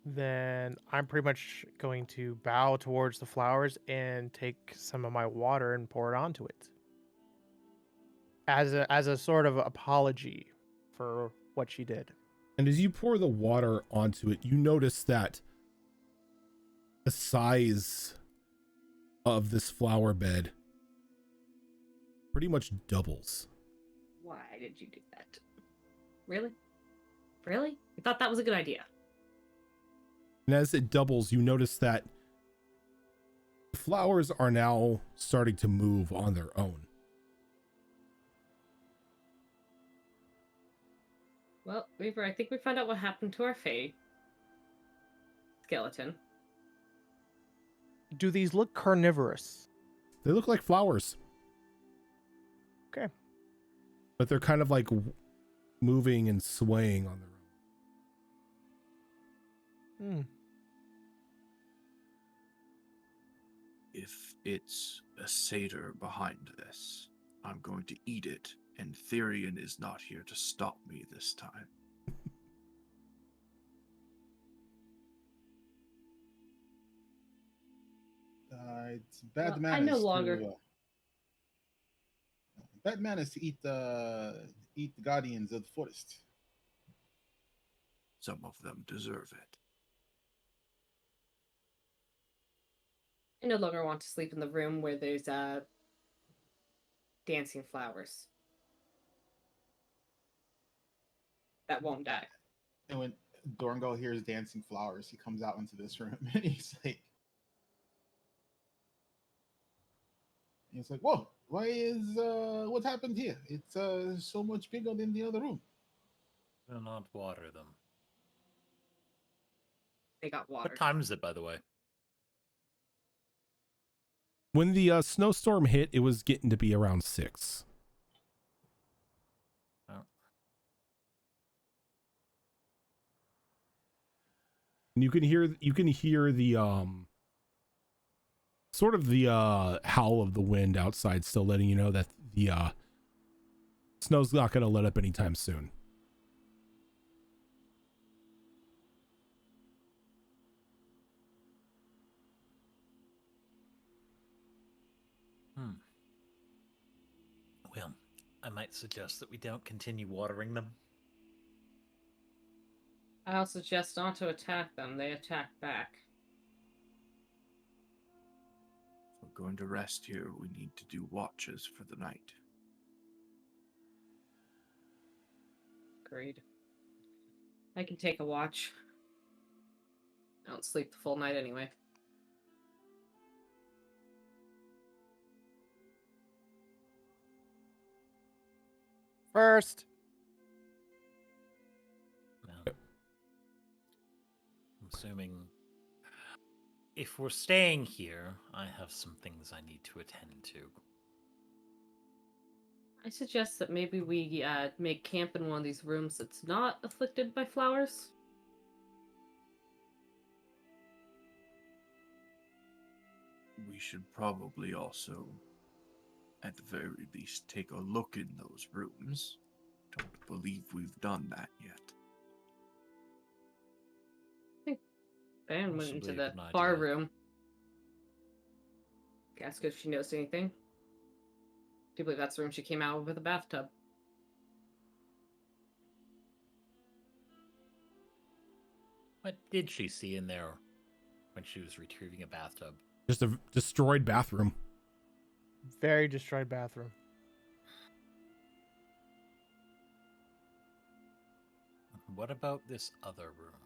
then I'm pretty much going to bow towards the flowers and take some of my water and pour it onto it as a sort of apology for what she did. And as you pour the water onto it, you notice that the size of this flower bed pretty much doubles. Why did you do that? Really? Really? You thought that was a good idea? And as it doubles, you notice that the flowers are now starting to move on their own. Well, Reaper, I think we found out what happened to our Fae skeleton. Do these look carnivorous? They look like flowers. Okay. But they're kind of like moving and swaying on their own. Hmm. If it's a satyr behind this, I'm going to eat it, and Therian is not here to stop me this time. It's bad Well, I manners no longer. to bad manners to eat the guardians of the forest. Some of them deserve it. I no longer want to sleep in the room where there's dancing flowers that won't die. And when Dorngal hears dancing flowers, he comes out into this room and he's like, "Whoa! Why is what happened here? It's so much bigger than the other room." Do not water them. They got What watered. time is it, by the way? When the snowstorm hit, it was getting to be around 6. Oh. And you can hear the sort of the howl of the wind outside, still letting you know that the snow's not going to let up anytime soon. Well, I might suggest that we don't continue watering them. I'll suggest not to attack them. They attack back. If we're going to rest here, we need to do watches for the night. Agreed. I can take a watch. I don't sleep the full night anyway. First. No. I'm assuming if we're staying here, I have some things I need to attend to. I suggest that maybe we make camp in one of these rooms that's not afflicted by flowers. We should probably also, at the very least, take a look in those rooms. Don't believe we've done that yet. Van went into Possibly a the good bar idea. room. Ask if she noticed anything. Do you believe that's the room she came out of with a bathtub? What did she see in there when she was retrieving a bathtub? Just a destroyed bathroom. Very destroyed bathroom. What about this other room?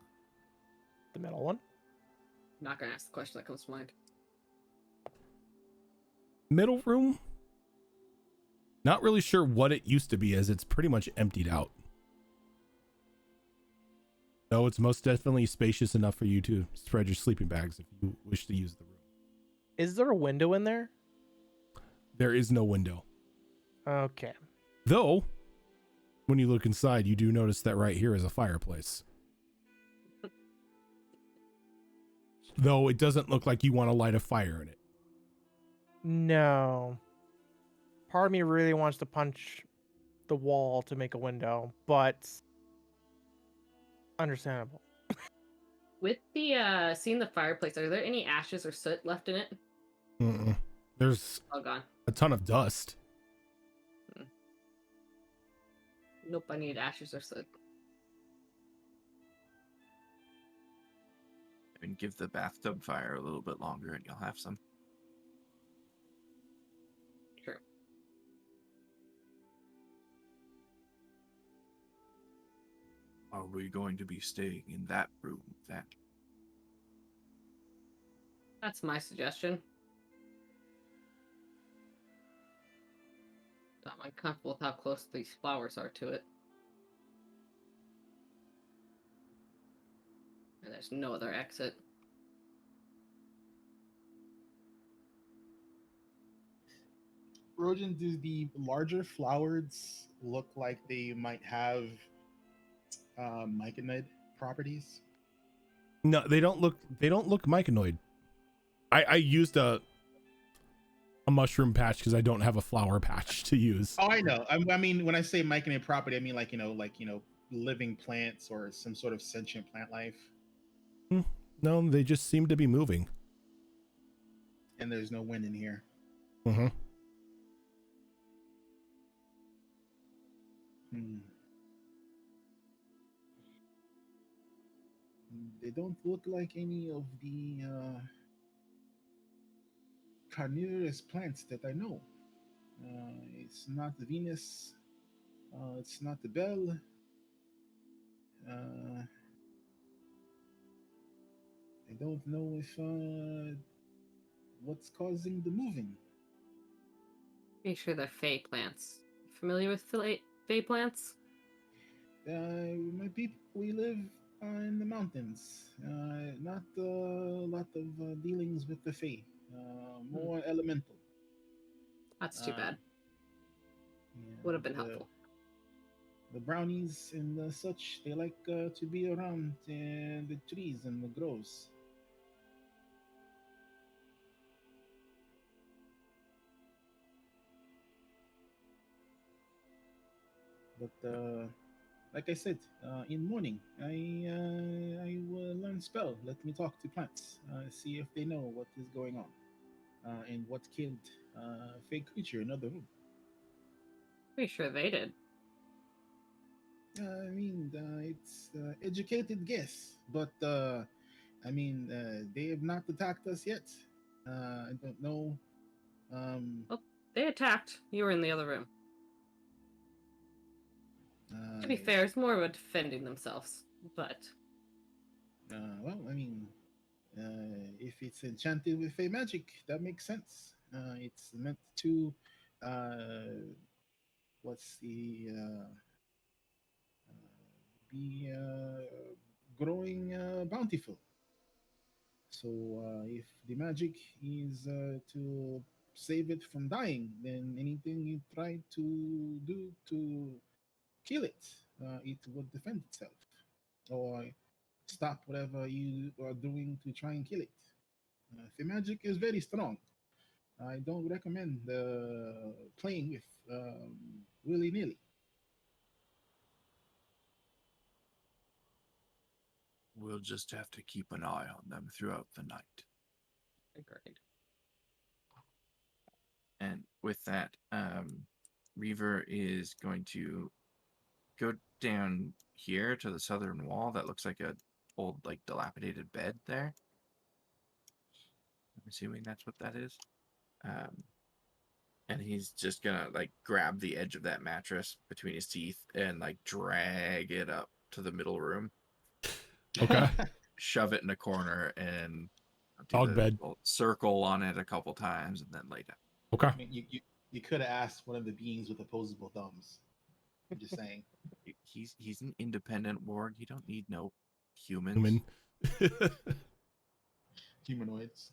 The middle one. I'm not gonna ask the question that comes to mind. Middle room? Not really sure what it used to be, as it's pretty much emptied out. Though it's most definitely spacious enough for you to spread your sleeping bags if you wish to use the room. Is there a window in there? There is no window. Okay. Though, when you look inside, you do notice that right here is a fireplace. Though it doesn't look like you want to light a fire in it. No. Part of me really wants to punch the wall to make a window, but understandable. With the seeing the fireplace, are there any ashes or soot left in it? Mm-mm. There's All gone. a ton of dust. Nope, I need ashes or soot. And give the bathtub fire a little bit longer and you'll have some. True. Are we going to be staying in that room then? That's my suggestion. I'm uncomfortable with how close these flowers are to it. And there's no other exit. Rojan, do the larger flowers look like they might have myconid properties? No, they don't look myconoid. I used a mushroom patch because I don't have a flower patch to use. Oh, I know. I mean, when I say myconid property, I mean like living plants or some sort of sentient plant life. No, they just seem to be moving. And there's no wind in here. Mm-hmm. They don't look like any of the carnivorous plants that I know. It's not the Venus. It's not the bell. I don't know if what's causing the moving. Pretty sure they're fey plants. Familiar with fey plants? My people, we live in the mountains. Not a lot of dealings with the fae. More elemental. That's too bad. Yeah, Would have been helpful. The brownies and such, they like to be around the trees and the groves. But like I said, in morning, I will learn spell. Let me talk to plants, see if they know what is going on, and what killed fake creature in other room. Pretty sure they did. I mean, it's educated guess, but I mean, they have not attacked us yet. I don't know. Well, they attacked. You were in the other room. To be fair, it's more about defending themselves, but... Well, I mean, if it's enchanted with fey magic, that makes sense. It's meant to, what's the, be growing bountiful. So if the magic is to save it from dying, then anything you try to do to kill it, it would defend itself or stop whatever you are doing to try and kill it. The magic is very strong. I don't recommend playing with willy nilly. We'll just have to keep an eye on them throughout the night. Agreed. And with that, Reaver is going to go down here to the southern wall. That looks like a old, like, dilapidated bed there. I'm assuming that's what that is. And he's just gonna like grab the edge of that mattress between his teeth and like drag it up to the middle room. Okay. Shove it in a corner and do Dog the bed. little circle on it a couple times and then lay down. Okay. I mean, you could have asked one of the beings with opposable thumbs. I'm just saying. He's an independent ward. You don't need no humans. Human. Humanoids.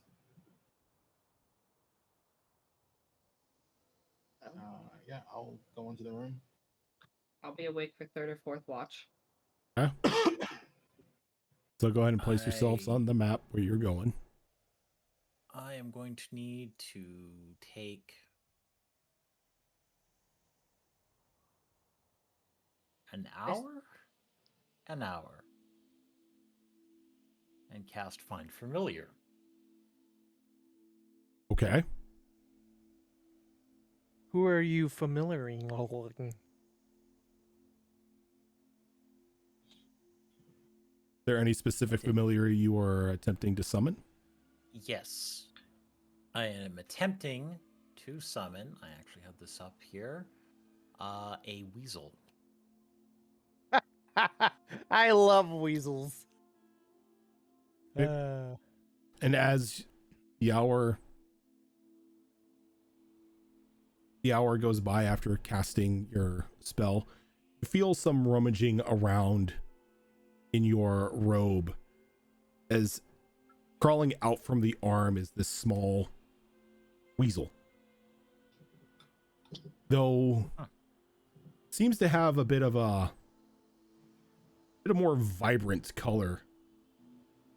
Yeah, I'll go into the room. I'll be awake for third or fourth watch. Okay. So go ahead and place yourselves on the map where you're going. I am going to need to take an hour, and cast Find Familiar. Okay. Who are you familiaring? Is there any specific familiar you are attempting to summon? Yes. I am attempting to summon, I actually have this up here, a weasel. I love weasels. And as the hour goes by after casting your spell, you feel some rummaging around in your robe as crawling out from the arm is this small weasel. Though seems to have a bit of more vibrant color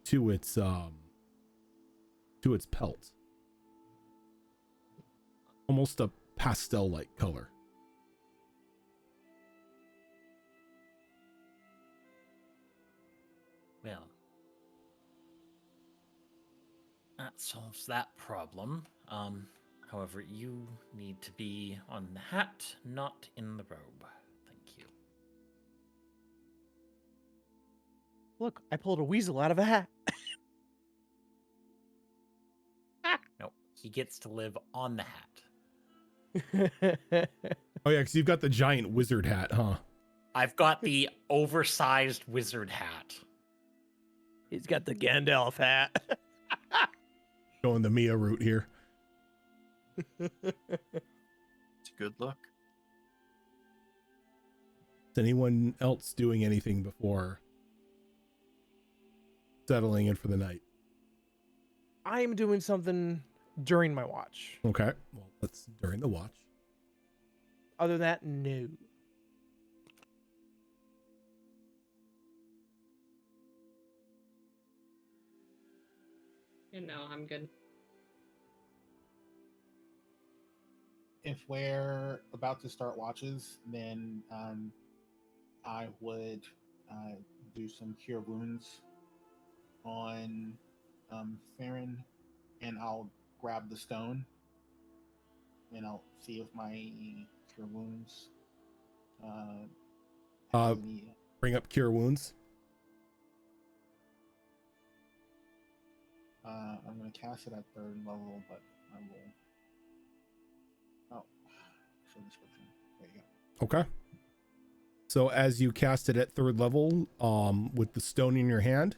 to its pelt. Almost a pastel-like color. Well, that solves that problem. However, you need to be on the hat, not in the robe. Thank you. Look, I pulled a weasel out of a hat. No, he gets to live on the hat. Oh yeah, because you've got the giant wizard hat, huh? I've got the oversized wizard hat. He's got the Gandalf hat. Going the Mia route here. It's a good look. Is anyone else doing anything before settling in for the night? I am doing something during my watch. Okay, well, that's during the watch. Other than that, no. No, I'm good. If we're about to start watches, then I would do some cure wounds on Farron, and I'll grab the stone, and I'll see if my cure wounds has any. Bring up cure wounds. I'm going to cast it at 3rd level, but I will. Oh, show description. There you go. Okay. So as you cast it at 3rd level, with the stone in your hand,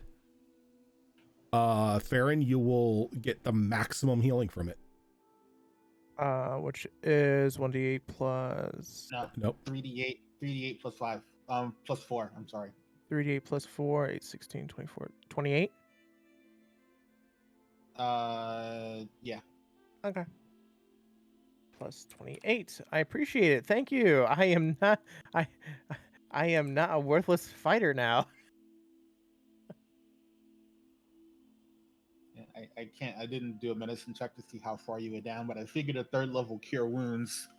Farron, you will get the maximum healing from it. Which is 1d8 plus No, Nope. 3d8 plus 5. Plus 4. I'm sorry. 3d8 plus 4, 8, 16, 24, 28. Yeah. Okay. Plus 28. I appreciate it. Thank you. I am not a worthless fighter now. I can't. I didn't do a medicine check to see how far you were down, but I figured a 3rd level cure wounds,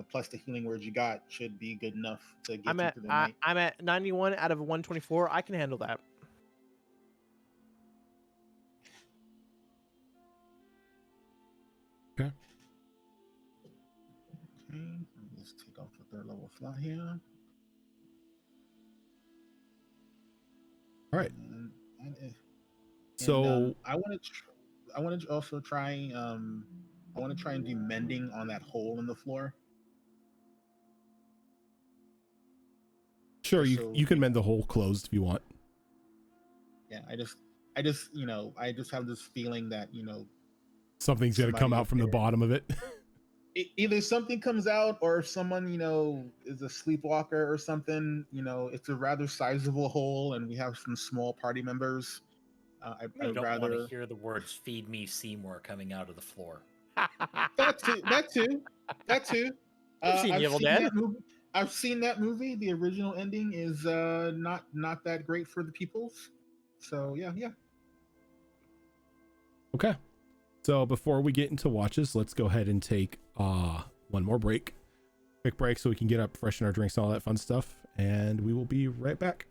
plus the healing words you got, should be good enough to get you through the night. I'm at 91 out of 124. I can handle that. Okay. Okay, let's take off the 3rd level slot here. All right. And So I want to also try. I want to try and do mending on that hole in the floor. sure, So, you can mend the hole closed if you want. Yeah, I just have this feeling that Something's gonna come somebody out from the there. bottom of it. Either something comes out or someone is a sleepwalker or something. It's a rather sizable hole, and we have some small party members. I I'd don't want rather to hear the words "Feed me, Seymour" coming out of the floor. that too. You've seen Evil Dead. That movie. I've seen that movie. The original ending is not that great for the peoples. So yeah. Okay. So before we get into watches, let's go ahead and take one more break. Quick break so we can get up, freshen our drinks, and all that fun stuff. And we will be right back.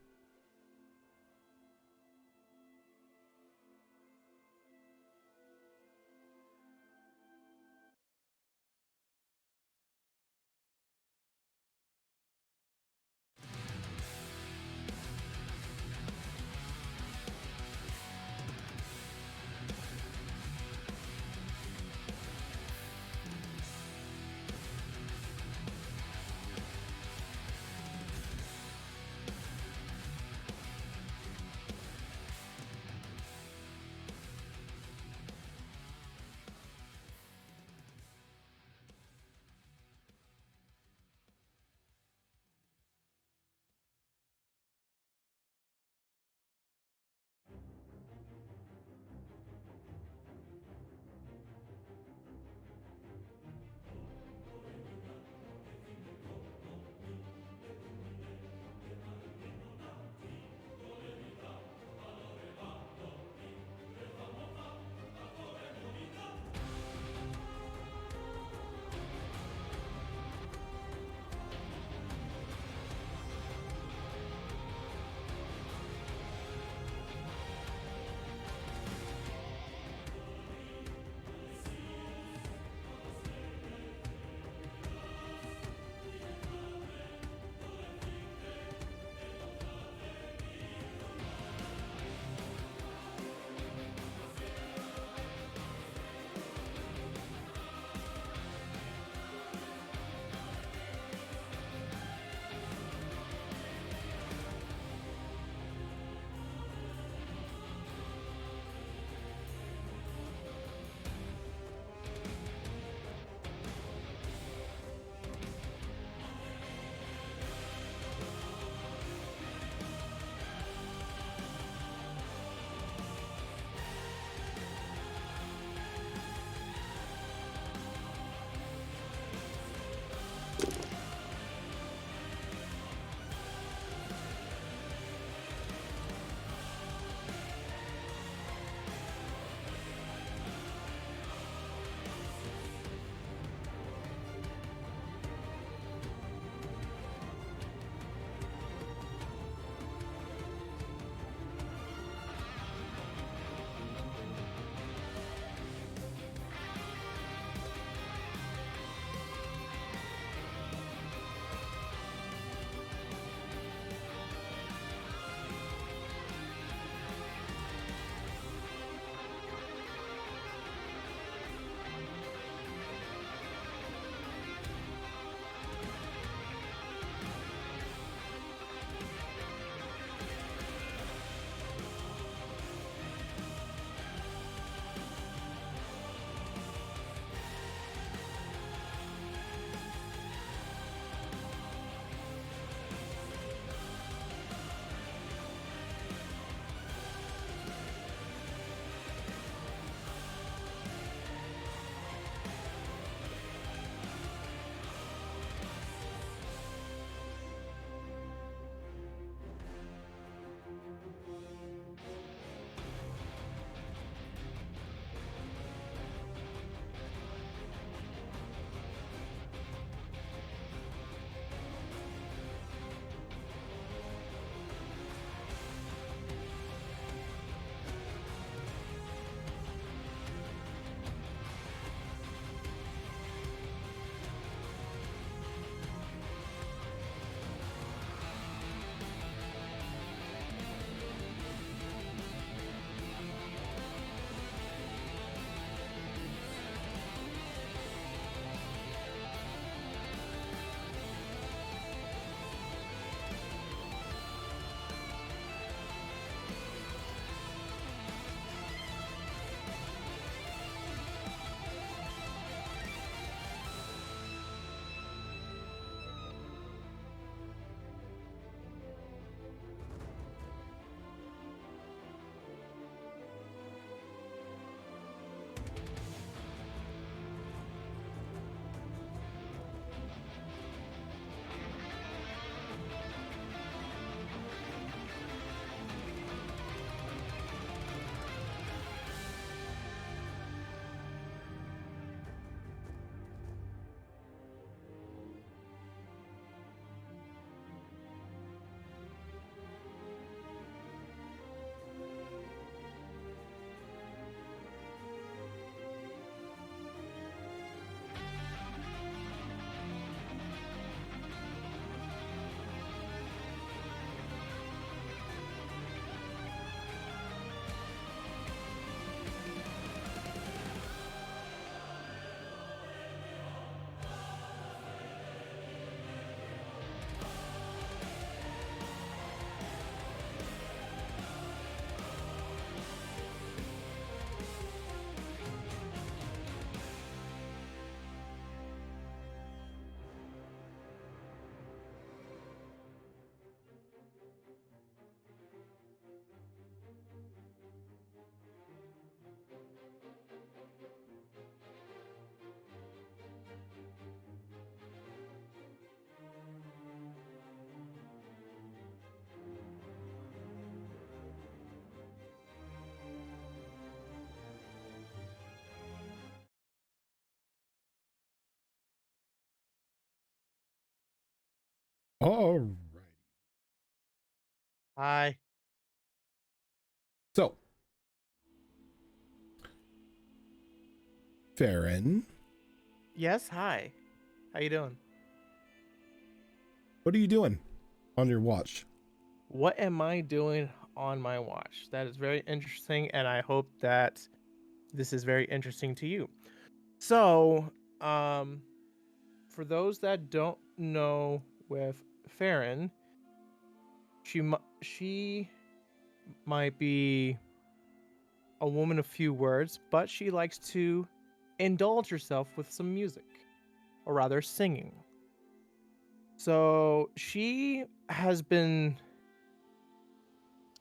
All right. Hi. So, Farron, Yes, hi. How you doing? what are you doing on your watch? What am I doing on my watch? That is very interesting, and I hope that this is very interesting to you. So, for those that don't know, with Farron, she might be a woman of few words, but she likes to indulge herself with some music, or rather, singing. So she has been,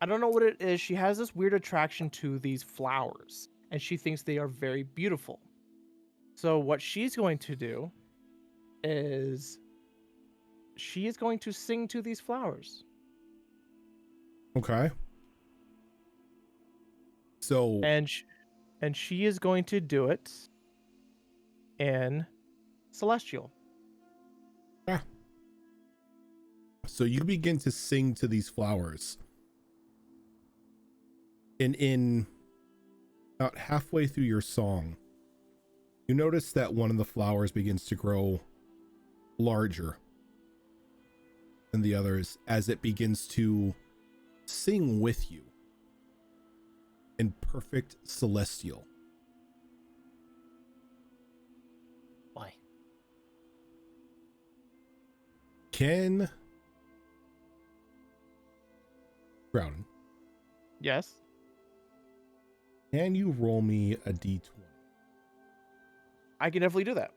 I don't know what it is. She has this weird attraction to these flowers, and she thinks they are very beautiful. So what she's going to do is she is going to sing to these flowers. Okay. So, And she is going to do it in Celestial. ah, so you begin to sing to these flowers. And in about halfway through your song, you notice that one of the flowers begins to grow larger than the others as it begins to sing with you in perfect celestial. Why? Can Brown, Yes. can you roll me a d20? I can definitely do that.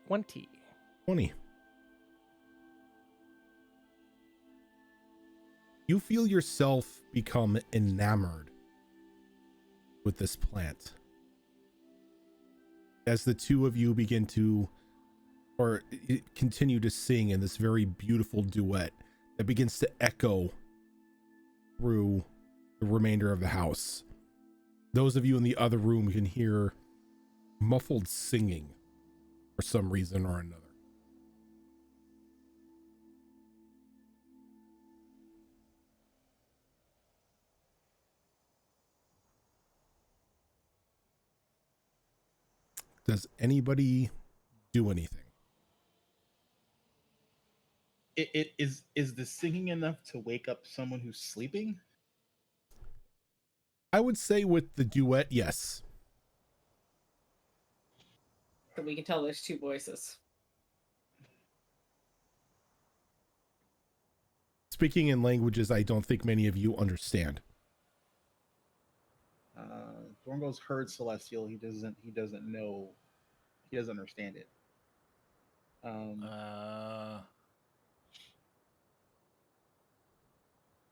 $20. 20. You feel yourself become enamored with this plant as the two of you begin to, or continue to sing in this very beautiful duet that begins to echo through the remainder of the house. Those of you in the other room can hear muffled singing for some reason or another. Does anybody do anything? It is the singing enough to wake up someone who's sleeping? I would say with the duet, yes. So we can tell there's two voices. Speaking in languages I don't think many of you understand. Thorngo's heard Celestial. He doesn't know. He doesn't understand it.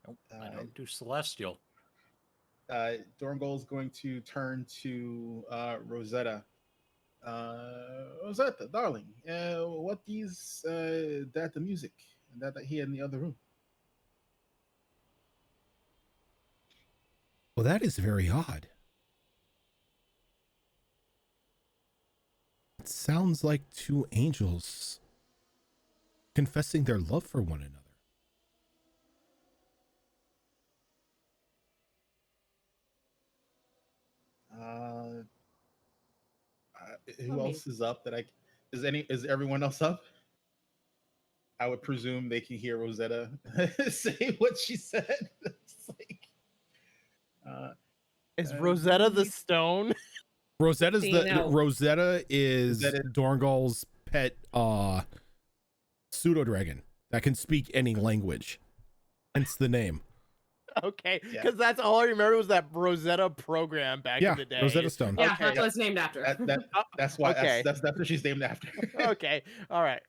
Nope, I don't do celestial. Thorngo's going to turn to Rosetta. Rosetta, darling, what is that the music that I hear in the other room? Well, that is very odd. It sounds like two angels confessing their love for one another. Who else is up? Is everyone else up? I would presume they can hear Rosetta say what she said. It's like, Is Rosetta the we- stone? Rosetta is Rosetta- Dorngal's pet pseudo dragon that can speak any language. Hence the name. Okay, Yeah. because that's all I remember was that Rosetta program back Yeah, in the day. Rosetta Stone. Yeah, Okay. that's what it's named after. That's why Okay. that's what she's named after. Okay, all right.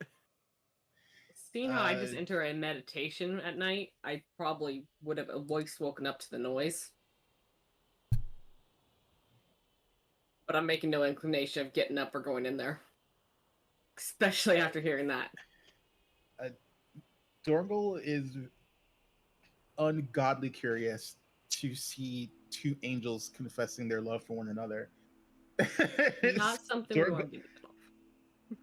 Seeing how I just enter a meditation at night, I probably would have at least woken up to the noise. But I'm making no inclination of getting up or going in there. Especially after hearing that. Dorgal is ungodly curious to see two angels confessing their love for one another. Not something we Dwarf- want to do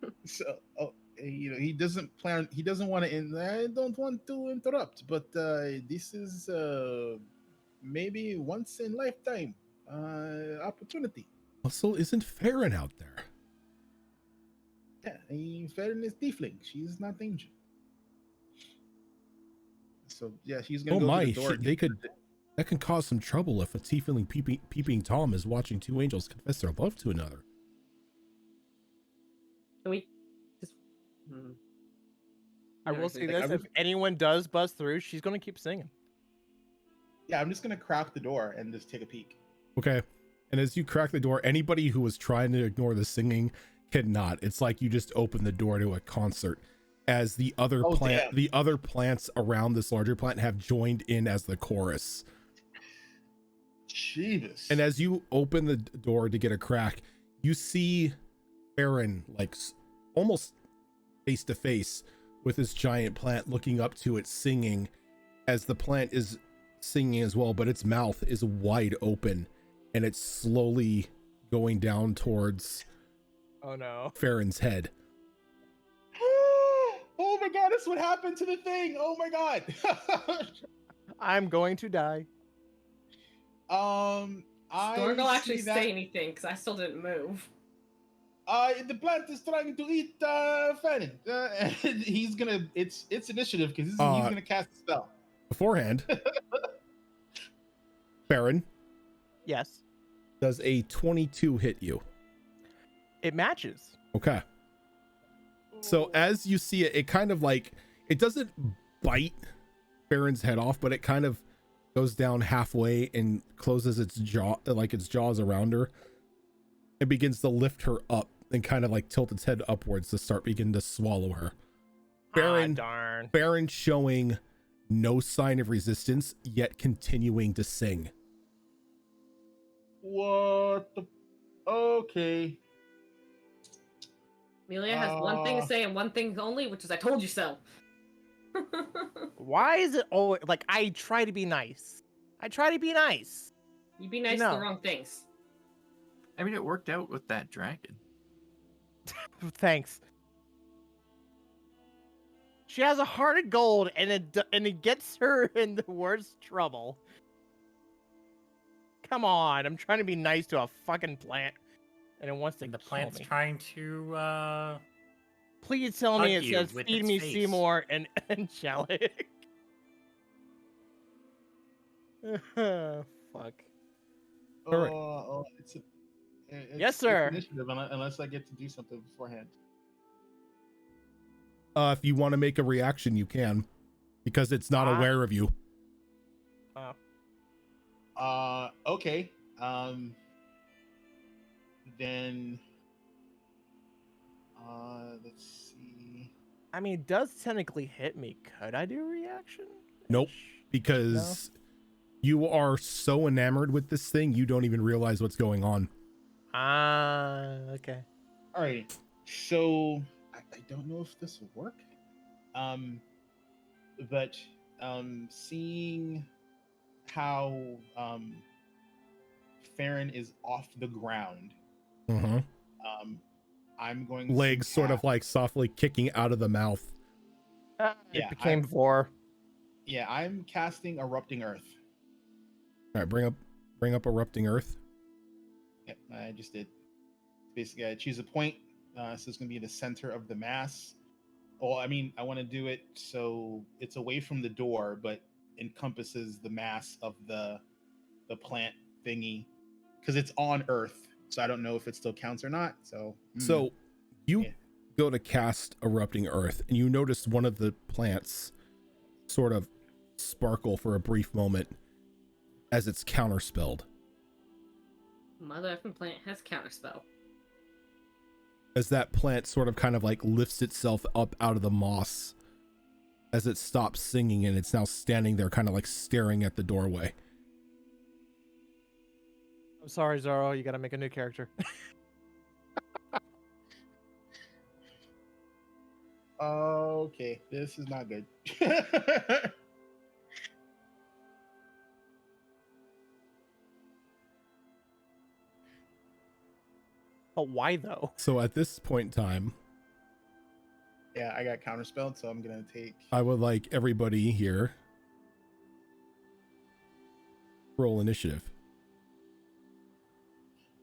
with it. so he doesn't plan. He doesn't want to. I don't want to interrupt, but this is maybe once in lifetime opportunity. Also, isn't Farron out there? Yeah, Farron is tiefling. She's not danger. So yeah, she's gonna Oh go to my, the door. that can cause some trouble if a tiefling peeping Tom is watching two angels confess their love to another. Can we just? I will say Like, this: if anyone does bust through, she's gonna keep singing. Yeah, I'm just gonna crack the door and just take a peek. Okay. And as you crack the door, anybody who was trying to ignore the singing cannot. It's like you just open the door to a concert. As the other the other plants around this larger plant have joined in as the chorus. Jesus. And as you open the door to get a crack, you see Farron like almost face to face with this giant plant looking up to it singing, as the plant is singing as well, but its mouth is wide open and it's slowly going down towards Oh no. Farron's head. Oh my god, that's what happened to the thing. Oh my god. I'm going to die. Storg'll I actually see that. say anything because I still didn't move. The plant is trying to eat Fannin. And he's gonna. It's initiative because he's gonna cast a spell. Beforehand, Farron, Yes. does a 22 hit you? It matches. Okay. So as you see it, it kind of like, it doesn't bite Farron's head off, but it kind of goes down halfway and closes its jaw, like its jaws around her. It begins to lift her up and kind of like tilt its head upwards to begin to swallow her. Farron, darn. Farron showing no sign of resistance, yet continuing to sing. What the? Okay. Amelia has one thing to say and one thing only, which is "I told you so." Why is it always like I try to be nice? I try to be nice. You be nice to the wrong things. I mean, it worked out with that dragon. Thanks. She has a heart of gold, and it gets her in the worst trouble. Come on, I'm trying to be nice to a fucking plant, and it wants to And the kill plant's me. trying to Please tell me hug it you says with feed its me face. Seymour and Shalik. Fuck. All right. It's Yes, sir. Initiative unless I get to do something beforehand. If you want to make a reaction, you can, because it's not aware of you. Okay. Then let's see. I mean, it does technically hit me. Could I do a reaction? Nope, because you are so enamored with this thing, you don't even realize what's going on. Okay. All right. So I don't know if this will work. But seeing how Farron is off the ground, Mm-hmm. I'm going to Legs sort of like softly kicking out of the mouth. It became 4. Yeah, I'm casting Erupting Earth. All right, bring up Erupting Earth. Yep, I just did. Basically, I choose a point. So it's going to be the center of the mass. Well, I mean, I want to do it so it's away from the door, but encompasses the mass of the plant thingy, because it's on Earth. So I don't know if it still counts or not. So you go to cast Erupting Earth, and you notice one of the plants sort of sparkle for a brief moment as it's counterspelled. Mother effing plant has counterspell. As that plant sort of kind of like lifts itself up out of the moss as it stops singing, and it's now standing there kind of like staring at the doorway. I'm sorry, Zoro. You gotta make a new character. Okay, this is not good. But why though? So at this point in time, Yeah, I got counterspelled, so I'm gonna take. I would like everybody here roll initiative.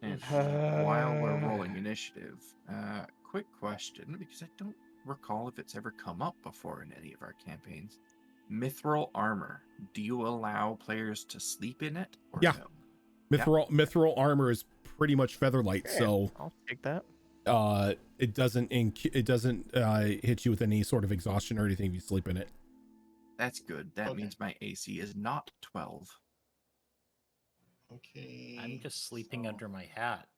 And while we're rolling initiative, quick question, because I don't recall if it's ever come up before in any of our campaigns. Mithril armor. Do you allow players to sleep in it? Or Yeah. no? Mithril armor is pretty much featherlight, so I'll take that. it doesn't hit you with any sort of exhaustion or anything if you sleep in it. That's good. That Okay. means my AC is not 12. Okay. I'm just sleeping so- under my hat.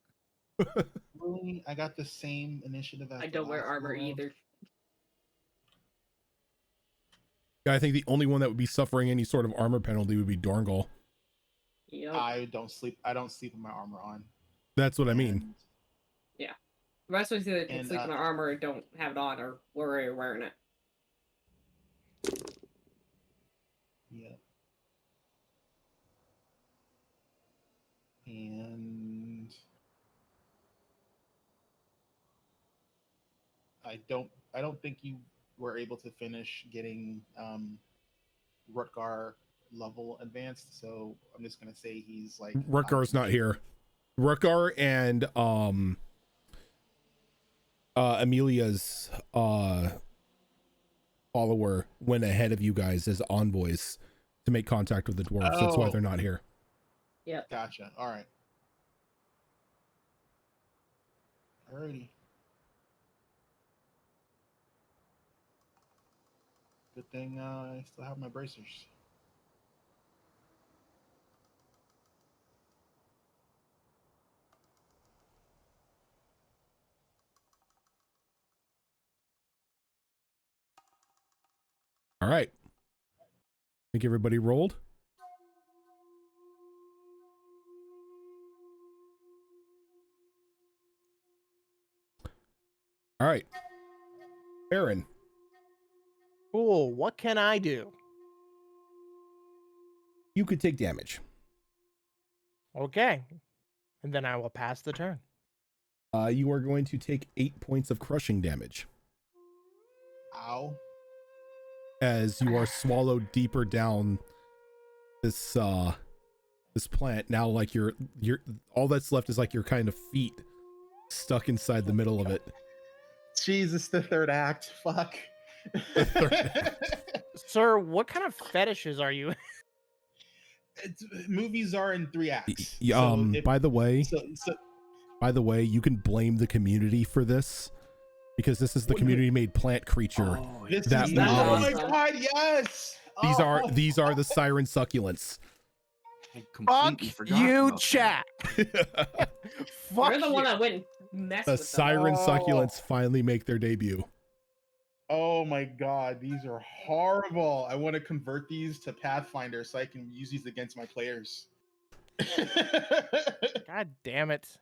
Really, I got the same initiative. As I the don't wear last armor round. either. Yeah, I think the only one that would be suffering any sort of armor penalty would be Dorngal. Yep. I don't sleep with my armor on. That's what I mean. And- The rest of us that can And, sleep in their armor and don't have it on or we're wearing it. Yeah. And I don't think you were able to finish getting Rutgar level advanced, so I'm just gonna say he's like Rutgar's not here. Rutgar and Amelia's follower went ahead of you guys as envoys to make contact with the dwarves. That's why Oh. they're not here. Yep. Gotcha. All right. Alrighty. Good thing I still have my bracers. All right. Think everybody rolled? All right. Aaron, Cool. What can I do? you could take damage. Okay. And then I will pass the turn. You are going to take 8 points of crushing damage Ow. as you are swallowed deeper down this plant. Now, like your all that's left is like your kind of feet stuck inside the middle of it. Jesus, the third act. Fuck. Sir, what kind of fetishes are you? Movies are in 3 acts. By the way, So, you can blame the community for this because this is the community-made plant creature. Oh, this that is, we oh my made. god, yes. These are the siren succulents. I completely Fuck forgot you, about that. chat. Fuck You're the you. one that went and messed The with them. siren Oh. succulents finally make their debut. Oh my god, these are horrible. I want to convert these to Pathfinder so I can use these against my players. God damn it.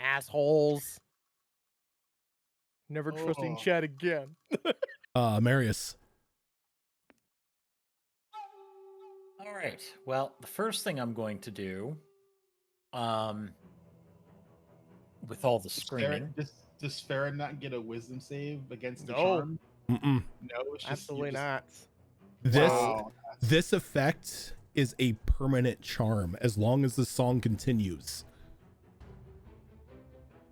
Assholes. Never trusting Oh. chat again. Marius. All right. Well, the first thing I'm going to do, with all the screaming, Does Farah not get a wisdom save against the No. charm? Mm-mm. No, it's just, Absolutely you're just- not. This Wow. this effect is a permanent charm as long as the song continues.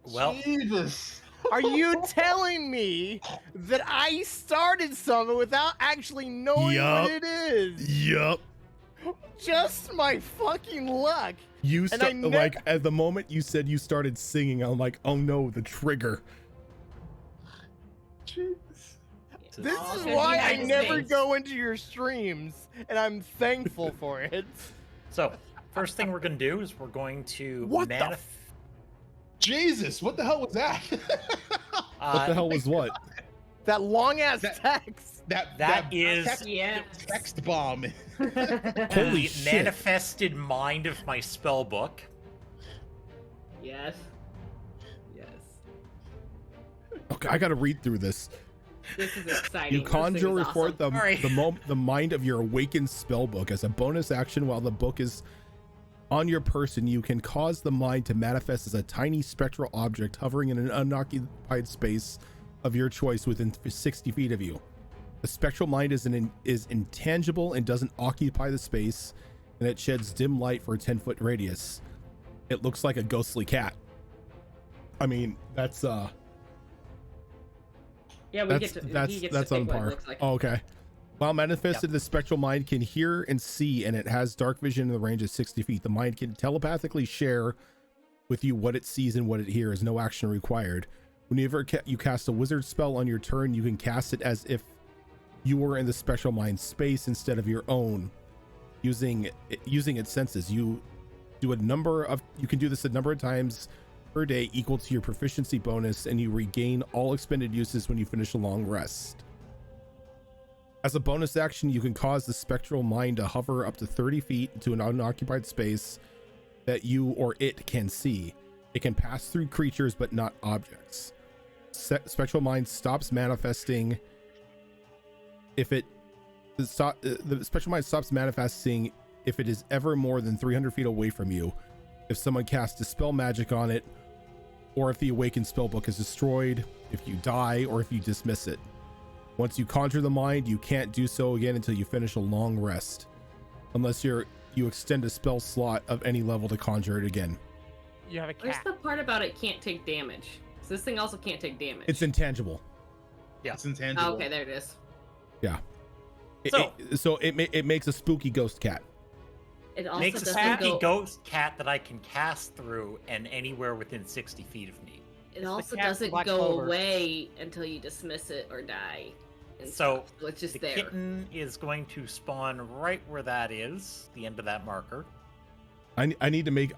well, Jesus. Are you telling me that I started something without actually knowing Yup. what it is? Yup. Just my fucking luck. You And I like at the moment you said you started singing, I'm like, oh no, the trigger. Jesus. This Oh, is so he why had I his never things. go into your streams, and I'm thankful for it. so first thing we're going to do is we're going to What the Jesus, what the hell was that? What the hell was what? That long ass That- text. That is Yeah. text bomb. Holy the shit. manifested mind of my spell book. Yes. Yes. Okay, I gotta read through this. This is exciting. You This thing conjure is report awesome. the mind of your awakened spell book as a bonus action while the book is on your person, you can cause the mind to manifest as a tiny spectral object hovering in an unoccupied space of your choice within 60 feet of you. The spectral mind is intangible and doesn't occupy the space, and it sheds dim light for a 10-foot radius. It looks like a ghostly cat. I mean, that's Yeah, he that's gets to on pick what it par. looks like. Oh, okay. While manifested, the spectral mind can hear and see, and it has dark vision in the range of 60 feet. The mind can telepathically share with you what it sees and what it hears. No action required. Whenever you cast a wizard spell on your turn, you can cast it as if you were in the spectral mind space instead of your own, using its senses. You can do this a number of times per day, equal to your proficiency bonus, and you regain all expended uses when you finish a long rest. As a bonus action, you can cause the spectral mind to hover up to 30 feet to an unoccupied space that you or it can see. It can pass through creatures but not objects. Spectral mind stops manifesting the spectral mind stops manifesting if it is ever more than 300 feet away from you, if someone casts dispel magic on it, or if the awakened spellbook is destroyed, if you die, or if you dismiss it. Once you conjure the mind, you can't do so again until you finish a long rest, unless you extend a spell slot of any level to conjure it again. You have a Where's cat. the part about it can't take damage? So this thing also can't take damage. It's intangible. It's intangible. Oh, okay, there it is. Yeah. So- It makes a spooky ghost cat. It also Makes a doesn't spooky go. ghost cat that I can cast through and anywhere within 60 feet of me. It also cat doesn't Black go Clover. away until you dismiss it or die. And So, stuff. So it's just The there. kitten is going to spawn right where that is, the end of that marker. I need to make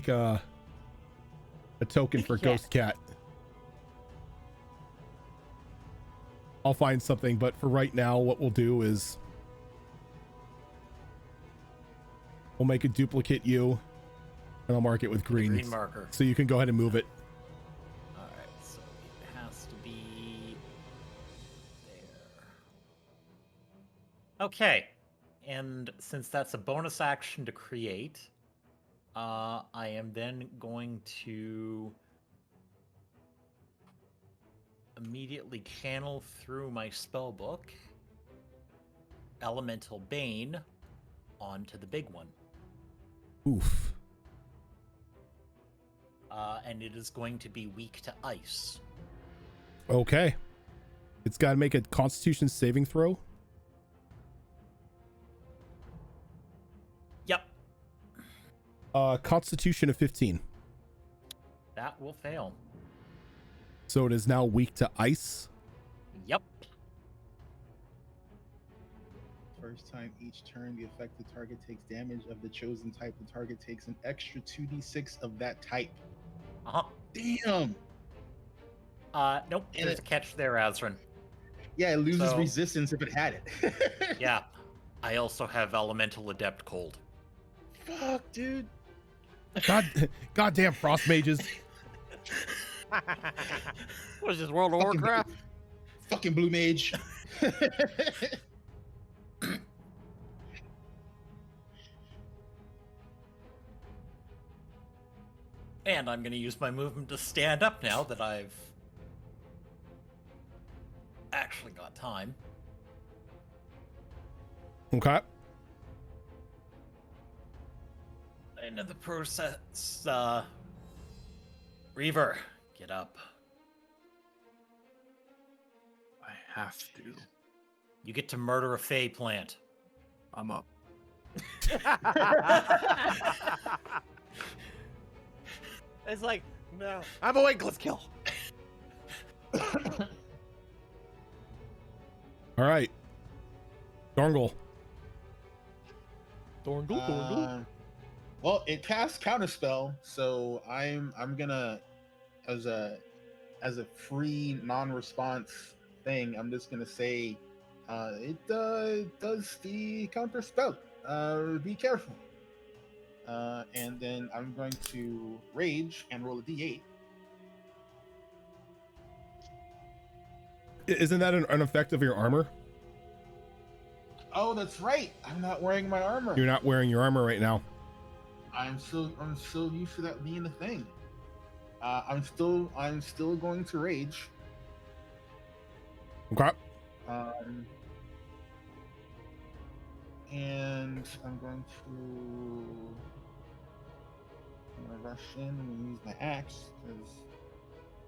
a token for Cat. ghost cat. I'll find something, but for right now, what we'll do is we'll make a duplicate you, and I'll mark it with The green, green marker. so you can go ahead and move it. Alright, so it has to be there. Okay, and since that's a bonus action to create, I am then going to immediately channel through my spellbook Elemental Bane onto the big one. Oof. And it is going to be weak to ice. Okay. It's got to make a Constitution saving throw. Yep, Constitution of 15. that will fail. So it is now weak to ice. Yep. First time each turn the affected target takes damage of the chosen type, the target takes an extra 2d6 of that type. Uh-huh. Damn! Nope, And there's a catch there, Azrin. Yeah, it loses So- resistance if it had it. Yeah. I also have Elemental Adept Cold. Fuck, dude. Goddamn frost mages. What is this, World of Fucking- Warcraft? Fucking blue mage. And I'm going to use my movement to stand up now that I've actually got time. Okay. End of the process. Reaver, get up. I have to. You get to murder a Fey plant. I'm up. It's like, no, I'm awake. Let's kill. All right. Dorngal. Well, it casts counterspell, so I'm gonna, as a free non-response thing, I'm just gonna say it does the counterspell. Be careful. And then I'm going to rage and roll a d8. Isn't that an effect of your armor? Oh, that's right. I'm not wearing my armor. You're not wearing your armor right now. I'm so used to that being a thing. I'm still going to rage. Okay. Um, and I'm going to rush in and use my axe because.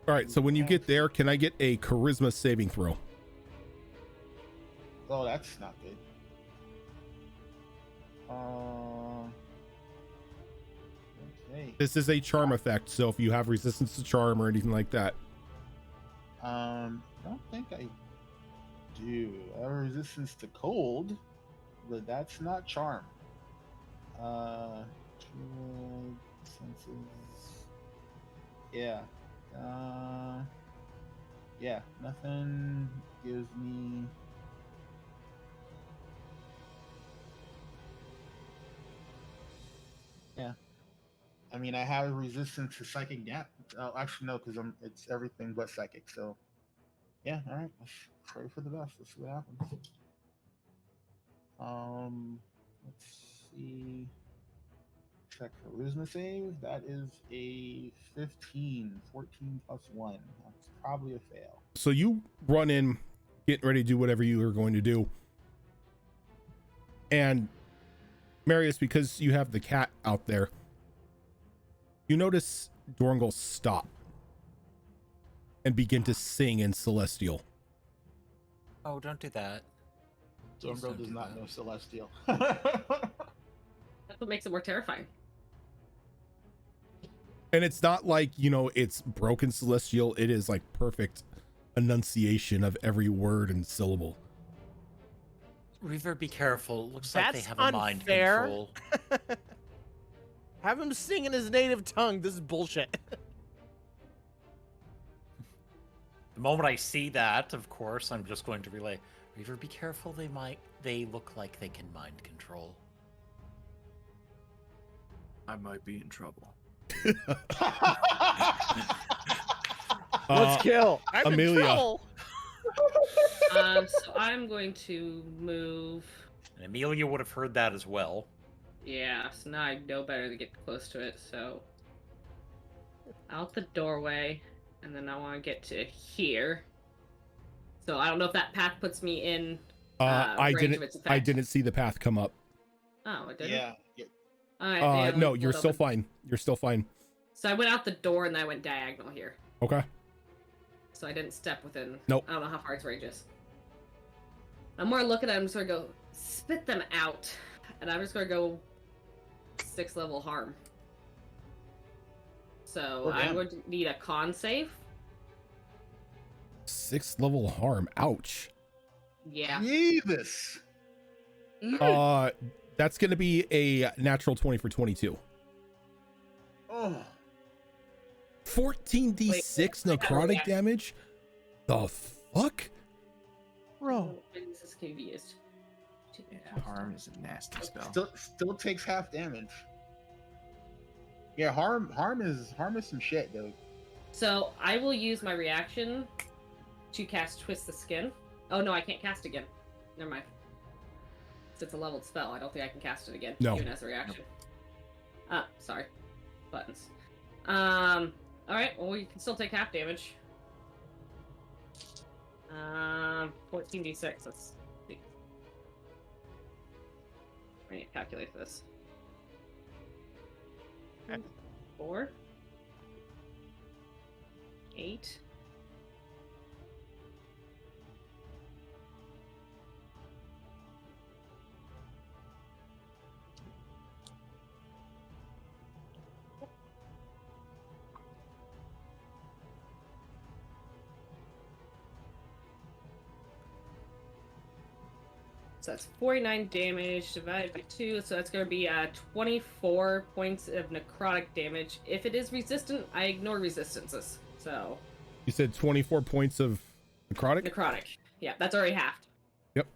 All right. So when you get there, can I get a charisma saving throw? Oh, that's not good. Okay. This is a charm effect. So if you have resistance to charm or anything like that, I don't think I do. I have resistance to cold, but that's not charm. Druid senses. Yeah. Yeah. Nothing gives me. Yeah. I mean, I have resistance to psychic gap. Actually, no, because it's everything but psychic. So, yeah. All right. Let's pray for the best. Let's see what happens. Let's see. Check charisma save. That is a 15. 14 plus 1. That's probably a fail. so you run in, getting ready to do whatever you are going to do, and Marius, because you have the cat out there, you notice Dorngal stop and begin to sing in Celestial. Oh, don't do that. Please Zormbro don't does do not that. know Celestial. That's what makes it more terrifying. And it's not like, it's broken Celestial. It is like perfect enunciation of every word and syllable. Reaver, be careful. It looks like they That's have a mind unfair. control. Have him sing in his native tongue. This is bullshit. The moment I see that, of course, I'm just going to relay. Reaver, be careful. They look like they can mind control. I might be in trouble. Let's kill. I'm Amelia. in trouble. So I'm going to move. And Amelia would have heard that as well. Yeah, so now I know better to get close to it, so out the doorway, and then I want to get to here. So I don't know if that path puts me in range of its effect. I didn't see the path come up. Oh, it didn't? Yeah. All right, yeah, No, we'll you're pull it still open. fine. You're still fine. So I went out the door and then I went diagonal here. Okay. So I didn't step within. Nope. I don't know how far its range is. I'm more looking at him, just gonna go spit them out, and I'm just gonna go 6th level harm. So Oh, I damn. would need a con save. 6th level harm. Ouch. Yeah. Jesus. That's gonna be a natural 20 for 22. Oh. 14d6 necrotic damage. The fuck? Bro. This is confused. Yeah, harm is a nasty spell. Still takes half damage. Yeah, harm is some shit, dude. So I will use my reaction to cast Twist the Skin. Oh no, I can't cast again. Never mind. Since it's a leveled spell, I don't think I can cast it again. No. Even as a reaction. Sorry. Buttons. Alright, well you can still take half damage. 14d6, let's see. I need to calculate this. 4 8 So that's 49 damage divided by 2, so that's going to be 24 points of necrotic damage. If it is resistant, I ignore resistances. So You said 24 points of necrotic? necrotic. Yeah, that's already halved. Yep.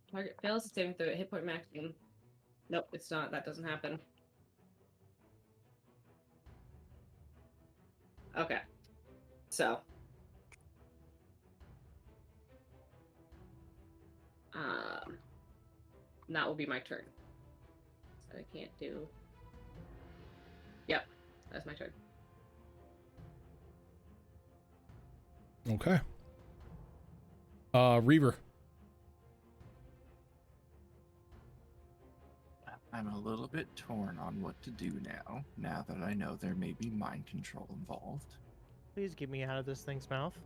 Target fails to saving throw at hit point maximum. Nope, it's not. That doesn't happen. Okay. So. And that will be my turn. So I can't do. Yep, that's my turn. Okay. Reaver. I'm a little bit torn on what to do now that I know there may be mind control involved. Please get me out of this thing's mouth.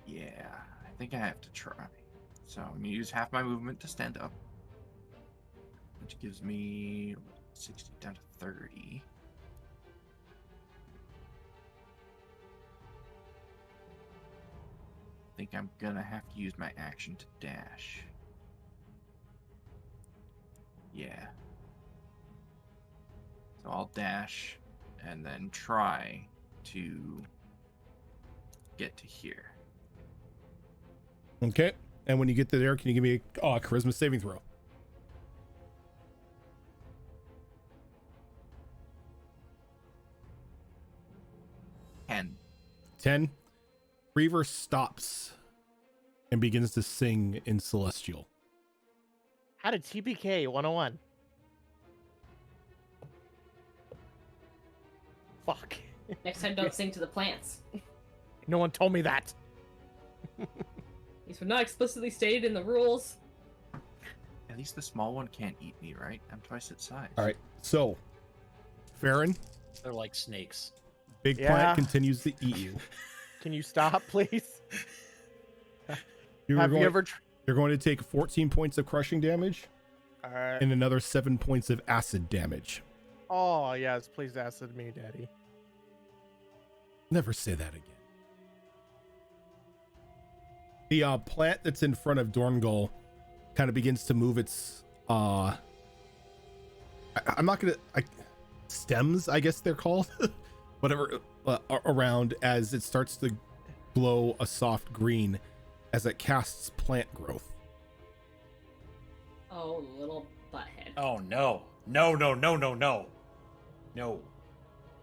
Yeah, I think I have to try. So I'm gonna use half my movement to stand up, which gives me 60 down to 30. I think I'm gonna have to use my action to dash. Yeah. So I'll dash and then try to get to here. Okay. And when you get to there, can you give me a charisma saving throw? And 10. Reaver stops and begins to sing in Celestial. How to TPK 101. Fuck. Next time, don't sing to the plants. No one told me that. These were not explicitly stated in the rules. at least the small one can't eat me, right? I'm twice its size. All right. So, Farron, They're like snakes. Big Yeah. Plant continues to eat you. Can you stop, please? You're Have going, you ever? you're going to take 14 points of crushing damage All right. and another 7 points of acid damage. Oh yes, please acid me, Daddy. Never say that again. The plant that's in front of Dorngull kind of begins to move its I'm not gonna stems, I guess they're called, whatever, around as it starts to glow a soft green as it casts plant growth. Oh, little butthead. Oh no. No, no, no, no, no. No.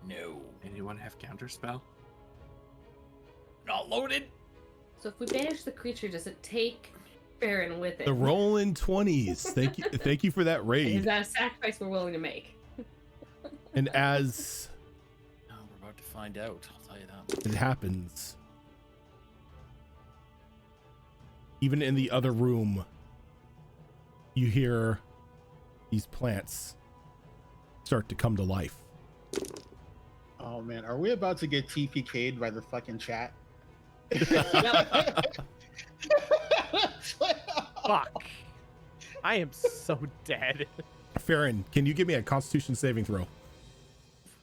No. Anyone have counterspell? Not loaded. So if we banish the creature, does it take Farron with it? The rolling 20s. Thank you for that Is raid. that a sacrifice we're willing to make? And as Oh, we're about to find out. I'll tell you that. it happens, even in the other room, you hear these plants start to come to life. Oh man, are we about to get TPK'd by the fucking chat? Fuck. I am so dead. Farron, can you give me a Constitution saving throw?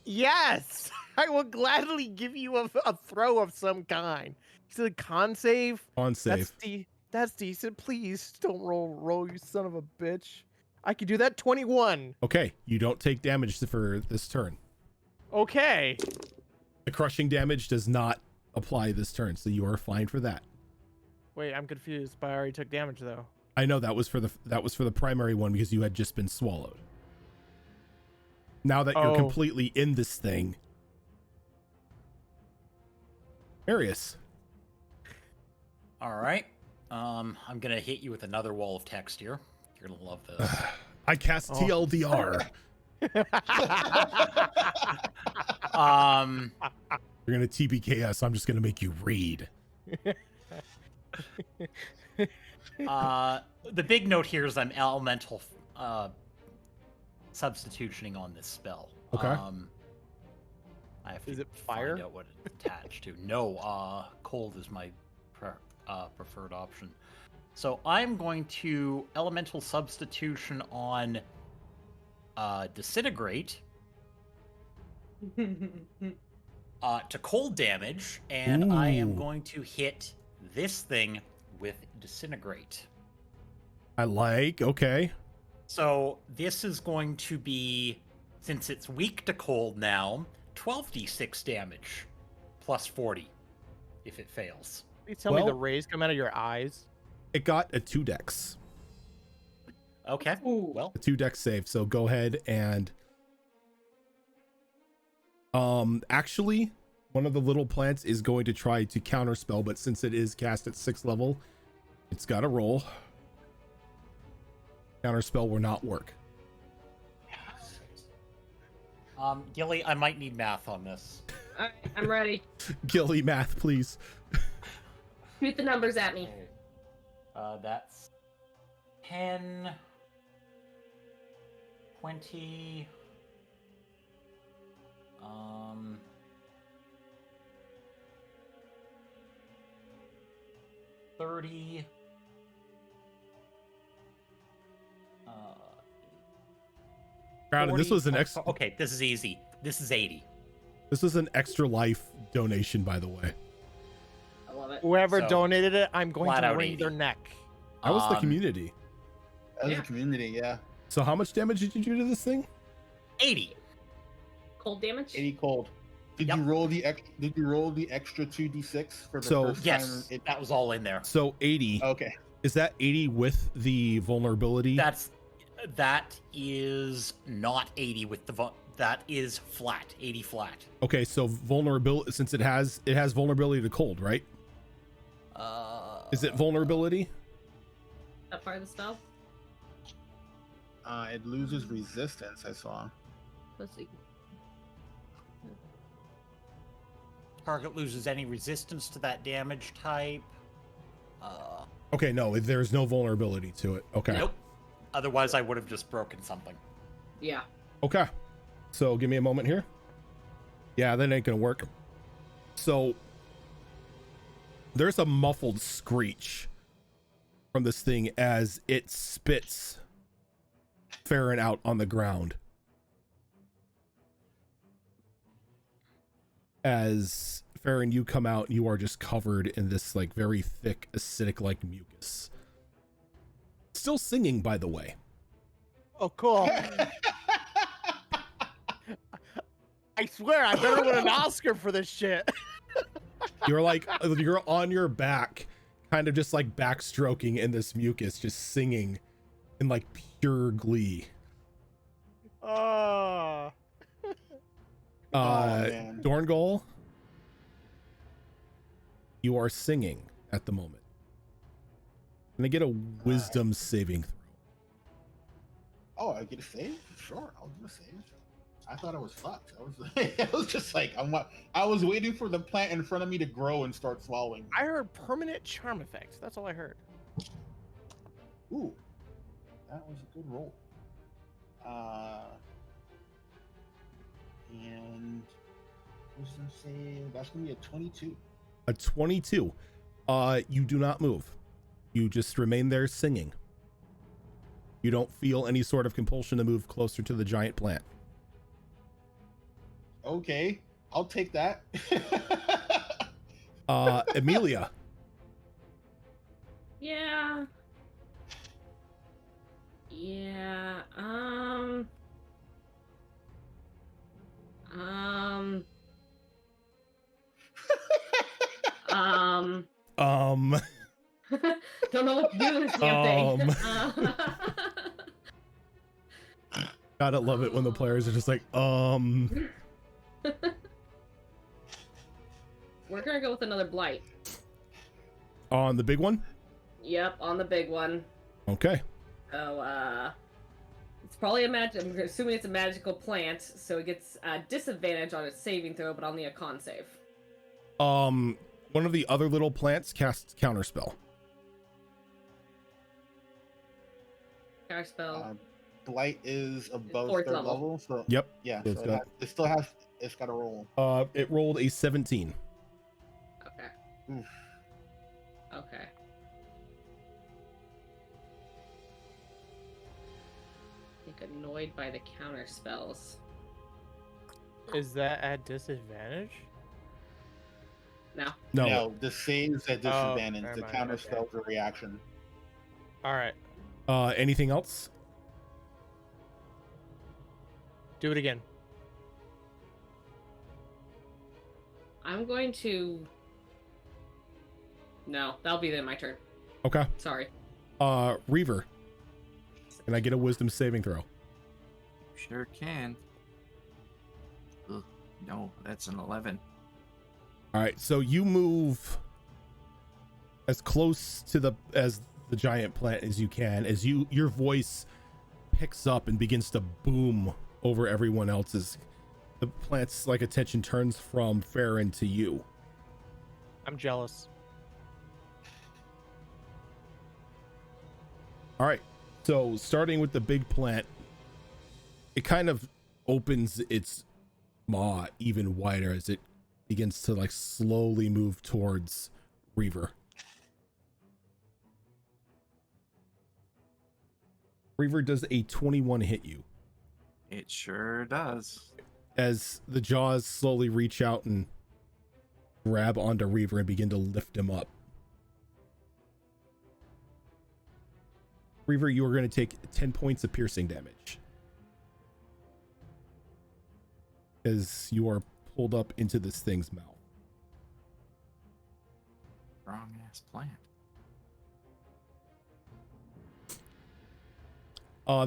Yes, I will gladly give you a throw of some kind. You said con save. On save. That's decent. Please don't roll, you son of a bitch. I can do that. 21. Okay, you don't take damage for this turn. Okay. The crushing damage does not apply this turn, so you are fine for that. Wait, I'm confused. But I already took damage though. I know that was for the primary one because you had just been swallowed. Now that you're Oh. completely in this thing, Arius. All right. I'm gonna hit you with another wall of text here. You're gonna love this. I cast Oh. TLDR. You're gonna TPK us. I'm just gonna make you read. The big note here is I'm elemental substitutioning on this spell. Okay. I have Is to it fire? find out what it's attached to. No, cold is my preferred option. So I'm going to elemental substitution on disintegrate to cold damage, and I am Ooh. going to hit this thing with disintegrate. I like. Okay. So this is going to be, since it's weak to cold now, 12d6 damage plus 40 if it fails. Please tell me the Well- rays come out of your eyes. It got a 2 dex. Okay. Ooh. Well, A 2 dex save. So go ahead and actually one of the little plants is going to try to counterspell, but since it is cast at 6th level, it's got to roll. Counterspell will not work. Gilly, I might need math on this. All right, I'm ready. Gilly, math, please. Shoot the numbers at me. That's 10, 20, 30, Crowd, this was an 40. Okay, this is easy. This is 80. This was an extra life donation, by the way. I love it. Whoever So, donated it, I'm going flat to out wring 80. their neck. That was the Um, community. That was Yeah. a community, yeah. So how much damage did you do to this thing? 80. Cold damage? 80 cold. Did Yep. you roll the extra 2d6 for the So- first Yes, time? that was all in there. So 80. Okay. Is that 80 with the vulnerability? That is not 80 with the that is flat, 80 flat. Okay, so vulnerability, since it has vulnerability to cold, right? Is it vulnerability? That part of the spell? It loses resistance, I saw. Let's see. Target loses any resistance to that damage type. Okay, no, there's no vulnerability to it. Okay. Nope. Otherwise, I would have just broken something. Yeah. Okay. So give me a moment here. Yeah, that ain't gonna work. So there's a muffled screech from this thing as it spits Farron out on the ground. As Farron, you come out, you are just covered in this like very thick acidic like mucus. Still singing, by the way. Oh, cool. I swear, I better win an Oscar for this shit. You're like, you're on your back, kind of just like backstroking in this mucus, just singing in like pure glee. Oh. Man. Dorngol, you are singing at the moment. Can I get a wisdom saving throw? Oh, I get a save? Sure, I'll do a save. I thought I was fucked. I was just like, I was waiting for the plant in front of me to grow and start swallowing. I heard permanent charm effects. That's all I heard. Ooh, that was a good roll. And wisdom save. That's gonna be a 22. A 22. You do not move. You just remain there singing. You don't feel any sort of compulsion to move closer to the giant plant. Okay, I'll take that. Amelia. Yeah. Yeah. Don't know what to do with this damn thing. Gotta love it when the players are just like, We're gonna go with another blight. on the big one? Yep, on the big one. Okay. So, it's probably I'm assuming it's a magical plant, so it gets a disadvantage on its saving throw, but I'll need a con save. One of the other little plants casts counterspell. Counterspell. Blight is above Fourth third level. level, so Yep. yeah, So so it's it's got to roll. It rolled a 17. Okay. Oof. Okay. I think annoyed by the counter spells. Is that at disadvantage? No. No. No, the saves at disadvantage. never The mind, counter okay. spells are reaction. All right. Anything else? Do it again. I'm going to. No, that'll be then my turn. Okay. Sorry. Reaver. Can I get a wisdom saving throw? Sure can. Ugh, no, that's an 11. All right, so you move as close to the giant plant as you can, as your voice picks up and begins to boom over everyone else's. The plant's like attention turns from Farron to you. I'm jealous. All right, so starting with the big plant, it kind of opens its maw even wider as it begins to like slowly move towards Reaver. Reaver, does a 21 hit you? It sure does. As the jaws slowly reach out and grab onto Reaver and begin to lift him up. Reaver, you are going to take 10 points of piercing damage as you are pulled up into this thing's mouth. Wrong ass plant.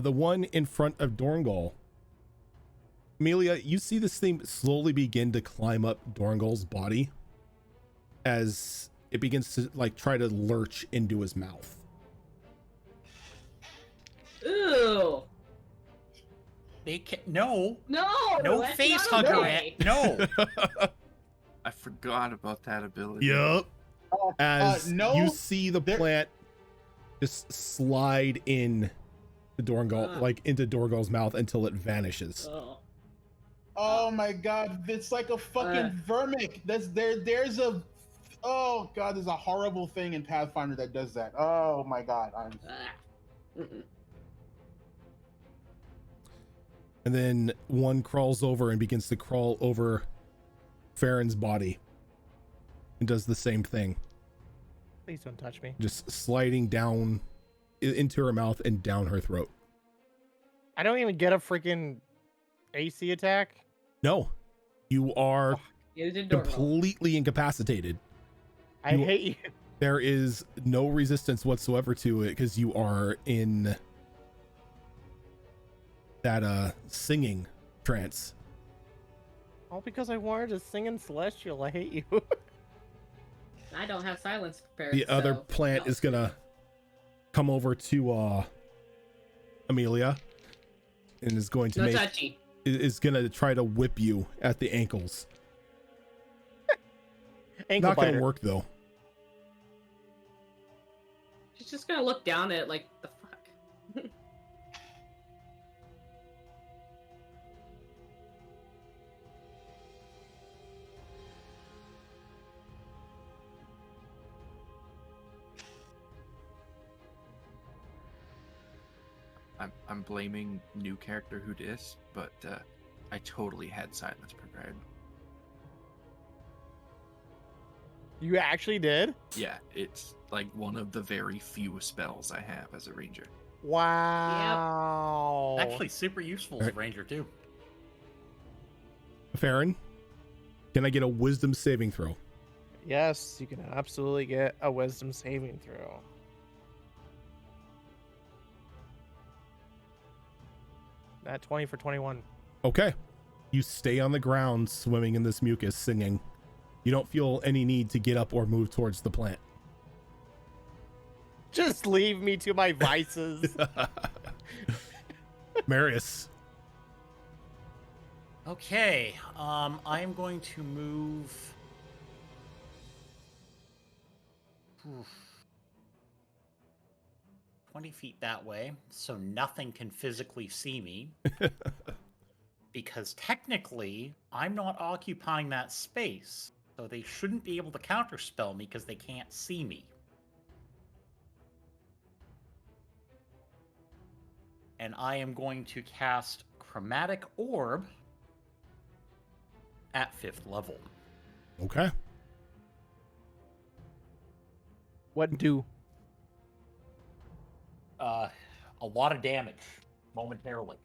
The one in front of Dorngal. Amelia, you see this thing slowly begin to climb up Dorngal's body as it begins to like try to lurch into his mouth. Ooh. They can no. No. No that's face not hugger. okay. No. I forgot about that ability. Yep. As no, you see the plant just slide in the Dorngal, like into Dorngal's mouth until it vanishes. Oh. Oh my god, it's like a fucking vermic. There's a oh god, there's a horrible thing in Pathfinder that does that. Oh my god. Mm-mm. And then one crawls over and begins to crawl over Farron's body and does the same thing. Please don't touch me. Just sliding down into her mouth and down her throat. I don't even get a freaking AC attack. No, you are It is adorable. completely incapacitated. I You- hate you. There is no resistance whatsoever to it because you are in that singing trance. All because I wanted to sing in Celestial. I hate you. I don't have silence prepared. The other so- plant no. is gonna come over to Amelia and is going to No touchy. is gonna try to whip you at the ankles. Ankle Not gonna biter. work though. She's just gonna look down at it like, the fuck? I'm blaming new character who dis, but I totally had silence prepared. You actually did? Yeah, it's like one of the very few spells I have as a ranger. Wow. Actually, super useful as a ranger too. Farron, can I get a wisdom saving throw? Yes, you can absolutely get a wisdom saving throw. That 20 for 21. Okay. You stay on the ground swimming in this mucus singing. You don't feel any need to get up or move towards the plant. Just leave me to my vices. Marius. Okay, I am going to move. Oof. 20 feet that way, so nothing can physically see me. Because technically, I'm not occupying that space, so they shouldn't be able to counterspell me because they can't see me. And I am going to cast Chromatic Orb at 5th level. Okay. What do? A lot of damage momentarily.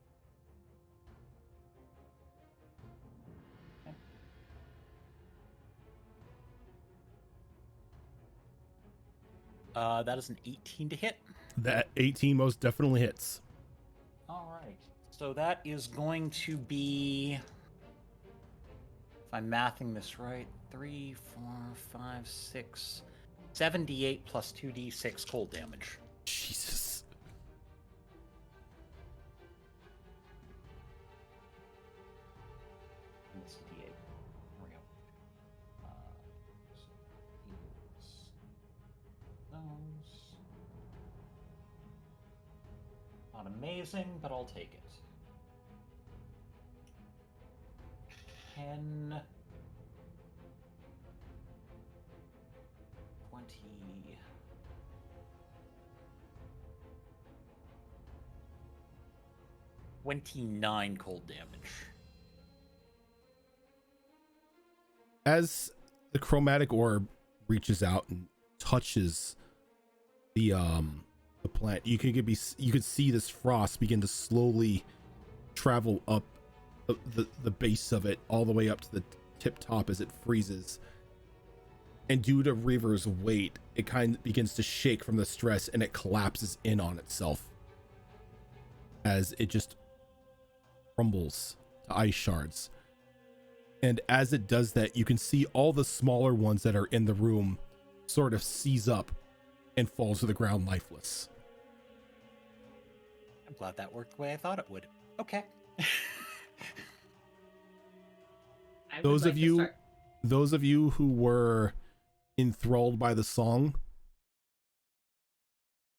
That is an 18 to hit. That 18 most definitely hits. All right. So that is going to be, if I'm mathing this right, 3, 4, 5, 6, 78 plus 2d6 cold damage. Jesus. And this is d8. There we go. So here's those. Not amazing, but I'll take it. 10, 20, 29 cold damage. As the chromatic orb reaches out and touches the plant, you could see this frost begin to slowly travel up the base of it all the way up to the tip top as it freezes. And due to Reaver's weight, it kind of begins to shake from the stress and it collapses in on itself as it just crumbles to ice shards. And as it does that, you can see all the smaller ones that are in the room sort of seize up and fall to the ground lifeless. I'm glad that worked the way I thought it would. Okay. I would Those like of to you start- those of you who were enthralled by the song,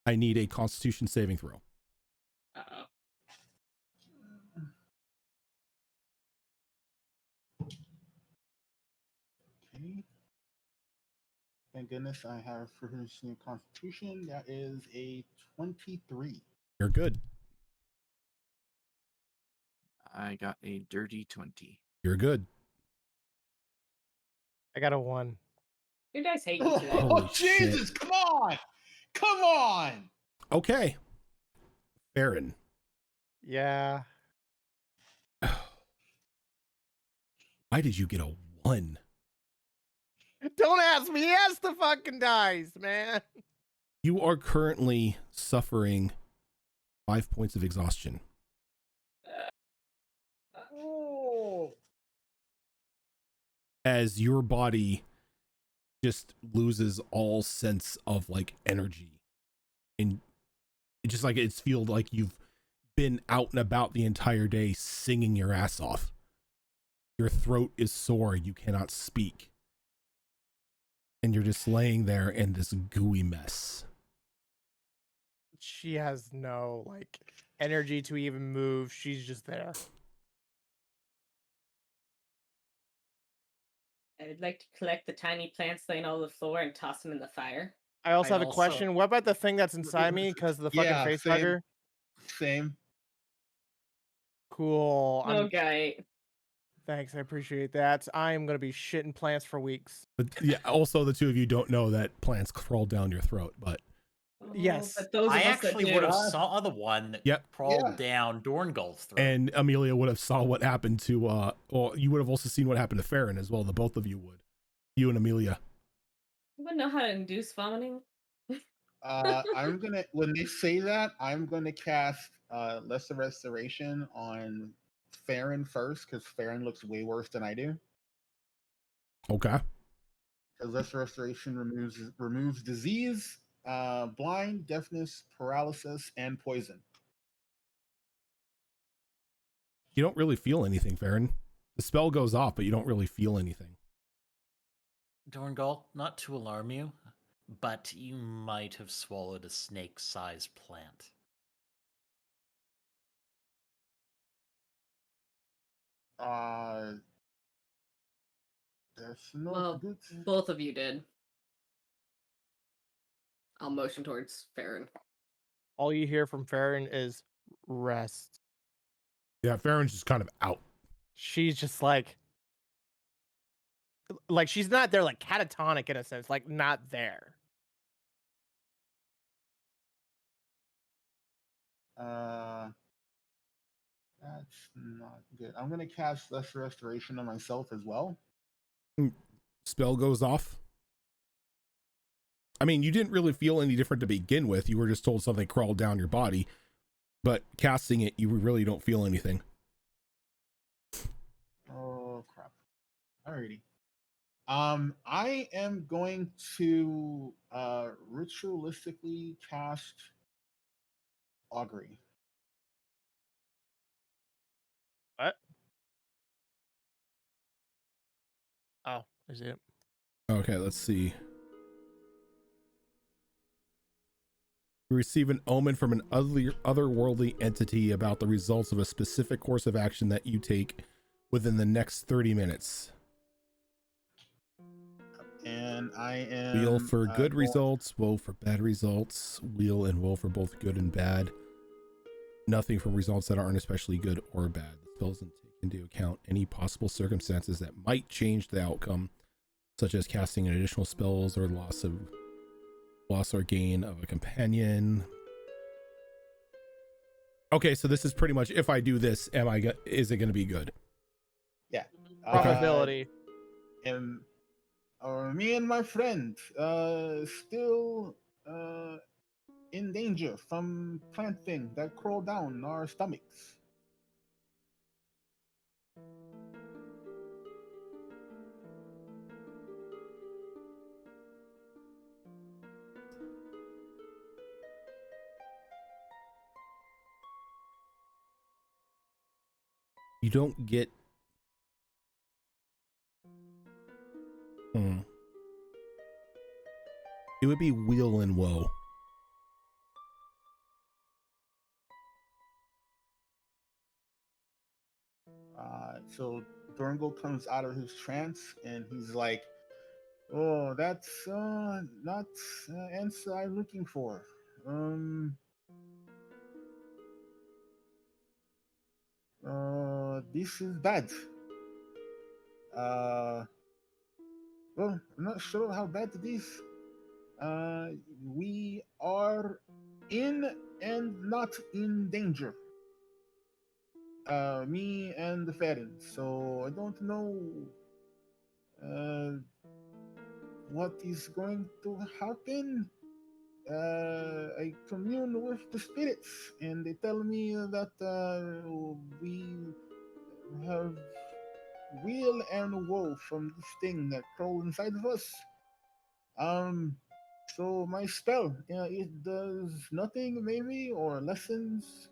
I need a Constitution saving throw. Uh-oh. Okay. Thank goodness I have proficiency Constitution. That is a 23. You're good. I got a dirty 20. You're good. I got a 1. Your dice hate you today. Holy Oh, Jesus! shit. Come on! Come on! Okay. Farron. Yeah. Why did you get a 1? Don't ask me. He has the fucking dice, man. You are currently suffering 5 points of exhaustion. Oh. As your body just loses all sense of like energy, and it just like it's feel like you've been out and about the entire day singing your ass off. Your throat is sore, you cannot speak, and you're just laying there in this gooey mess. She has no like energy to even move. She's just there. I would like to collect the tiny plants laying all over the floor and toss them in the fire. I also I have a also- question. What about the thing that's inside me because of the fucking Yeah, face same. hugger? Same. Cool. Okay. Thanks. I appreciate that. I am going to be shitting plants for weeks. But yeah, also the two of you don't know that plants crawl down your throat, but Yes. But those of I us that actually do- would have saw the one that Yep. crawled Yeah. down Dorngul's throat. and Amelia would have saw what happened to well, you would have also seen what happened to Farron as well. The both of you would. You and Amelia. You wouldn't know how to induce vomiting. I'm gonna when they say that, I'm gonna cast Lesser Restoration on Farron first, because Farron looks way worse than I do. Okay. Because Lesser Restoration removes disease, blind, deafness, paralysis, and poison. You don't really feel anything, Farron. The spell goes off, but you don't really feel anything. Dorngul, not to alarm you, but you might have swallowed a snake-sized plant. That's not Well, good. both of you did. I'll motion towards Farron. All you hear from Farron is rest. Yeah, Farron's just kind of out. She's just like she's not there, like catatonic in a sense, like not there. That's not good. I'm gonna cast Lesser Restoration on myself as well. Spell goes off. I mean, you didn't really feel any different to begin with. You were just told something crawled down your body, but casting it, you really don't feel anything. Oh crap! Alrighty. I am going to ritualistically cast augury. What? Oh, is it? Okay, let's see. You receive an omen from an otherworldly entity about the results of a specific course of action that you take within the next 30 minutes. And I Wheel am for good going. results, woe for bad results. Wheel and woe for both good and bad. Nothing for results that aren't especially good or bad. The spell doesn't take into account any possible circumstances that might change the outcome, such as casting an additional spells or loss or gain of a companion. Okay, so this is pretty much, if I do this, is it going to be good? Yeah. Probability. And me and my friend still in danger from plant thing that crawl down our stomachs. You don't get. It would be wheel and woe. So Durngle comes out of his trance and he's like, "Oh, that's not answer I'm looking for. This is bad. Uh, well, I'm not sure how bad it is. We are in and not in danger. Me and the Farron. So I don't know uh, what is going to happen. I commune with the spirits, and they tell me that we have weal and woe from this thing that crawls inside of us. Um, so my spell, it does nothing maybe or lessens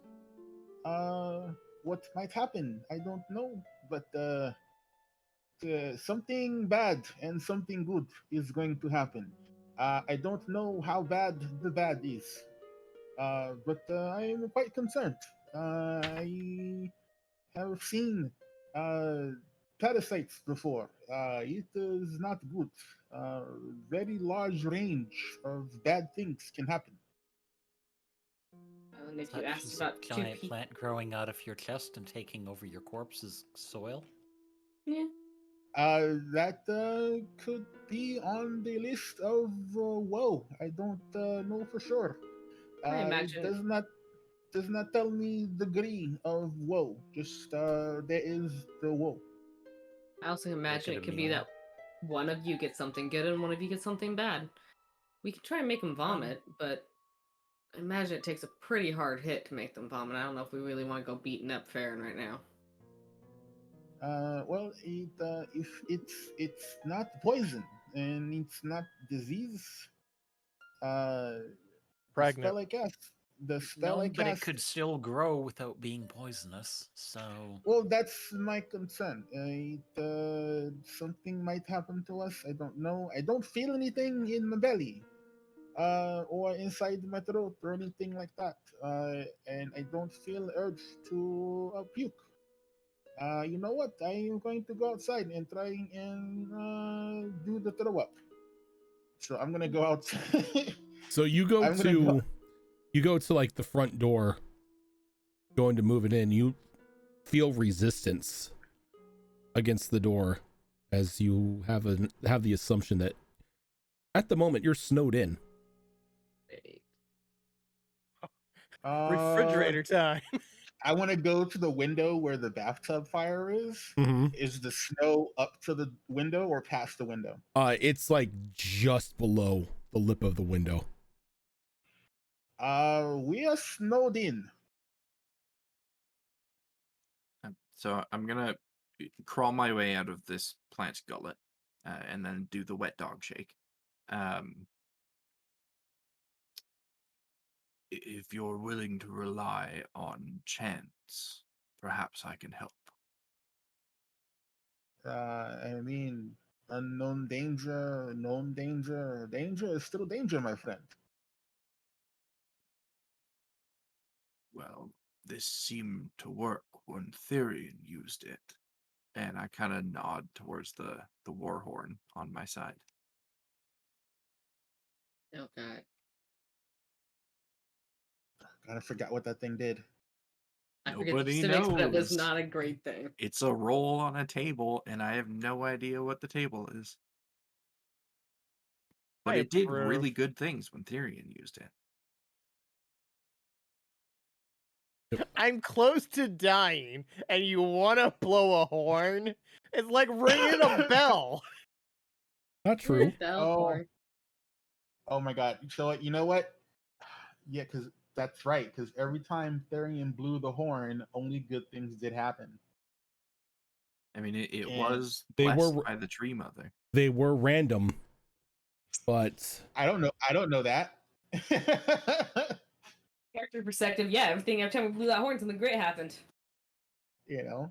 what might happen. I don't know, but something bad and something good is going to happen. I don't know how bad the bad is, but I am quite concerned. I have seen uh, parasites before. It is not good. Uh, Very large range of bad things can happen. And if you Such asked as a about two giant people, plant growing out of your chest and taking over your corpse's soil. yeah, That could be on the list of woe. I don't know for sure. I It imagine. does not tell me degree of woe. Just there is the woe. I also Make imagine it it could be immune. that one of you gets something good and one of you gets something bad. We could try and make them vomit, but I imagine it takes a pretty hard hit to make them vomit. I don't know if we really want to go beating up Farron right now. Well, if it's not poison and it's not disease, uh, the Pregnant. spell I cast, the spell No, I but it cast. could still grow without being poisonous. So Well, that's my concern. Something might happen to us. I don't know. I don't feel anything in my belly, or inside my throat, or anything like that. And I don't feel urge to puke. You know what? I am going to go outside and try and do the throw up. So I'm gonna go out. So you go I'm gonna go. to like the front door, going to move it in. You feel resistance against the door as you have the assumption that at the moment you're snowed in. Uh, Refrigerator time. I want to go to the window where the bathtub fire is. Mm-hmm. Is the snow up to the window or past the window? It's like just below the lip of the window. We are snowed in. So I'm gonna crawl my way out of this plant gullet. and then do the wet dog shake. If you're willing to rely on chance, perhaps I can help. I mean, unknown danger, known danger. Danger is still danger, my friend. Well, this seemed to work when Therian used it. And I kind of nod towards the war horn on my side. Oh god. God, I forgot what that thing did. I forget the Nobody specifics, but it was knows. not a great thing. It's a roll on a table, and I have no idea what the table is. But I it did approve. really good things when Therian used it. I'm close to dying, and you want to blow a horn? It's like ringing a bell. Not true. Oh. Oh my god. So you know what? Yeah, because that's right. Because every time Therian blew the horn, only good things did happen. I mean, it And was they blessed were- by the tree mother. They were random, but I don't know that. Character perspective, yeah, every time we blew that horn, something great happened. You know,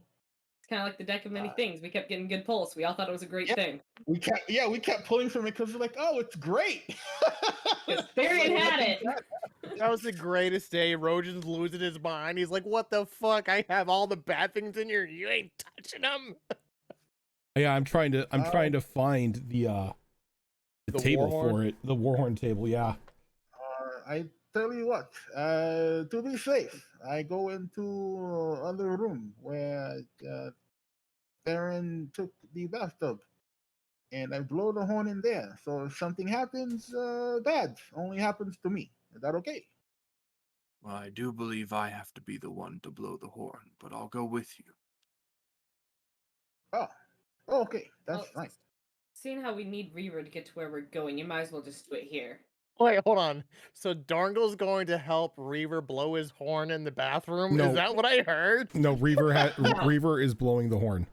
It's kind of like the deck of many things. We kept getting good pulls. We all thought it was a great Yeah. thing. we kept pulling from it because we're like, oh, it's great. Because Therian had it. That was the greatest day. Rojan's losing his mind. He's like, "What the fuck? I have all the bad things in here. You ain't touching them." yeah, I'm trying to find the The table war horn? for it. The warhorn table, yeah. I tell you what, to be safe, I go into other room where Theron took the bathtub, and I blow the horn in there. So if something happens, bad only happens to me. Is that okay? Well, I do believe I have to be the one to blow the horn, but I'll go with you. Oh, okay, that's Well, fine. Seeing how we need Reaver to get to where we're going, you might as well just do it here. Wait, hold on. So Darngle's going to help Reaver blow his horn in the bathroom? No. Is that what I heard? No, No. Reaver is blowing the horn.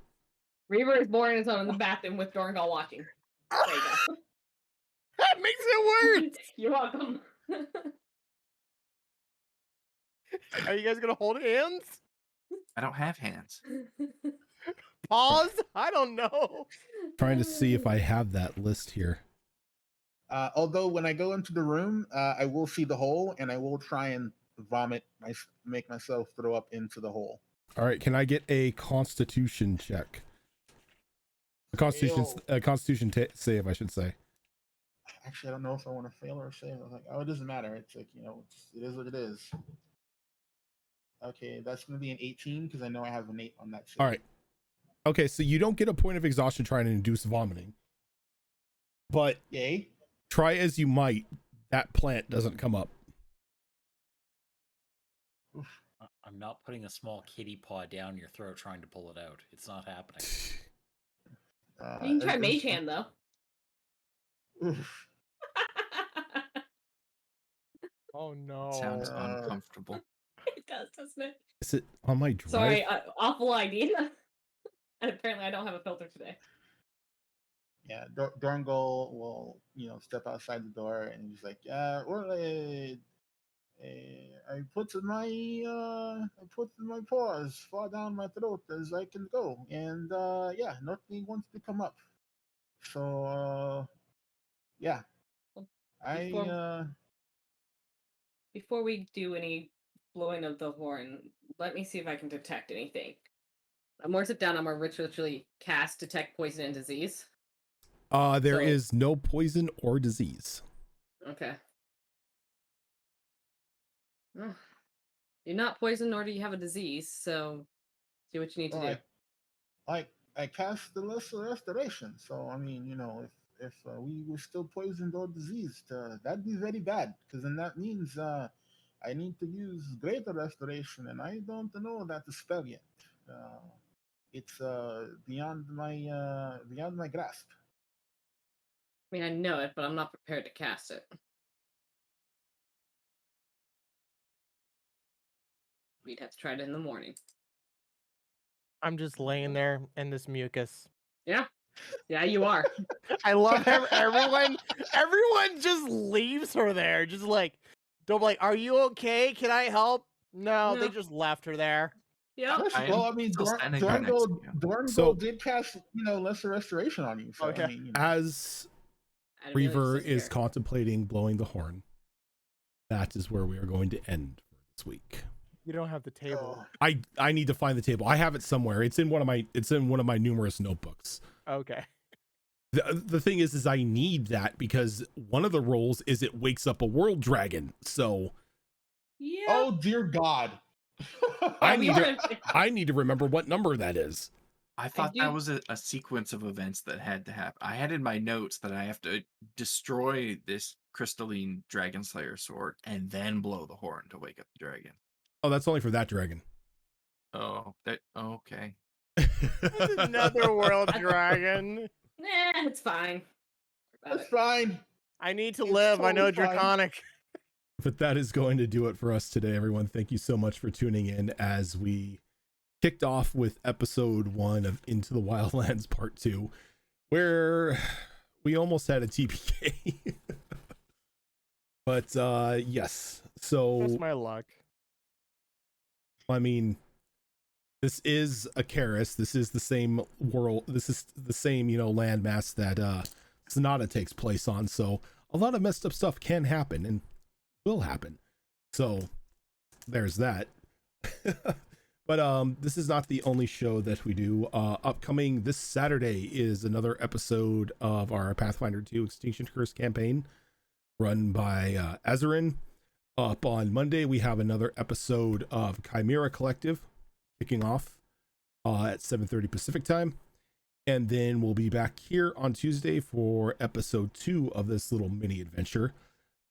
Reaver is boring his own in the bathroom with Dorngal watching. There you go. That makes it worse. You're welcome. Are you guys gonna hold hands? I don't have hands. Pause? I don't know. Trying to see if I have that list here. Although when I go into the room, I will see the hole, and I will try and make myself throw up into the hole. All right, can I get a Constitution check? A Constitution save, I should say. Actually, I don't know if I want to fail or save. I was like, oh, it doesn't matter. It's like, it is what it is. Okay, that's going to be an 18 because I know I have an 8 on that save. All right. Okay, so you don't get a point of exhaustion trying to induce vomiting. But Yay. try as you might, that plant doesn't come up. I'm not putting a small kitty paw down your throat trying to pull it out. It's not happening. You can try Mage Hand, though. Oof. Oh no. Sounds uncomfortable. It does, doesn't it? Is it on my drive? Sorry, awful idea. And apparently I don't have a filter today. Yeah, Dorngal will, step outside the door and he's like, well, I put my paws far down my throat as I can go, and nothing wants to come up. So yeah, Before we do any blowing of the horn, let me see if I can detect anything. I'm more sit down. I'm more ritually cast detect poison and disease. There is no poison or disease. Okay. Oh. You're not poisoned, nor do you have a disease. So, do what you need to do. I cast the lesser restoration. So I mean, if we were still poisoned or diseased, that'd be very bad. Because then that means I need to use greater restoration, and I don't know that to spell yet. It's beyond my grasp. I mean, I know it, but I'm not prepared to cast it. We'd have to try it in the morning. I'm just laying there in this mucus. Yeah. Yeah, you are. I love everyone. Everyone just leaves her there. Just like, don't like, are you okay? Can I help? No, they No. just left her there. Yep. Well, I mean, still standing right next to you. Dorngold So- did cast, lesser restoration on you. So Okay. I mean, As I didn't realize Reaver it was is there. contemplating blowing the horn, that is where we are going to end for this week. You don't have the table. I need to find the table. I have it somewhere. It's in one of my numerous notebooks. Okay. The thing is I need that because one of the roles is it wakes up a world dragon. So Yeah. oh dear God. I we need to remember what number that is. I thought that do- was a sequence of events that had to happen. I had in my notes that I have to destroy this crystalline dragon slayer sword and then blow the horn to wake up the dragon. Oh, that's only for that dragon. Oh, okay. That's another world dragon. it's fine. That's fine. I need to It's live. I know totally fine. draconic. But that is going to do it for us today, everyone. Thank you so much for tuning in as we kicked off with episode 1 of Into the Wildlands Part 2, where we almost had a TPK. But yes, so That's my luck. I mean, this is a Karis. This is the same world. This is the same, landmass that Sonata takes place on. So a lot of messed up stuff can happen and will happen. So there's that. But this is not the only show that we do. Upcoming this Saturday is another episode of our Pathfinder 2 Extinction Curse campaign run by Azarin. Up on Monday, we have another episode of Chimera Collective kicking off at 7:30 Pacific time. And then we'll be back here on Tuesday for episode 2 of this little mini adventure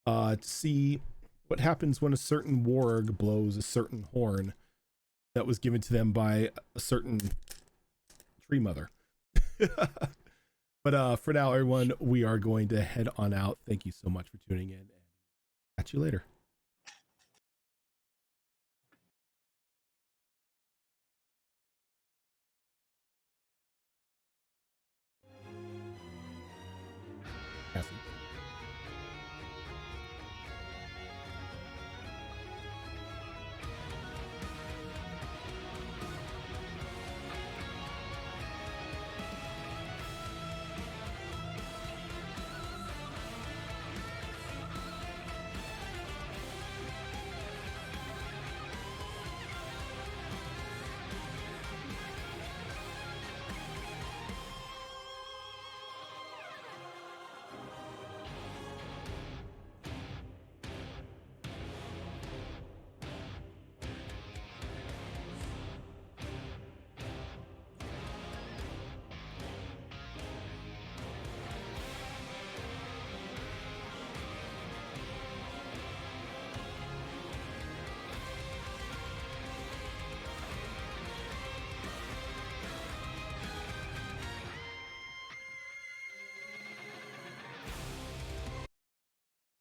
to see what happens when a certain warg blows a certain horn that was given to them by a certain tree mother. But for now, everyone, we are going to head on out. Thank you so much for tuning in, and catch you later.